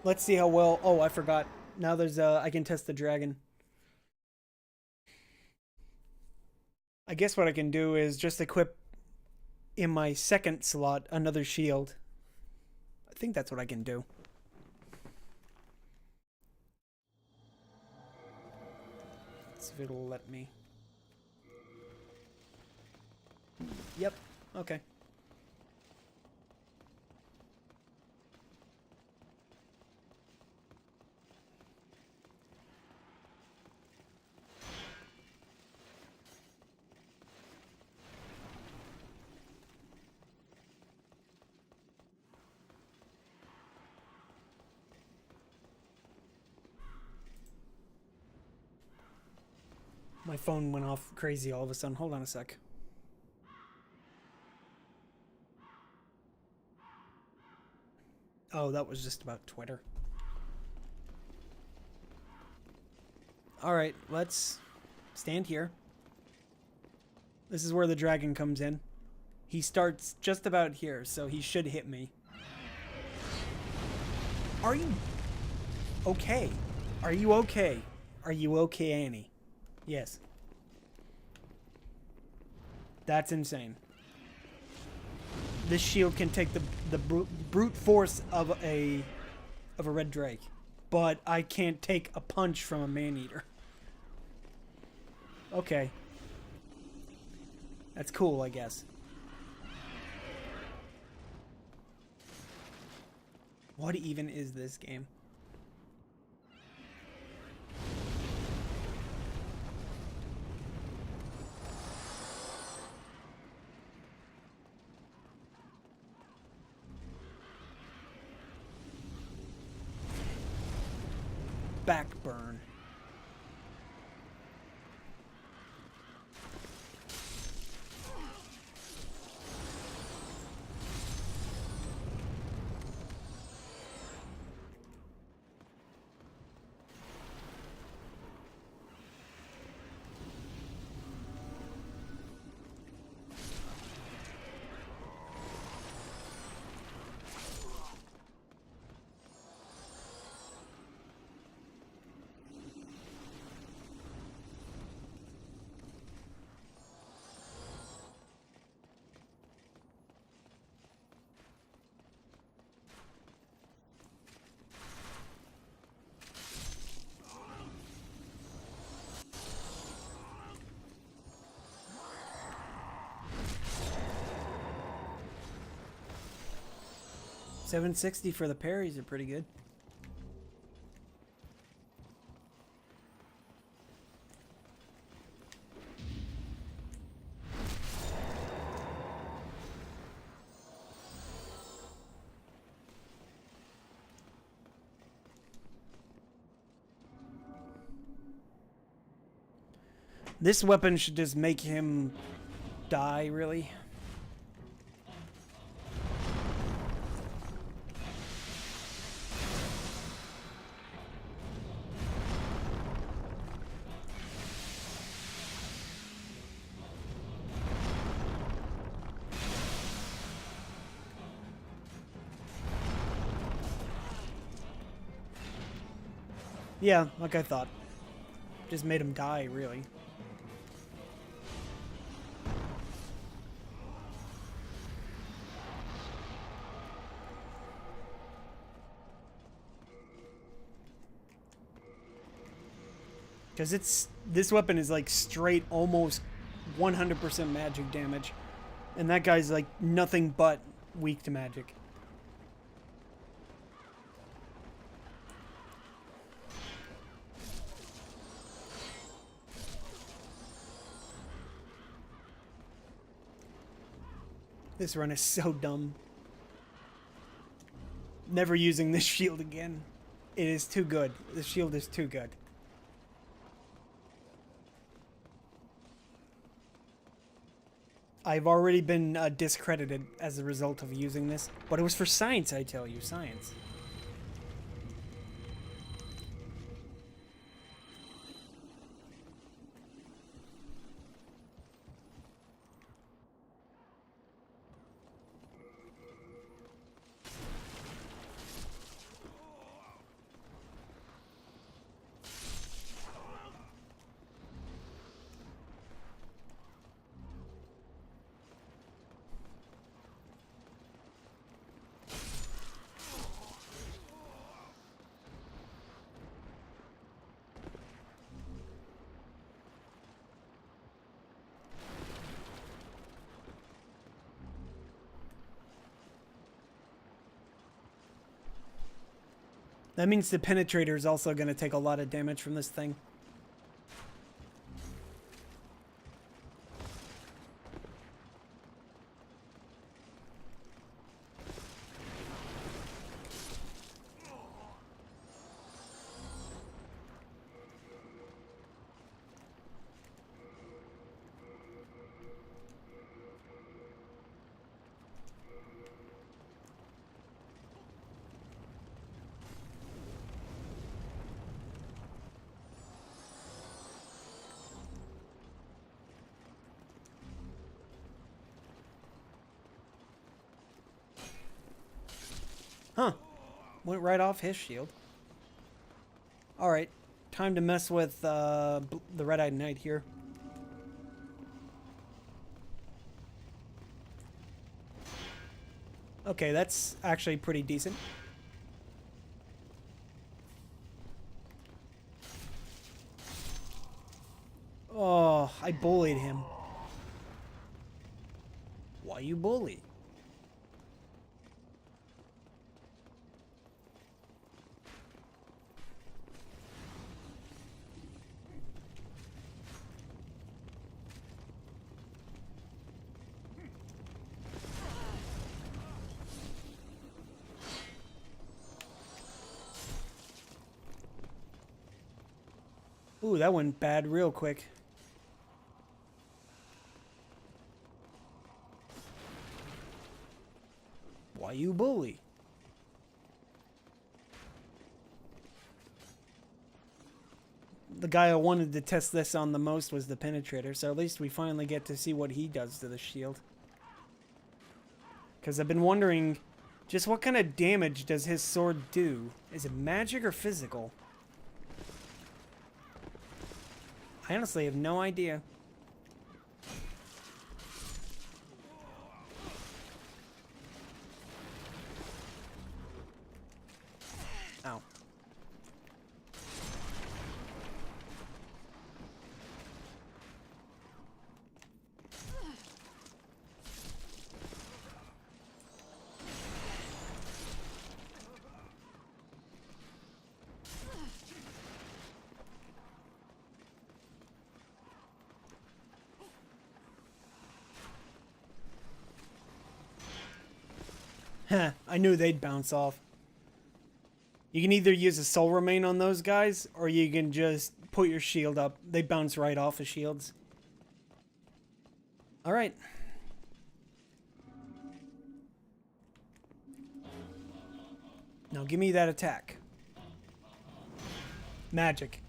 Let's see how well... Oh, I forgot. Now there's I can test the dragon. I guess what I can do is just equip in my second slot another shield. I think that's what I can do. Let's see if it'll let me. Yep. Okay. My phone went off crazy all of a sudden. Hold on a sec. Oh, that was just about Twitter. Alright, let's stand here. This is where the dragon comes in. He starts just about here, so he should hit me. Are you okay? Are you okay? Are you okay, Annie? Yes. That's insane. This shield can take the brute force of a red drake, but I can't take a punch from a man-eater. Okay. That's cool, I guess. What even is this game? Backburn. $760 for the parries are pretty good. This weapon should just make him die, really. Yeah, like I thought. Just made him die, really. Because this weapon is like straight, almost 100% magic damage. And that guy's like nothing but weak to magic. This run is so dumb. Never using this shield again. It is too good. The shield is too good. I've already been discredited as a result of using this, but it was for science, I tell you, science. That means the penetrator is also going to take a lot of damage from this thing. Huh. Went right off his shield. Alright. Time to mess with the Red-Eyed Knight here. Okay, that's actually pretty decent. Oh, I bullied him. Why you bully? Ooh, that went bad real quick. Why you bully? The guy I wanted to test this on the most was the penetrator, so at least we finally get to see what he does to the shield. Because I've been wondering, just what kind of damage does his sword do? Is it magic or physical? I honestly have no idea. Ow. I knew they'd bounce off. You can either use a soul remain on those guys, or you can just put your shield up. They bounce right off of shields. Alright. Now give me that attack. Magic.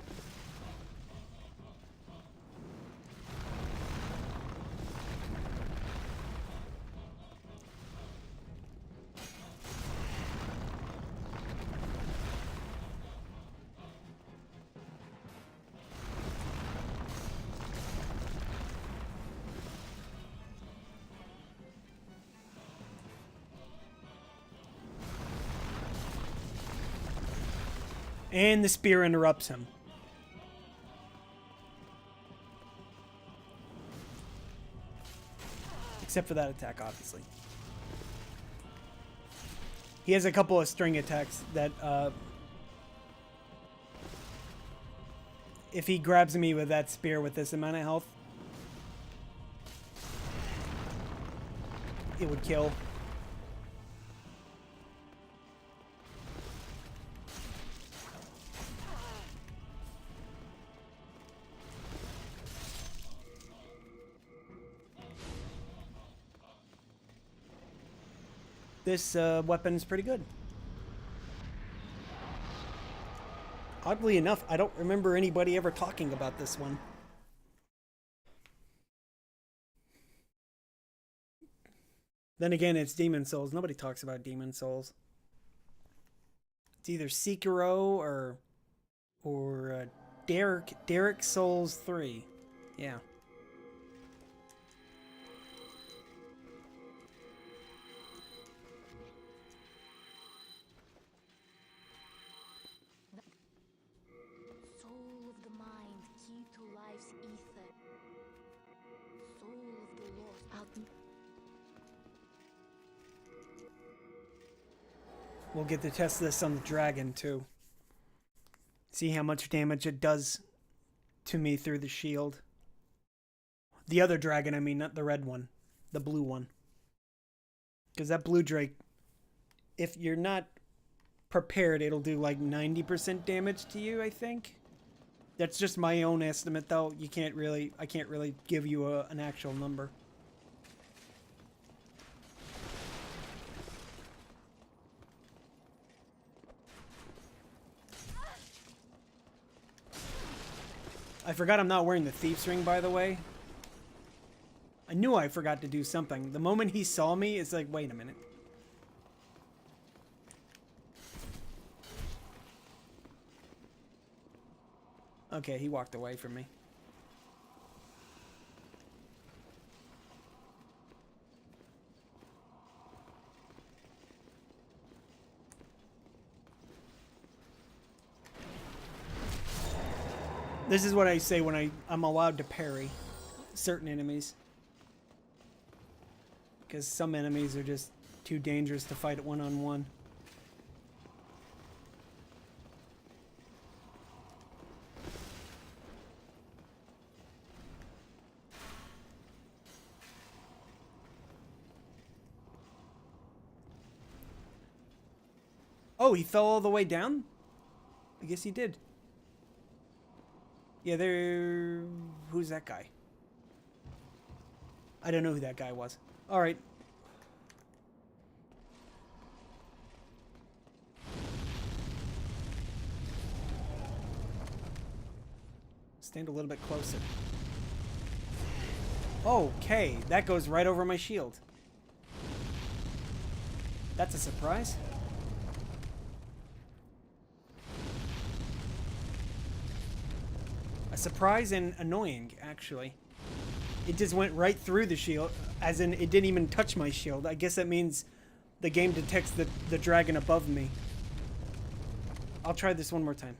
And the spear interrupts him. Except for that attack, obviously. He has a couple of string attacks that, if he grabs me with that spear with this amount of health, it would kill. This weapon is pretty good. Oddly enough, I don't remember anybody ever talking about this one. Then again, it's Demon Souls. Nobody talks about Demon Souls. It's either Sekiro or Derek Souls 3. Yeah. Soul of the mind, key to life's ether. Soul of the lost. We'll get to test this on the dragon too. See how much damage it does to me through the shield. The other dragon, I mean, not the red one. The blue one. Because that blue drake, if you're not prepared, it'll do like 90% damage to you, I think. That's just my own estimate, though. I can't really give you an actual number. I forgot I'm not wearing the thief's ring, by the way. I knew I forgot to do something. The moment he saw me, it's like, wait a minute. Okay, he walked away from me. This is what I say when I'm allowed to parry certain enemies. Because some enemies are just too dangerous to fight one-on-one. Oh, he fell all the way down? I guess he did. Yeah, there... Who's that guy? I don't know who that guy was. Alright. Stand a little bit closer. Okay, that goes right over my shield. That's a surprise. A surprise and annoying, actually. It just went right through the shield, as in it didn't even touch my shield. I guess that means the game detects the dragon above me. I'll try this one more time.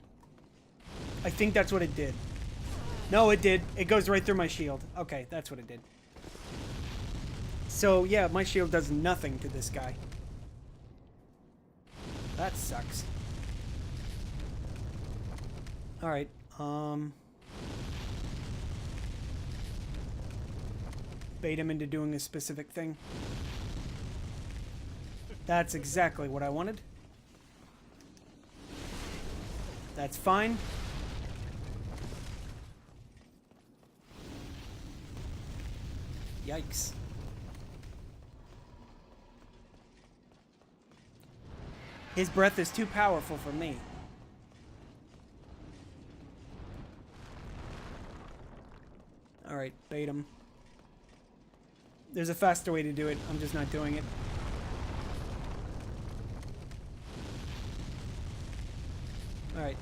I think that's what it did. No, it did. It goes right through my shield. Okay, that's what it did. So, yeah, my shield does nothing to this guy. That sucks. Alright, bait him into doing a specific thing. That's exactly what I wanted. That's fine. Yikes. His breath is too powerful for me. Alright, bait him. There's a faster way to do it. I'm just not doing it. Alright.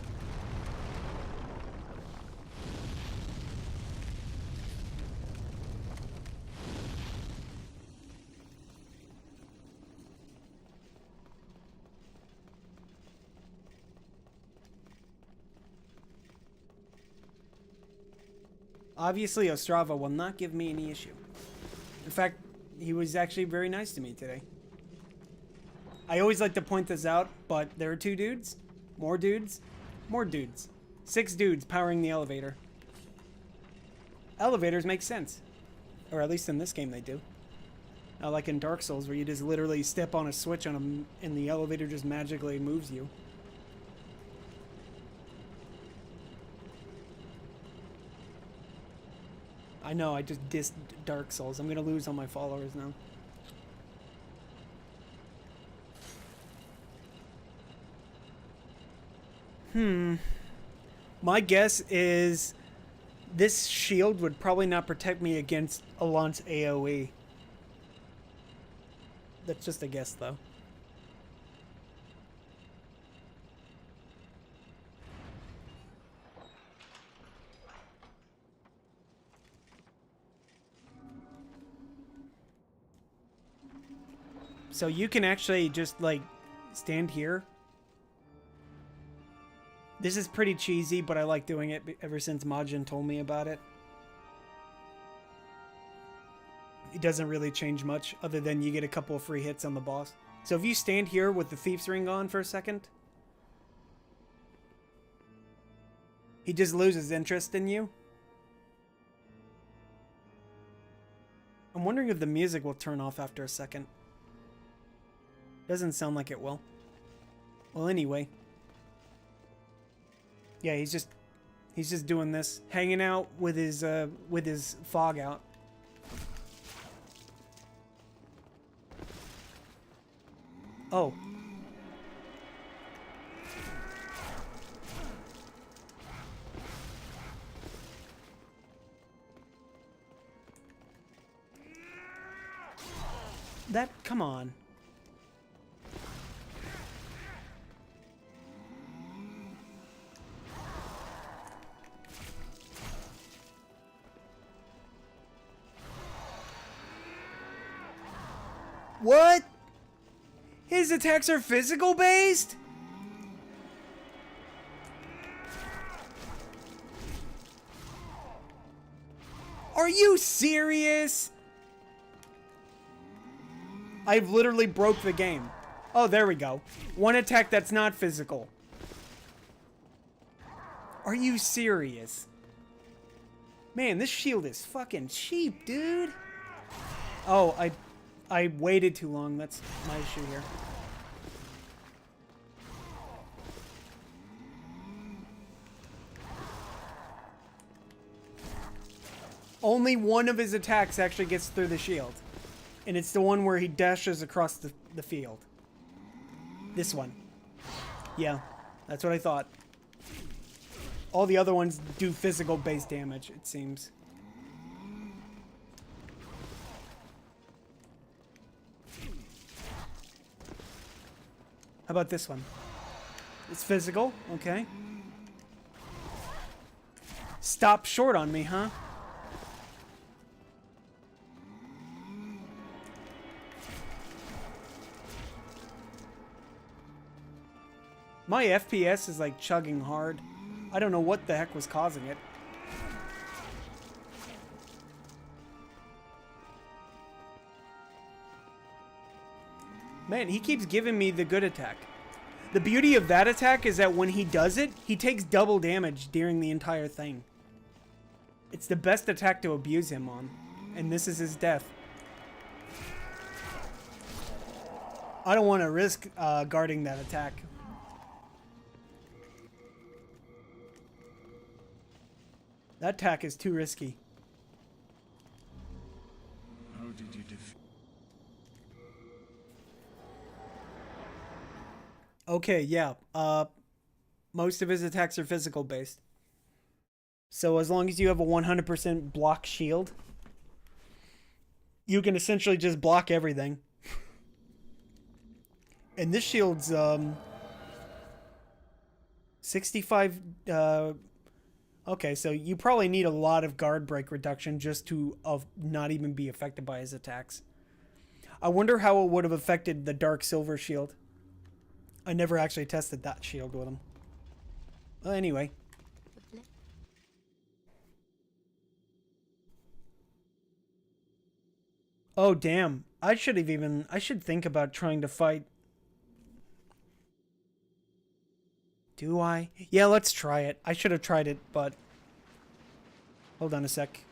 Obviously, Ostrava will not give me any issue. In fact, he was actually very nice to me today. I always like to point this out, but there are 2 dudes, more dudes, more dudes. 6 dudes powering the elevator. Elevators make sense. Or at least in this game they do. Not like in Dark Souls where you just literally step on a switch on them and the elevator just magically moves you. I know, I just dissed Dark Souls. I'm gonna lose all my followers now. My guess is this shield would probably not protect me against Alant's AoE. That's just a guess, though. So you can actually just, like, stand here. This is pretty cheesy, but I like doing it ever since Majin told me about it. It doesn't really change much, other than you get a couple of free hits on the boss. So if you stand here with the Thief's Ring on for a second, he just loses interest in you. I'm wondering if the music will turn off after a second. Doesn't sound like it will. Well, anyway. Yeah, he's just doing this, hanging out with his fog out. Oh. Come on. What? His attacks are physical based? Are you serious? I've literally broke the game. Oh, there we go. One attack that's not physical. Are you serious? Man, this shield is fucking cheap, dude. Oh, I waited too long. That's my issue here. Only one of his attacks actually gets through the shield. And it's the one where he dashes across the field. This one. Yeah, that's what I thought. All the other ones do physical base damage, it seems. How about this one? It's physical, okay. Stop short on me, huh? My FPS is like chugging hard. I don't know what the heck was causing it. Man, he keeps giving me the good attack. The beauty of that attack is that when he does it, he takes double damage during the entire thing. It's the best attack to abuse him on. And this is his death. I don't want to risk guarding that attack. That attack is too risky. How did you defeat? Okay, yeah. Most of his attacks are physical based. So as long as you have a 100% block shield, you can essentially just block everything. And this shield's 65 okay, so you probably need a lot of guard break reduction just to not even be affected by his attacks. I wonder how it would have affected the dark silver shield. I never actually tested that shield with him. Well, anyway. Oh, damn. I should think about trying to fight. Do I? Yeah, let's try it. I should have tried it, but... Hold on a sec.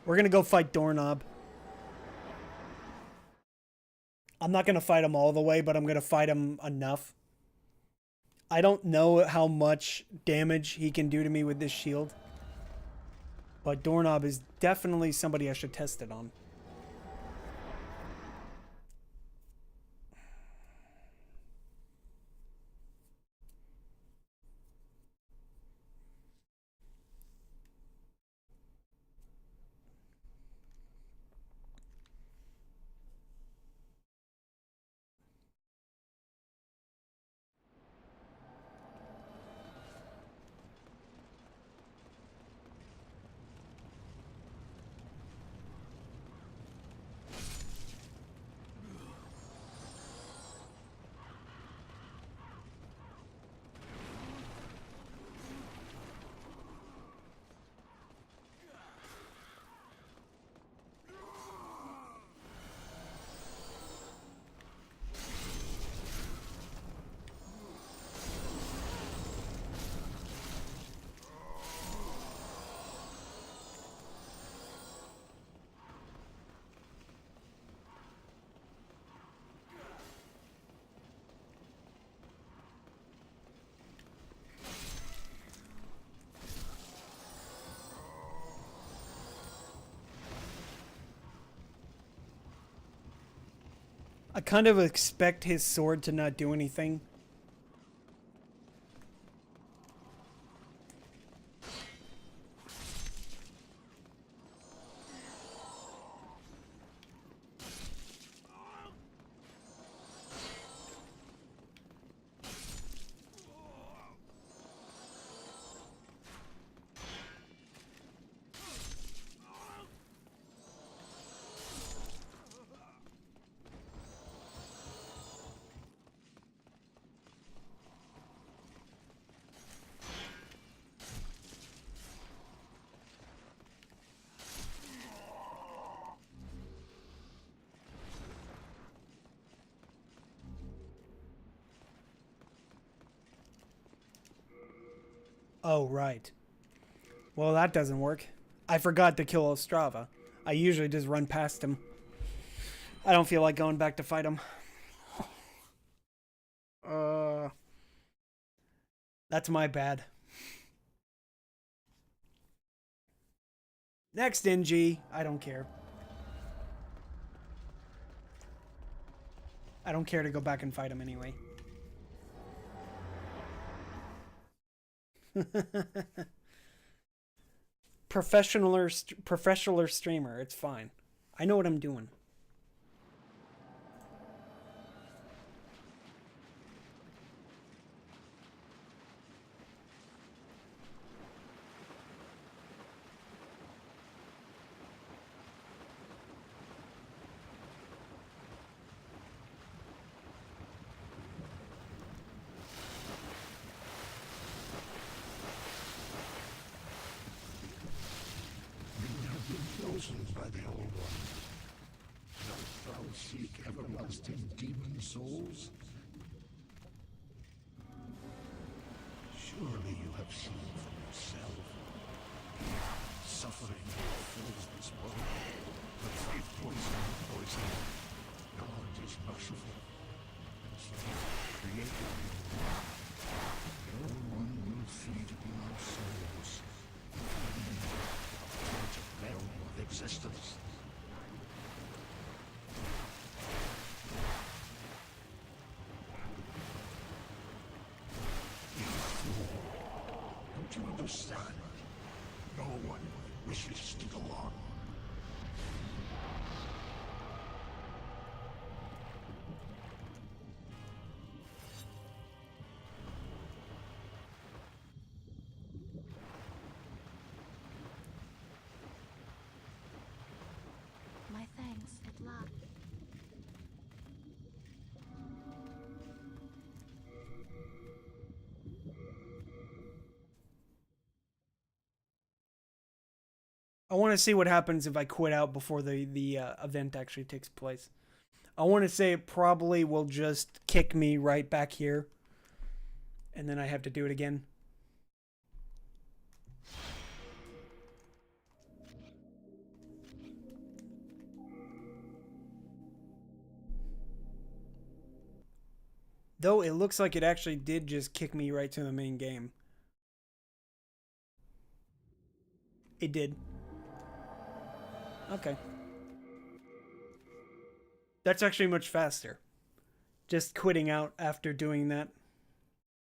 We're gonna go fight Doorknob. I'm not gonna fight him all the way, but I'm gonna fight him enough. I don't know how much damage he can do to me with this shield. But Doorknob is definitely somebody I should test it on. I kind of expect his sword to not do anything. Oh, right. Well, that doesn't work. I forgot to kill Ostrava. I usually just run past him. I don't feel like going back to fight him. That's my bad. Next, NG. I don't care. I don't care to go back and fight him anyway. Professional streamer. It's fine. I know what I'm doing. Chosen by the Old One. Dost thou seek everlasting demon souls? Surely you have seen for yourself. Suffering fills this world, but faith poison. God is merciful. His faith created you. No one will feed upon our souls. Realm of existence. You fool. Don't you understand? No one wishes to go on. My thanks at last. I want to see what happens if I quit out before the event actually takes place. I want to say it probably will just kick me right back here. And then I have to do it again. Though it looks like it actually did just kick me right to the main game. It did. Okay. That's actually much faster. Just quitting out after doing that.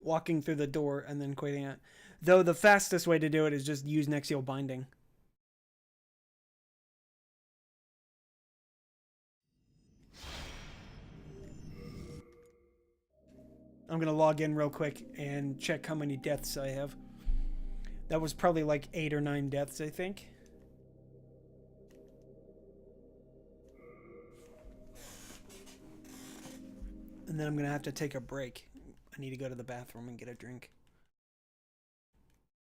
Walking through the door and then quitting out. Though the fastest way to do it is just use Nexial Binding. I'm going to log in real quick and check how many deaths I have. That was probably like 8 or 9 deaths, I think. And then I'm going to have to take a break. I need to go to the bathroom and get a drink.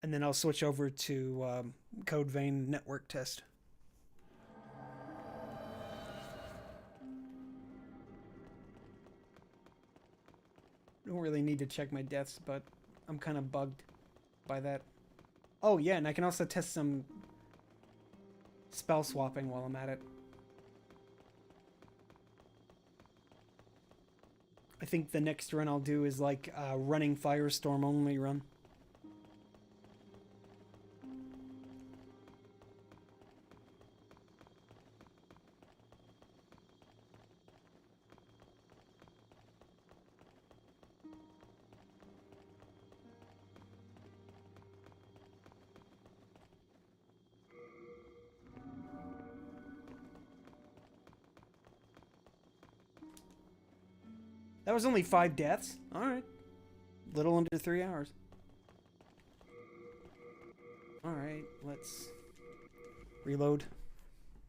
And then I'll switch over to Code Vein network test. Don't really need to check my deaths, but I'm kind of bugged by that. Oh yeah, and I can also test some spell swapping while I'm at it. I think the next run I'll do is like a running firestorm only run. That was only 5 deaths. Alright. Little under 3 hours. Alright, let's reload.